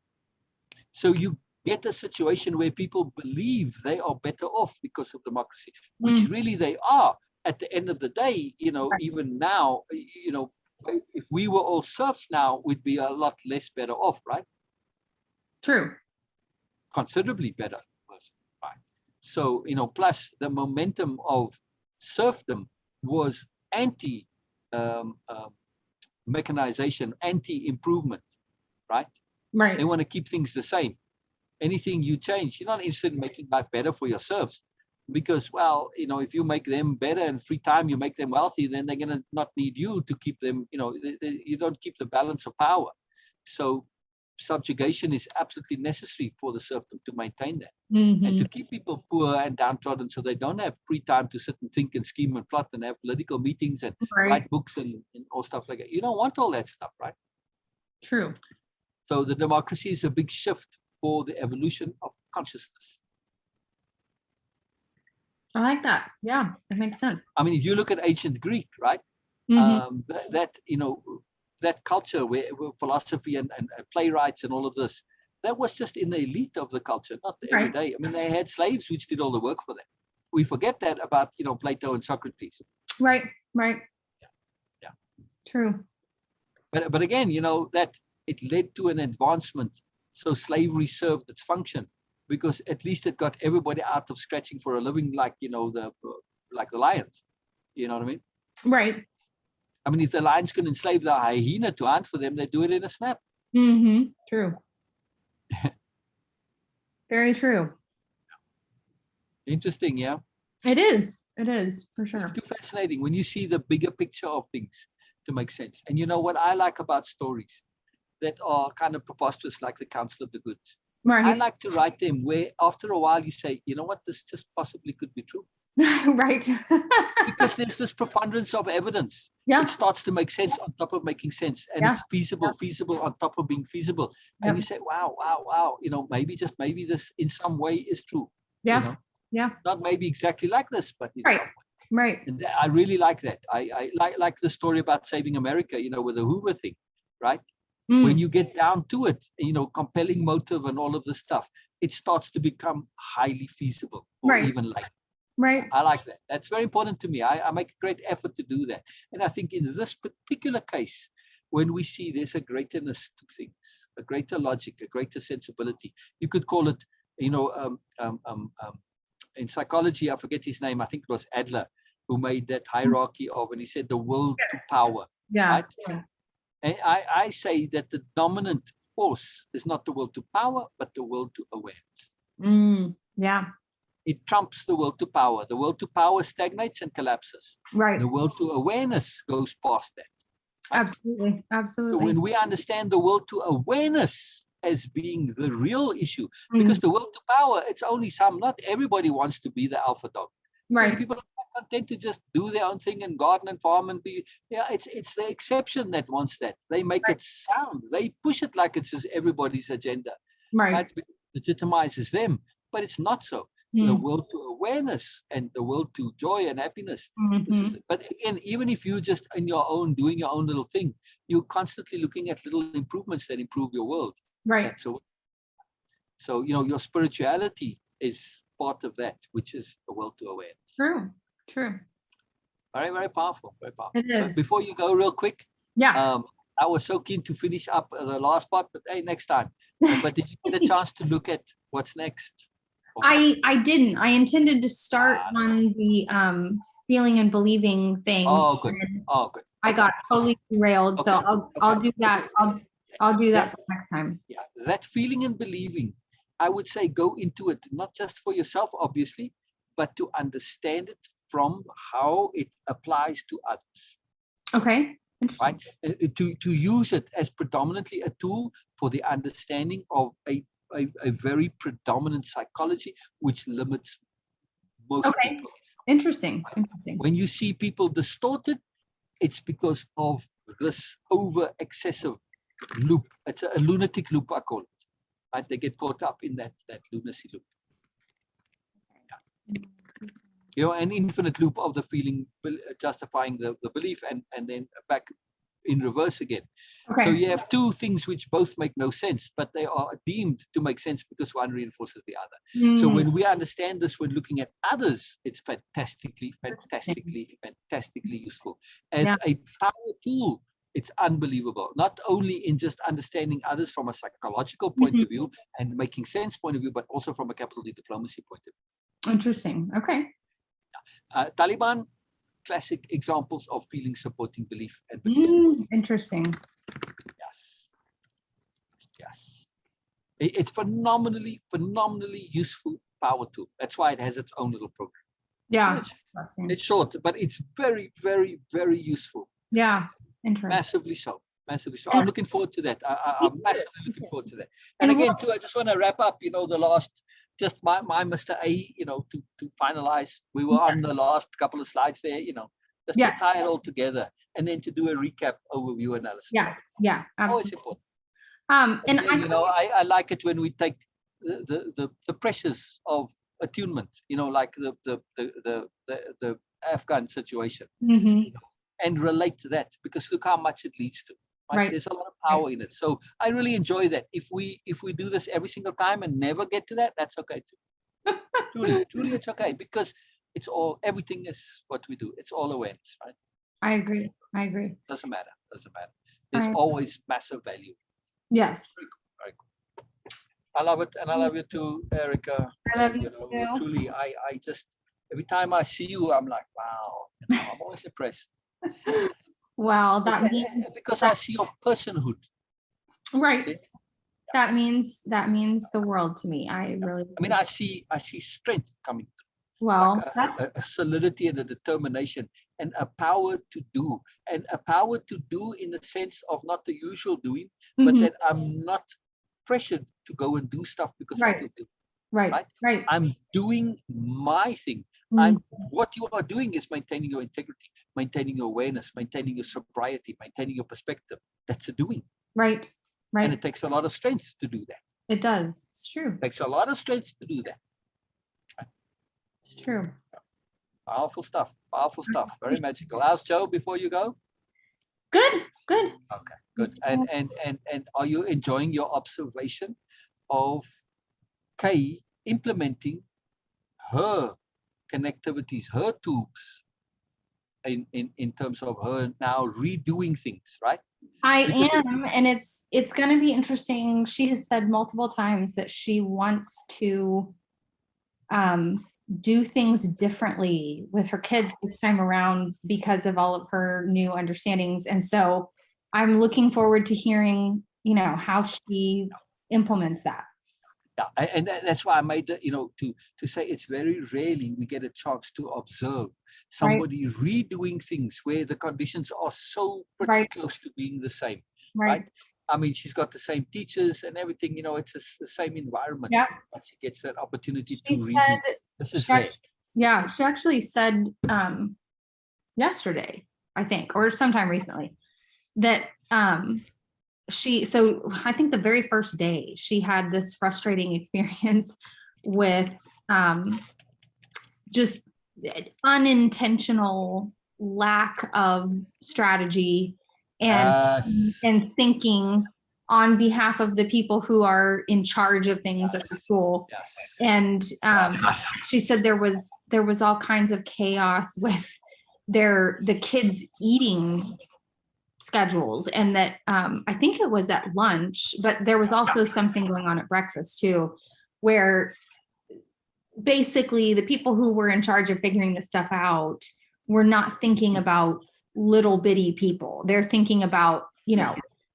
Speaker 3: So you get a situation where people believe they are better off because of democracy, which really they are. At the end of the day, you know, even now, you know, if we were all serfs now, we'd be a lot less better off, right?
Speaker 1: True.
Speaker 3: Considerably better. Right? So, you know, plus the momentum of serfdom was anti-mechanization, anti-improvement, right? Right. They want to keep things the same. Anything you change, you're not interested in making life better for your serfs. because, well, if you make them better and free time, you make them wealthy, then they're going to not need you to keep them, you don't keep the balance of power. So subjugation is absolutely necessary for the serfdom to maintain that. And to keep people poor and downtrodden so they don't have free time to sit and think and scheme and plot and have political meetings and write books and all stuff like that. You don't want all that stuff, right?
Speaker 1: True.
Speaker 3: So the democracy is a big shift for the evolution of consciousness.
Speaker 1: I like that. Yeah, that makes sense.
Speaker 3: I mean, if you look at ancient Greek, right? That culture where philosophy and playwrights and all of this, that was just in the elite of the culture, not the everyday. I mean, they had slaves which did all the work for them. We forget that about, Plato and Socrates.
Speaker 1: Right.
Speaker 3: Yeah.
Speaker 1: True.
Speaker 3: But again, that it led to an advancement. So slavery served its function, because at least it got everybody out of scratching for a living, like the lions. You know what I mean?
Speaker 1: Right.
Speaker 3: I mean, if the lions can enslave the hyena to hunt for them, they do it in a snap.
Speaker 1: True. Very true.
Speaker 3: Interesting, yeah.
Speaker 1: It is for sure.
Speaker 3: It's too fascinating when you see the bigger picture of things to make sense. And what I like about stories that are kind of preposterous, like the Council of the Goods.
Speaker 1: Right.
Speaker 3: I like to write them where after a while you say, you know what, this just possibly could be true.
Speaker 1: Right.
Speaker 3: Because there's this preponderance of evidence.
Speaker 1: Yeah.
Speaker 3: It starts to make sense on top of making sense. And it's feasible on top of being feasible. And you say, wow, maybe this in some way is true.
Speaker 1: Yeah. Yeah.
Speaker 3: Not maybe exactly like this, but in some way.
Speaker 1: Right.
Speaker 3: And I really like that. I like the story about saving America, with the Hoover thing, right? When you get down to it, compelling motive and all of this stuff, it starts to become highly feasible or even likely.
Speaker 1: Right.
Speaker 3: I like that. That's very important to me. I make a great effort to do that. And I think in this particular case, when we see there's a greaterness to things, a greater logic, a greater sensibility, you could call it, in psychology, I forget his name, I think it was Adler, who made that hierarchy of, and he said the will to power.
Speaker 1: Yeah.
Speaker 3: Right? And I say that the dominant force is not the will to power, but the will to awareness.
Speaker 1: Yeah.
Speaker 3: It trumps the will to power. The will to power stagnates and collapses.
Speaker 1: Right.
Speaker 3: The will to awareness goes past that.
Speaker 1: Absolutely.
Speaker 3: So when we understand the will to awareness as being the real issue, because the will to power, it's only some, not everybody wants to be the alpha dog.
Speaker 1: Right.
Speaker 3: Many people are content to just do their own thing and garden and farm and be, it's the exception that wants that. They make it sound, they push it like it's everybody's agenda.
Speaker 1: Right.
Speaker 3: It legitimizes them, but it's not so. The will to awareness and the will to joy and happiness. But again, even if you just in your own, doing your own little thing, you're constantly looking at little improvements that improve your world.
Speaker 1: Right.
Speaker 3: So your spirituality is part of that, which is the will to awareness.
Speaker 1: True.
Speaker 3: Very, very powerful. Very powerful.
Speaker 1: It is.
Speaker 3: But before you go, real quick.
Speaker 1: Yeah.
Speaker 3: I was so keen to finish up the last part, but hey, next time. But did you get a chance to look at what's next?
Speaker 1: I didn't. I intended to start on the feeling and believing thing.
Speaker 3: Oh, good. Good.
Speaker 1: I got totally derailed, so I'll do that. I'll do that for next time.
Speaker 3: Yeah, that feeling and believing, I would say go into it, not just for yourself, obviously, but to understand it from how it applies to others.
Speaker 1: Okay. Interesting.
Speaker 3: Right? To use it as predominantly a tool for the understanding of a very predominant psychology, which limits most people.
Speaker 1: Interesting.
Speaker 3: When you see people distorted, it's because of this over excessive loop. It's a lunatic loop, I call it. Right? They get caught up in that lunacy loop. Yeah. An infinite loop of the feeling justifying the belief and then back in reverse again. Okay. So you have two things which both make no sense, but they are deemed to make sense because one reinforces the other. So when we understand this when looking at others, it's fantastically useful. As a power tool, it's unbelievable. Not only in just understanding others from a psychological point of view and making sense point of view, but also from a capital D diplomacy point of view.
Speaker 1: Interesting. Okay.
Speaker 3: Taliban, classic examples of feeling supporting belief and belief.
Speaker 1: Interesting.
Speaker 3: Yes. It's phenomenally useful power tool. That's why it has its own little program.
Speaker 1: Yeah.
Speaker 3: It's short, but it's very, very, very useful.
Speaker 1: Yeah. Interesting.
Speaker 3: Massively so. Massively so. I'm looking forward to that. I'm massively looking forward to that. And again, too, I just want to wrap up, the last, just my Mr. A, to finalize. We were on the last couple of slides there, just to tie it all together and then to do a recap overview analysis.
Speaker 1: Yeah. Yeah.
Speaker 3: Always
Speaker 1: Absolutely.
Speaker 3: important.
Speaker 1: And
Speaker 3: then, I like it when we take the pressures of attunement, like the Afghan situation, and relate to that, because look how much it leads to. Right? There's a lot of power in it. So I really enjoy that. If we do this every single time and never get to that, that's okay too. truly, it's okay, because everything is what we do. It's all awareness, right?
Speaker 1: I agree.
Speaker 3: Doesn't matter. There's always massive value.
Speaker 1: Yes.
Speaker 3: Very cool. I love it, and I love you too, Erica.
Speaker 1: I love you too.
Speaker 3: Truly, I just, every time I see you, I'm like, wow. I'm always impressed.
Speaker 1: Wow, that means
Speaker 3: because I see your personhood.
Speaker 1: Right. See? That means the world to me. I
Speaker 3: see strength coming through.
Speaker 1: Well,
Speaker 3: like
Speaker 1: that's
Speaker 3: a solidity and a determination and a power to do, in the sense of not the usual doing, but that I'm not pressured to go and do stuff because I feel guilty.
Speaker 1: Right.
Speaker 3: I'm doing my thing. What you are doing is maintaining your integrity, maintaining your awareness, maintaining your sobriety, maintaining your perspective. That's a doing.
Speaker 1: Right.
Speaker 3: And it takes a lot of strength to do that.
Speaker 1: It does. It's true.
Speaker 3: It takes a lot of strength to do that.
Speaker 1: It's true.
Speaker 3: Powerful stuff. Very magical. How's Joe before you go?
Speaker 1: Good.
Speaker 3: Okay, good. And are you enjoying your observation of Kay implementing her connectivities, her tools in terms of her now redoing things, right?
Speaker 1: I am, and it's going to be interesting. She has said multiple times that she wants to do things differently with her kids this time around because of all of her new understandings. And so I'm looking forward to hearing, how she implements that.
Speaker 3: Yeah, and that's why I made the, to say it's very rarely we get a chance to observe somebody redoing things where the conditions are so pretty close to being the same. Right. I mean, she's got the same teachers and everything, it's the same environment.
Speaker 1: Yeah.
Speaker 3: But she gets that opportunity to redo. This is rare.
Speaker 1: Yeah, she actually said yesterday, I think, or sometime recently, that so I think the very first day she had this frustrating experience with just unintentional lack of strategy and thinking on behalf of the people who are in charge of things at the school.
Speaker 3: Yes.
Speaker 1: And she said there was all kinds of chaos with the kids' eating schedules, and that I think it was at lunch, but there was also something going on at breakfast too, where basically the people who were in charge of figuring this stuff out were not thinking about little bitty people. They're thinking about,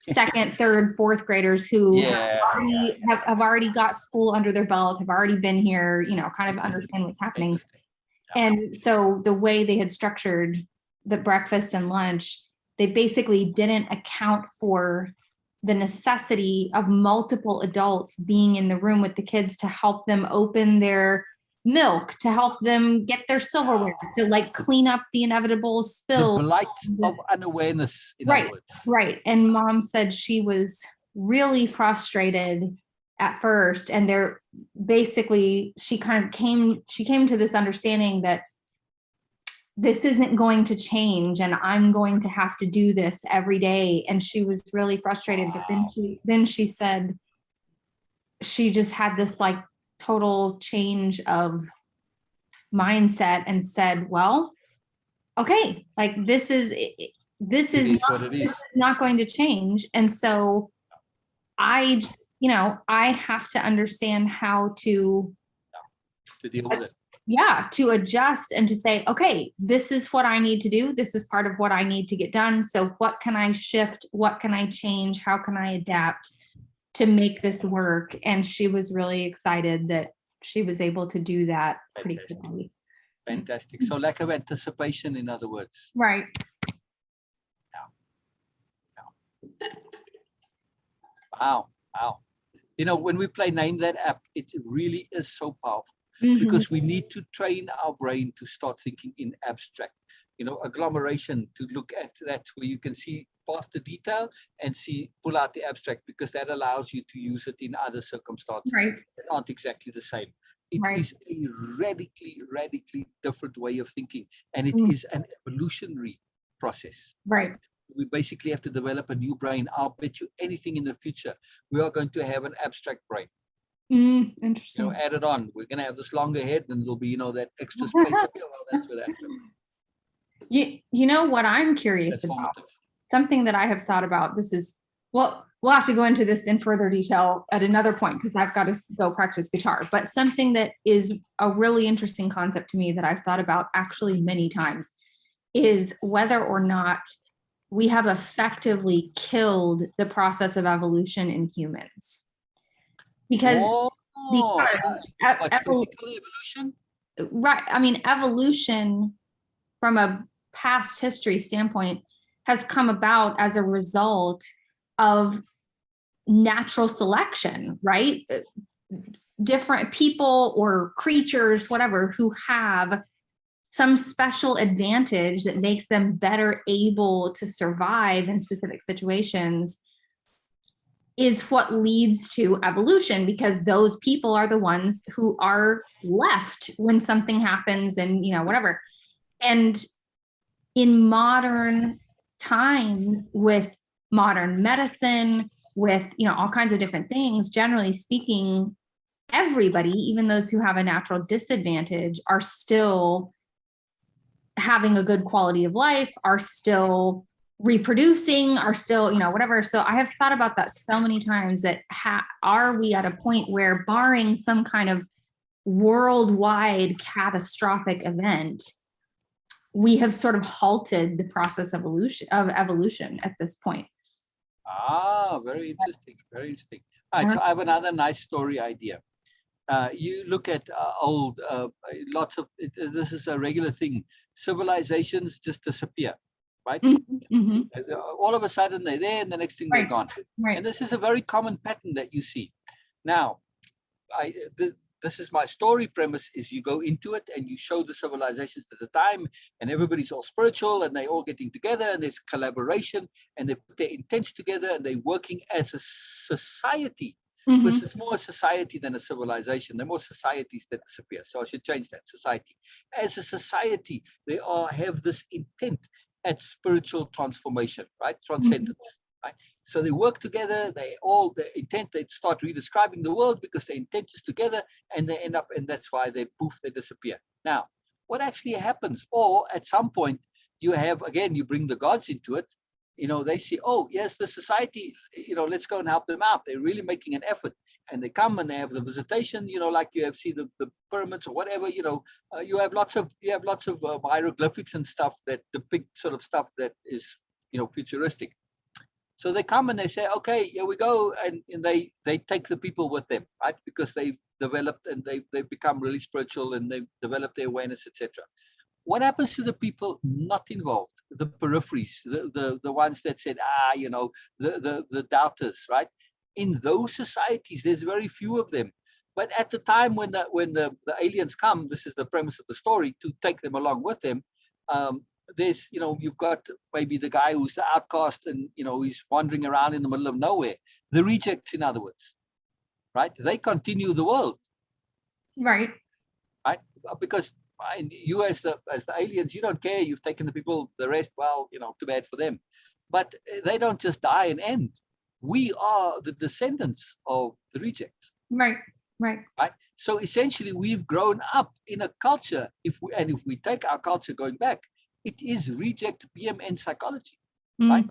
Speaker 1: second, third, fourth graders who have already got school under their belt, have already been here, kind of understand what's happening. And so the way they had structured the breakfast and lunch, they basically didn't account for the necessity of multiple adults being in the room with the kids to help them open their milk, to help them get their silverware, to clean up the inevitable spill.
Speaker 3: The blight of unawareness. In other words.
Speaker 1: Right. And Mom said she was really frustrated at first, and she came to this understanding that this isn't going to change, and I'm going to have to do this every day. And she was really frustrated. But then she said she just had this total change of mindset and said, well, okay, this is not going to change. And so I have to understand how to
Speaker 3: deal with it.
Speaker 1: Yeah, to adjust and to say, okay, this is what I need to do. This is part of what I need to get done. So what can I shift? What can I change? How can I adapt to make this work? And she was really excited that she was able to do that pretty
Speaker 3: Fantastic.
Speaker 1: quickly.
Speaker 3: Fantastic. So lack of anticipation, in other words.
Speaker 1: Right.
Speaker 3: Wow. Wow. You know, when we play Name That App, it really is so powerful
Speaker 1: Mhm.
Speaker 3: because we need to train our brain to start thinking in abstract. You know, agglomeration, to look at that where you can see past the detail and pull out the abstract, because that allows you to use it in other circumstances
Speaker 1: Right.
Speaker 3: that aren't exactly the same. It
Speaker 1: Right.
Speaker 3: is a radically different way of thinking, and it
Speaker 1: Mm.
Speaker 3: is an evolutionary process.
Speaker 1: Right.
Speaker 3: We basically have to develop a new brain. I'll bet you anything in the future, we are going to have an abstract brain. You
Speaker 1: Interesting.
Speaker 3: know, added on. We're going to have this longer head, and there'll be, you know, that extra space up here. Well, that's where that's
Speaker 1: You know what I'm curious about?
Speaker 3: formative.
Speaker 1: Something that I have thought about. This is, well, we'll have to go into this in further detail at another point because I've got to go practice guitar. But something that is a really interesting concept to me that I've thought about actually many times is whether or not we have effectively killed the process of evolution in humans. Because
Speaker 3: Like physical evolution?
Speaker 1: right, I mean, evolution from a past history standpoint has come about as a result of natural selection, right? Different people or creatures, whatever, who have some special advantage that makes them better able to survive in specific situations is what leads to evolution, because those people are the ones who are left when something happens and, you know, whatever. And in modern times, with modern medicine, with, you know, all kinds of different things, generally speaking, everybody, even those who have a natural disadvantage, are still having a good quality of life, are still reproducing, are still, you know, whatever. So I have thought about that so many times, that are we at a point where, barring some kind of worldwide catastrophic event, we have sort of halted the process of evolution at this point?
Speaker 3: Ah, very interesting. Very interesting. All right, so I have another nice story idea. You look at old, lots of, this is a regular thing. Civilizations just disappear, right?
Speaker 1: Mm-hmm.
Speaker 3: All of a sudden they're there, and the next thing they're gone.
Speaker 1: Right.
Speaker 3: And this is a very common pattern that you see. Now, this is my story premise, is you go into it and you show the civilizations at the time, and everybody's all spiritual, and they're all getting together, and there's collaboration, and they put their intents together, and they're working as a society. Because it's more a society than a civilization. They're more societies that disappear. So I should change that, society. As a society, they have this intent at spiritual transformation, right? Transcendence, right? So they work together, their intent, they start redescribing the world because their intent is together, and they end up, and that's why they disappear. Now, what actually happens? Or at some point, you have, again, you bring the gods into it. You know, they see, oh, yes, the society, you know, let's go and help them out. They're really making an effort. And they come and they have the visitation, you know, like you have see the pyramids or whatever, you know, you have lots of hieroglyphics and stuff that depict sort of stuff that is, you know, futuristic. So they come and they say, okay, here we go. And they take the people with them, right? Because they've developed and they've become really spiritual, and they've developed their awareness, etc. What happens to the people not involved, the peripheries, the ones that said, you know, the doubters, right? In those societies, there's very few of them. But at the time when the aliens come, this is the premise of the story, to take them along with them, there's, you know, you've got maybe the guy who's the outcast, and, you know, he's wandering around in the middle of nowhere. The rejects, in other words, right? They continue the world. Right. Because you as the aliens, you don't care. You've taken the people, the rest, well, you know, too bad for them. But they don't just die and end. We are the descendants of the rejects. Right. So essentially, we've grown up in a culture. If we take our culture going back, it is reject BMN psychology, right?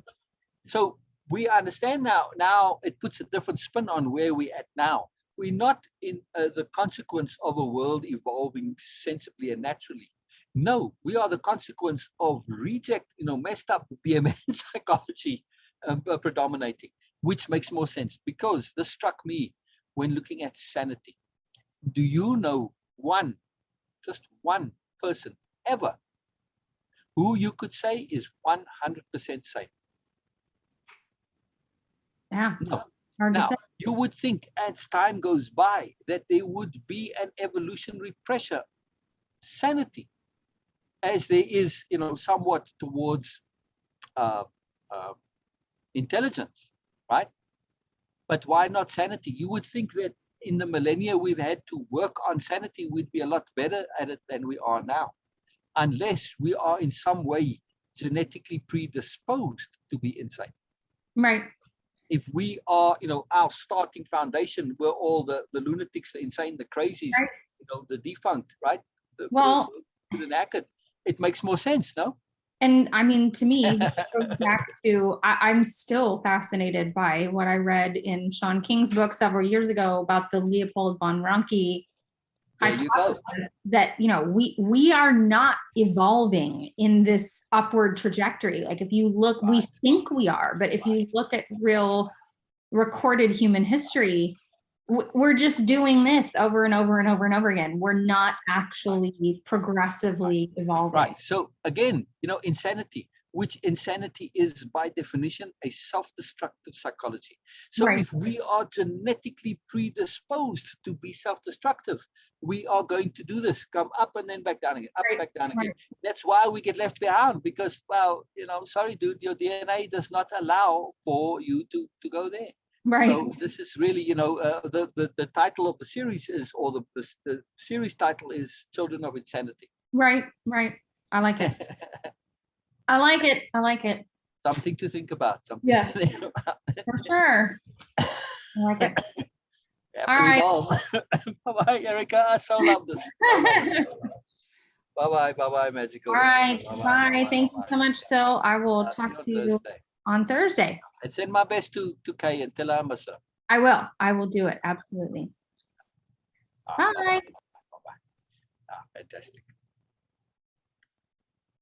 Speaker 3: So we understand now. Now it puts a different spin on where we're at now. We're not in the consequence of a world evolving sensibly and naturally. No, we are the consequence of reject, you know, messed up BMN psychology predominating, which makes more sense, because this struck me when looking at sanity. Do you know just one person ever who you could say is 100% safe?
Speaker 1: Yeah.
Speaker 3: No.
Speaker 1: Hard to
Speaker 3: Now,
Speaker 1: say.
Speaker 3: you would think as time goes by that there would be an evolutionary pressure, sanity, as there is, somewhat towards uh, uh, intelligence, right? But why not sanity? You would think that in the millennia we've had to work on sanity, we'd be a lot better at it than we are now, unless we are in some way genetically predisposed to be insane.
Speaker 1: Right.
Speaker 3: If we are, our starting foundation were all the lunatics, the insane, the crazies,
Speaker 1: Right.
Speaker 3: the defunct, right?
Speaker 1: Well,
Speaker 3: the knackered. It makes more sense, no?
Speaker 1: and I mean, to me, it goes back to, I'm still fascinated by what I read in Sean King's book several years ago about the Leopold von Ranke
Speaker 3: There you go.
Speaker 1: hypothesis that, we are not evolving in this upward trajectory. Like if you look, we think we are, but if you look at real recorded human history, we're just doing this over and over and over and over again. We're not actually progressively evolving.
Speaker 3: Right. So again, insanity, which insanity is by definition a self-destructive psychology. So
Speaker 1: Right.
Speaker 3: if we are genetically predisposed to be self-destructive, we are going to do this, come up and then back down again, up,
Speaker 1: Right.
Speaker 3: back down again.
Speaker 1: Right.
Speaker 3: That's why we get left behind, because, well, sorry, dude, your DNA does not allow for you to go there.
Speaker 1: Right.
Speaker 3: So this is really, the title of the series is, or the series title is Children of Insanity.
Speaker 1: Right. Right. I like it. I like it. I like it.
Speaker 3: Something to think about.
Speaker 1: Yes.
Speaker 3: To think about.
Speaker 1: For sure. I like it.
Speaker 3: All right. Bye-bye, Erica. I so love this. Bye-bye. Bye-bye, Magical.
Speaker 1: All right. Bye. Thank you so much, Sil. I will talk to you on Thursday.
Speaker 3: And send my best to Kay and tell her I miss her.
Speaker 1: I will. I will do it. Absolutely. Bye.
Speaker 3: Bye-bye. Fantastic.